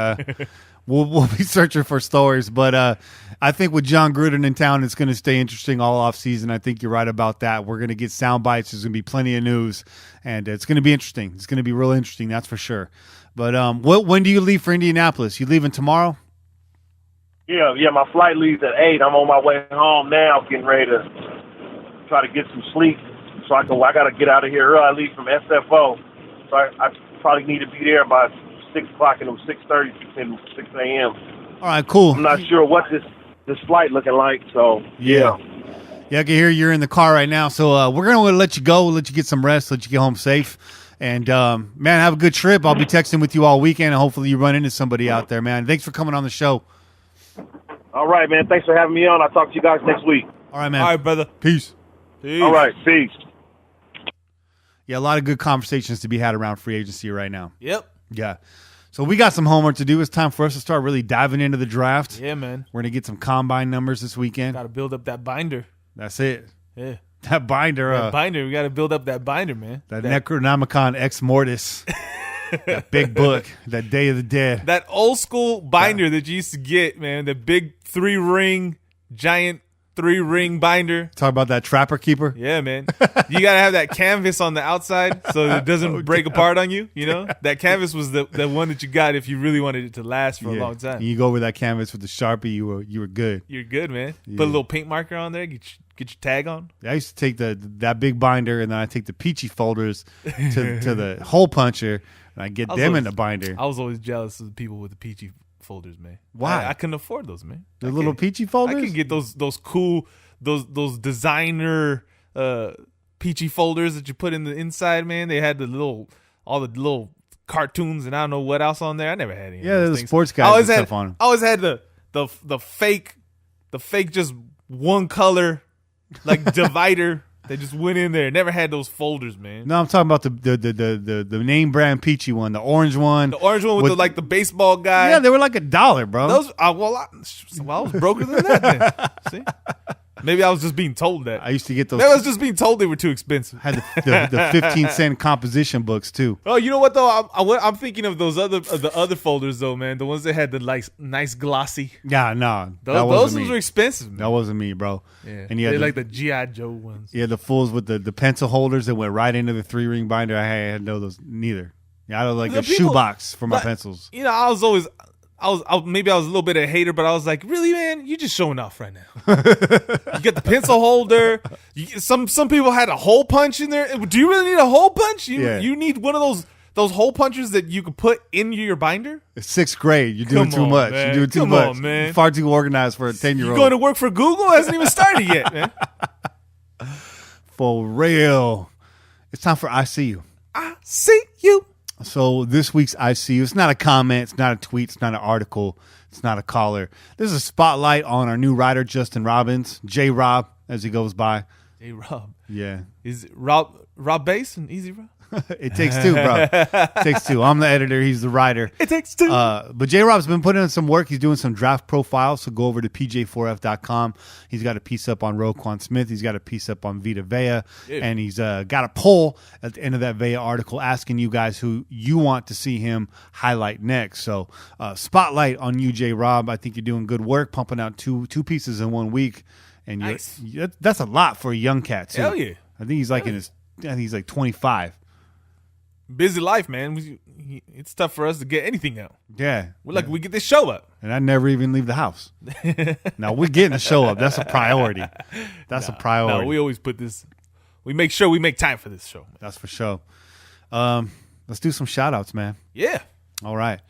we'll be searching for stories. But I think with John Gruden in town, it's going to stay interesting all off season. I think you're right about that. We're going to get sound bites. There's going to be plenty of news, and it's going to be interesting. It's going to be real interesting, that's for sure. But when do you leave for Indianapolis? You leaving tomorrow? Yeah, my flight leaves at 8. I'm on my way home now, getting ready to try to get some sleep. So I got to get out of here early. I leave from SFO, so I probably need to be there by 6 o'clock and 6:30 and 6 a.m. All right, cool. I'm not sure what this flight looking like. So yeah, I can hear you're in the car right now. So we're gonna let you go, let you get some rest, let you get home safe. And man, have a good trip. I'll be texting with you all weekend, and hopefully you run into somebody out there, man. Thanks for coming on the show. All right, man. Thanks for having me on. I'll talk to you guys next week. All right, man. All right, brother. Peace. All right, peace. Yeah, a lot of good conversations to be had around free agency right now. Yep. Yeah. So we got some homework to do. It's time for us to start really diving into the draft. Yeah, man. We're going to get some combine numbers this weekend. Got to build up that binder. That's it. Yeah. That binder. We got to build up that binder, man. That Necronomicon Ex Mortis. That big book. That Day of the Dead. That old school binder that you used to get, man. The big 3-ring, giant 3-ring binder. Talk about that Trapper Keeper. Yeah, man. You got to have that canvas on the outside so it doesn't break apart on you. That canvas was the one that you got if you really wanted it to last for a long time. You go over that canvas with the Sharpie, you were good. You're good, man. Yeah. Put a little paint marker on there, get your tag on. I used to take that big binder, and then I take the peachy folders to the hole puncher, and I get them in the binder. I was always jealous of the people with the peachy folders, man. Why? I couldn't afford those, man. The little peachy folders? I could get those cool, those designer peachy folders that you put in the inside, man. They had all the little cartoons and I don't know what else on there. I never had any. Yeah, of those the things. sports guys and stuff on them. I always had the fake the fake just one color like divider. They just went in there. Never had those folders, man. No, I'm talking about the name brand peachy one, the orange one. The orange one with the baseball guy. Yeah, they were like $1, bro. Those I was broker than that then. See? Maybe I was just being told that. I used to get those. Maybe I was just being told they were too expensive. Had the 15-cent composition books too. Oh, you know what though? I'm thinking of the other folders though, man. The ones that had the nice glossy. Yeah, no, those ones were expensive. Man. That wasn't me, bro. Yeah, and you had like the GI Joe ones. Yeah, the fools with the pencil holders that went right into the 3-ring binder. I had no those neither. Yeah, I had like a shoebox for my pencils. You know, I was maybe I was a little bit of a hater, but I was like, really, man, you're just showing off right now. You get the pencil holder. Some people had a hole punch in there. Do you really need a hole punch? You need one of those hole punchers that you could put in your binder? It's 6th grade. You're doing too much. Man. You're doing too much. On, man. You're far too organized for a 10-year-old. You going to work for Google? It hasn't even started yet, man. For real. It's time for I See You. I see you. So this week's I See You, it's not a comment, it's not a tweet, it's not an article, it's not a caller. This is a spotlight on our new writer, Justin Robbins, J-Rob, as he goes by. J-Rob. Yeah. Is it Rob Bass and Easy Rob? It takes two, bro. It takes two. I'm the editor. He's the writer. It takes two. But J-Rob's been putting in some work. He's doing some draft profiles, so go over to pj4f.com. He's got a piece up on Roquan Smith. He's got a piece up on Vita Vea. Dude. And he's got a poll at the end of that Vea article asking you guys who you want to see him highlight next. So spotlight on you, J-Rob. I think you're doing good work, pumping out two pieces in 1 week. And nice. That's a lot for a young cat, too. Hell yeah. I think he's like he's like 25. Busy life, man. It's tough for us to get anything out. Yeah. We get this show up. And I never even leave the house. Now, we're getting the show up. That's a priority. That's a priority. No, we always put this. We make sure we make time for this show. Man. That's for sure. Let's do some shout-outs, man. Yeah. All right.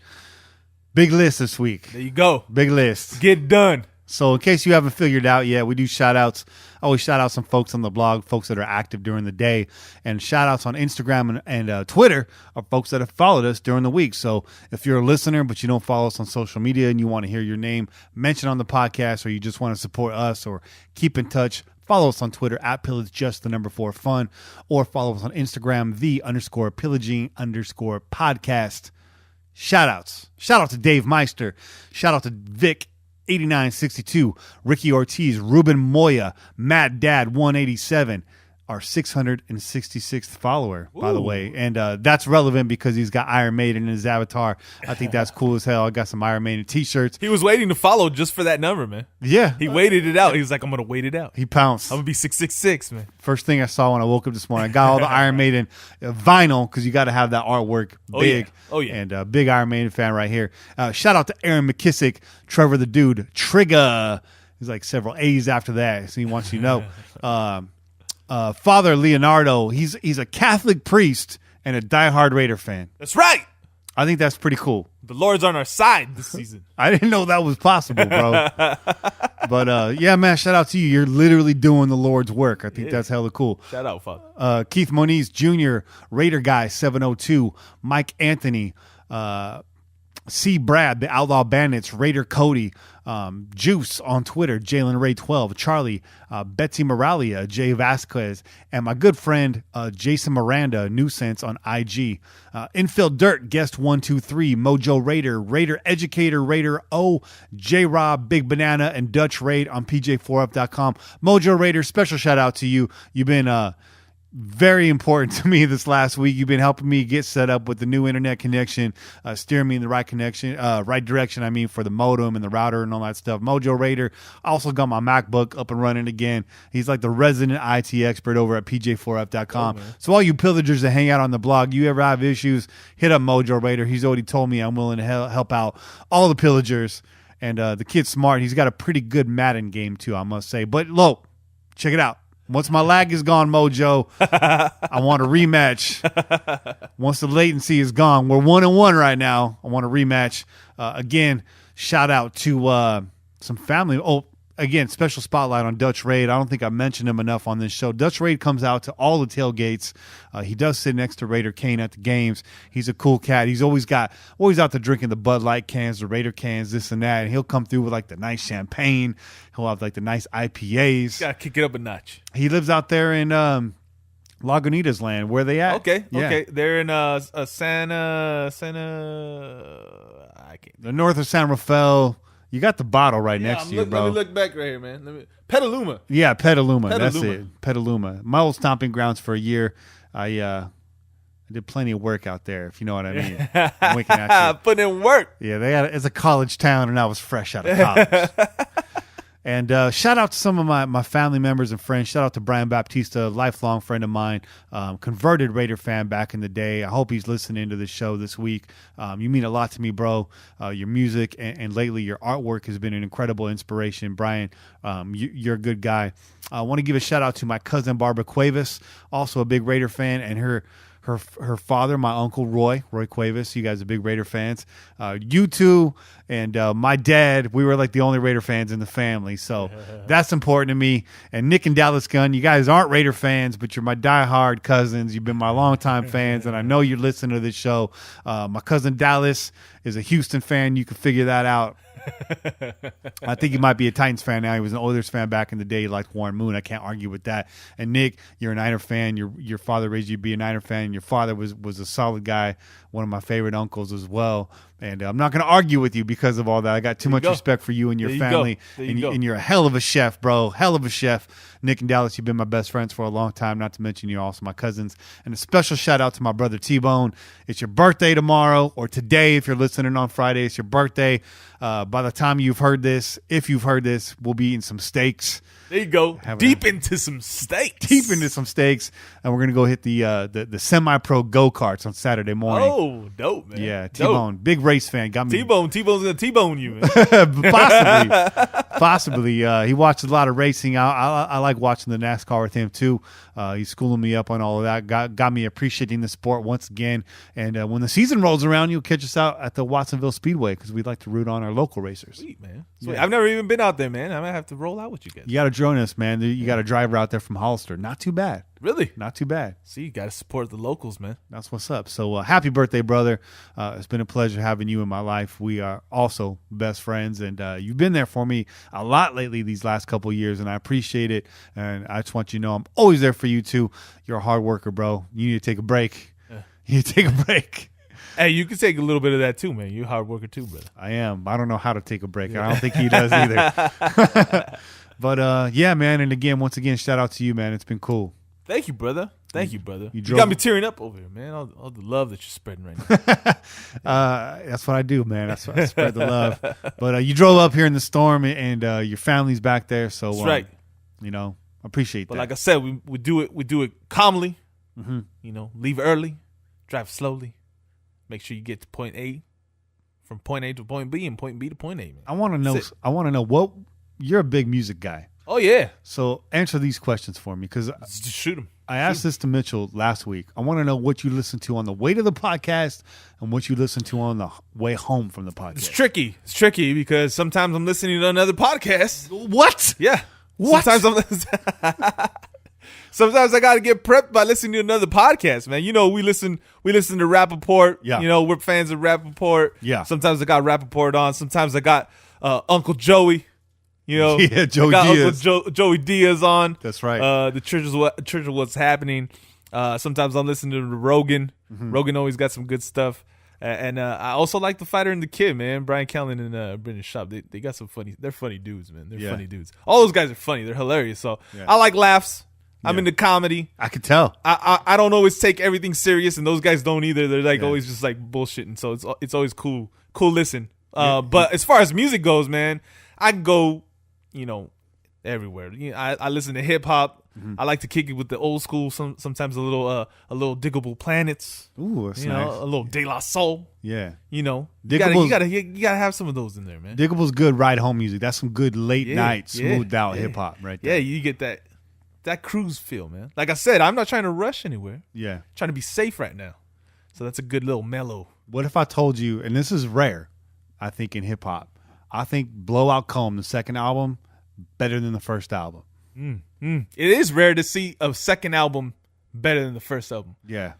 Big list this week. There you go. Big list. Get done. So in case you haven't figured out yet, we do shout-outs. I always shout out some folks on the blog, folks that are active during the day, and shout-outs on Instagram and Twitter are folks that have followed us during the week. So if you're a listener but you don't follow us on social media and you want to hear your name mentioned on the podcast, or you just want to support us or keep in touch, follow us on Twitter at @PillageJustThe4Fun, or follow us on Instagram, _Pillaging_podcast. Shout-outs. Shout-out to Dave Meister. Shout-out to Vic 8962, Ricky Ortiz, Ruben Moya, Matt Dad 187, our 666th follower, by the way. And that's relevant because he's got Iron Maiden in his avatar. I think that's cool as hell. I got some Iron Maiden t-shirts. He was waiting to follow just for that number, man. Yeah. He waited it out. He was like, I'm going to wait it out. He pounced. I'm going to be 666, man. First thing I saw when I woke up this morning, I got all the Iron Maiden vinyl because you got to have that artwork big. Oh, yeah. And big Iron Maiden fan right here. Shout out to Aaron McKissick, Trevor the Dude, Trigger. There's like several A's after that, so he wants you to know. Father Leonardo, he's a Catholic priest and a diehard Raider fan. That's right. I think that's pretty cool. The Lord's on our side this season. I didn't know that was possible, bro. But yeah, man, shout out to you. You're literally doing the Lord's work. I think that's hella cool. Shout out, Father. Keith Moniz Jr., Raider Guy 702, Mike Anthony, C. Brad, the Outlaw Bandits, Raider Cody, Juice on Twitter, Jalen Ray 12, Charlie, Betsy Moralia, Jay Vasquez, and my good friend Jason Miranda, Nuisance on IG. Infield Dirt, Guest 123, Mojo Raider, Raider Educator, Raider O, J Rob, Big Banana, and Dutch Raid on PJ4F.com. Mojo Raider, special shout out to you. You've been very important to me this last week. You've been helping me get set up with the new internet connection, steering me in the right direction. I mean, for the modem and the router and all that stuff. Mojo Raider also got my MacBook up and running again. He's like the resident IT expert over at pj4f.com. So all you pillagers that hang out on the blog, you ever have issues, hit up Mojo Raider. He's already told me I'm willing to help out all the pillagers. And the kid's smart. He's got a pretty good Madden game too, I must say. But look, check it out. Once my lag is gone, Mojo, I want a rematch. Once the latency is gone, we're 1-1 right now. I want a rematch. Again, shout out to some family. Oh, again, special spotlight on Dutch Raid. I don't think I mentioned him enough on this show. Dutch Raid comes out to all the tailgates. He does sit next to Raider Cain at the games. He's a cool cat. He's always out there drinking the Bud Light cans, the Raider cans, this and that. And he'll come through with like the nice champagne. He'll have like the nice IPAs. Gotta kick it up a notch. He lives out there in Lagunitas land. Where they at? Okay. Yeah. They're in Santa. I can't. The north of San Rafael. You got the bottle right next to you, bro. Let me look back right here, man. Petaluma. Yeah, Petaluma. That's it. Petaluma. My old stomping grounds for a year. I did plenty of work out there, if you know what I mean. I'm winking at you. Put in work. Yeah, it's a college town, and I was fresh out of college. And shout out to some of my family members and friends. Shout out to Brian Baptista, a lifelong friend of mine, converted Raider fan back in the day. I hope he's listening to the show this week. You mean a lot to me, bro. Your music and lately your artwork has been an incredible inspiration. Brian, you're a good guy. I want to give a shout out to my cousin Barbara Cuevas, also a big Raider fan, and her father, my uncle Roy Cuevas. You guys are big Raider fans. You two and my dad, we were like the only Raider fans in the family. So that's important to me. And Nick and Dallas Gunn, you guys aren't Raider fans, but you're my diehard cousins. You've been my longtime fans, and I know you're listening to this show. My cousin Dallas is a Houston fan. You can figure that out. I think he might be a Titans fan now. He was an Oilers fan back in the day. He liked Warren Moon. I can't argue with that. And Nick, you're a Niner fan. Your father raised you to be a Niner fan. And your father was a solid guy, one of my favorite uncles as well. And I'm not going to argue with you because of all that. I got too much respect for you and your family. And you're a hell of a chef, bro. Hell of a chef. Nick and Dallas, you've been my best friends for a long time, not to mention you're also my cousins. And a special shout out to my brother T-Bone. It's your birthday tomorrow, or today if you're listening on Friday. It's your birthday. By the time you've heard this, if you've heard this, we'll be eating some steaks. There you go. Deep into some steaks. And we're going to go hit the semi-pro go-karts on Saturday morning. Oh, dope, man. Yeah, T-Bone. Big race fan. Got me. T-Bone's going to T-bone you, man. Possibly. He watches a lot of racing. I like watching the NASCAR with him, too. He's schooling me up on all of that. Got me appreciating the sport once again. And when the season rolls around, you'll catch us out at the Watsonville Speedway because we'd like to root on our local racers. Sweet, man. Sweet. Yeah. I've never even been out there, man. I might have to roll out with you guys. You got to join us, man. You got a driver out there from Hollister. Not too bad. Really? Not too bad. See, you got to support the locals, man. That's what's up. So happy birthday, brother. It's been a pleasure having you in my life. We are also best friends, and you've been there for me a lot lately these last couple of years, and I appreciate it. And I just want you to know I'm always there for you, too. You're a hard worker, bro. You need to take a break. You need to take a break. Hey, you can take a little bit of that, too, man. You're a hard worker, too, brother. I am. I don't know how to take a break. I don't think he does either. But, yeah, man, and again, once again, shout out to you, man. It's been cool. Thank you, brother. Thank you, brother. You got me tearing up over here, man. All the love that you're spreading right now. That's what I do, man. That's what I spread the love. But you drove up here in the storm, and your family's back there. So, that's right. You know, appreciate that. But like I said, we do it calmly. Mm-hmm. You know, leave early, drive slowly, make sure you get to point A, from point A to point B, and point B to point A. Man. I want to know what you're a big music guy. Oh yeah. So answer these questions for me, because just shoot them. I asked this to Mitchell last week. I want to know what you listen to on the way to the podcast and what you listen to on the way home from the podcast. It's tricky. It's tricky because sometimes I'm listening to another podcast. What? Yeah. What? Sometimes I got to get prepped by listening to another podcast, man. You know, we listen to Rappaport. Yeah. You know, we're fans of Rappaport. Yeah. Sometimes I got Rappaport on. Sometimes I got Uncle Joey. You know, yeah, Joey Diaz. Joey Diaz on. That's right. The Church of What's Happening. Sometimes I'm listening to Rogan. Mm-hmm. Rogan always got some good stuff. And I also like The Fighter and the Kid, man. Brian Callen and Brendan Schaub. They got some funny. They're funny dudes, man. They're funny dudes. All those guys are funny. They're hilarious. So I like laughs. I'm into comedy. I can tell. I don't always take everything serious, and those guys don't either. They're like always just like bullshitting. So it's always cool listen. But as far as music goes, man, I can go, you know, everywhere. You know, I listen to hip hop. Mm-hmm. I like to kick it with the old school. Sometimes a little Diggable Planets. Ooh, that's nice. Know, a little De La Soul. Yeah, you know, you gotta have some of those in there, man. Diggable's good ride home music. That's some good late night smoothed out hip hop right there. Yeah, you get that cruise feel, man. Like I said, I'm not trying to rush anywhere. Yeah, I'm trying to be safe right now. So that's a good little mellow. What if I told you, and this is rare, I think in hip hop, I think Blowout Comb, the second album, better than the first album. It is rare to see a second album better than the first album. Yeah.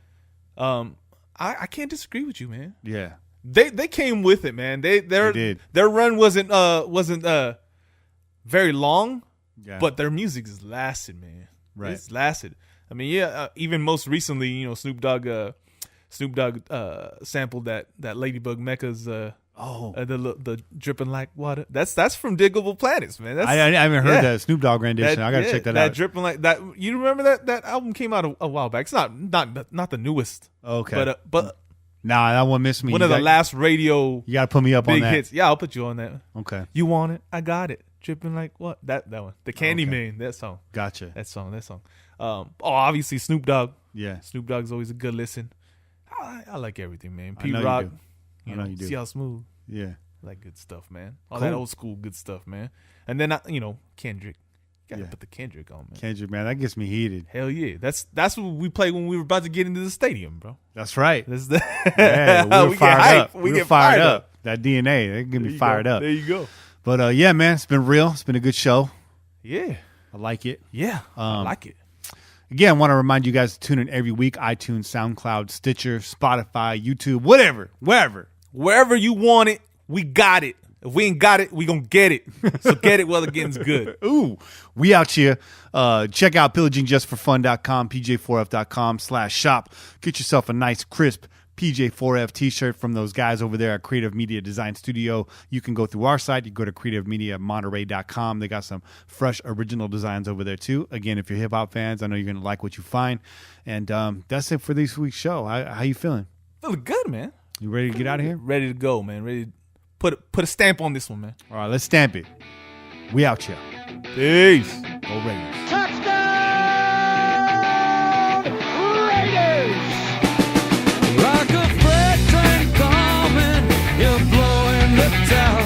I can't disagree with you, man. Yeah. They came with it, man. They did. Their run wasn't very long, but their music has lasted, man. Right. It's lasted. I mean, even most recently, you know, Snoop Dogg sampled that Ladybug Mecca's the dripping like water. That's from Diggable Planets, man. I haven't heard that Snoop Dogg rendition. I gotta check that out. That dripping like that. You remember that album came out a while back. It's not the newest. Okay, but nah, that one missed me. One of the last radio. You gotta put me up on big that. hits. Yeah, I'll put you on that. Okay. You want it? I got it. Dripping like what? That one. The Candyman. That song. Gotcha. That song. Obviously Snoop Dogg. Yeah. Snoop Dogg's always a good listen. I like everything, man. I know you P-Rock. do. I know you do. See how smooth. Yeah. I like good stuff, man. All that old school good stuff, man. And then Kendrick. You gotta put the Kendrick on, man. Kendrick, man, that gets me heated. Hell yeah. That's what we played when we were about to get into the stadium, bro. That's right. Yeah, we were fired up. We get fired up. That DNA, they get me fired up. There you go. But yeah, man, it's been real. It's been a good show. Yeah. I like it. Yeah. I like it. Again, I want to remind you guys to tune in every week. iTunes, SoundCloud, Stitcher, Spotify, YouTube, whatever, wherever. Wherever you want it, we got it. If we ain't got it, we gonna get it. So get it while the getting's good. Ooh, we out here. Check out pillagingjustforfun.com, pj4f.com/shop. Get yourself a nice, crisp PJ4F t-shirt from those guys over there at Creative Media Design Studio. You can go through our site. You go to creativemediamonterey.com. They got some fresh original designs over there too. Again, if you're hip-hop fans, I know you're going to like what you find. And that's it for this week's show. How you feeling? Feeling good, man. You ready to get out of here? Ready to go, man. Ready to put a stamp on this one, man. All right, let's stamp it. We out here. Peace. Go Raiders. Touchdown! Raiders! Like a freight train coming, you're blowing the town.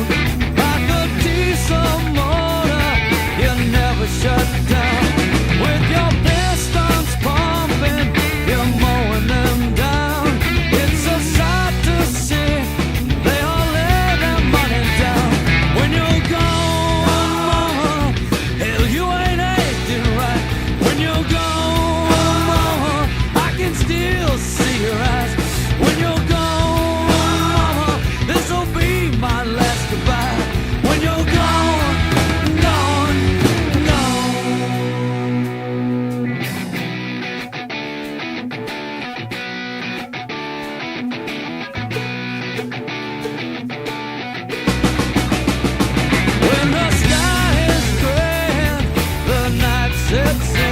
Like a diesel motor, you never shut down. With your pistons pumping, you're mowing them down. It's a sight to see. They all lay their money down. When you're gone, mama, hell, you ain't acting right. When you're gone, mama, I can still see your eyes. When you're gone, mama, this'll be my last goodbye. When you're gone, gone, when the sky is gray and the night sets in.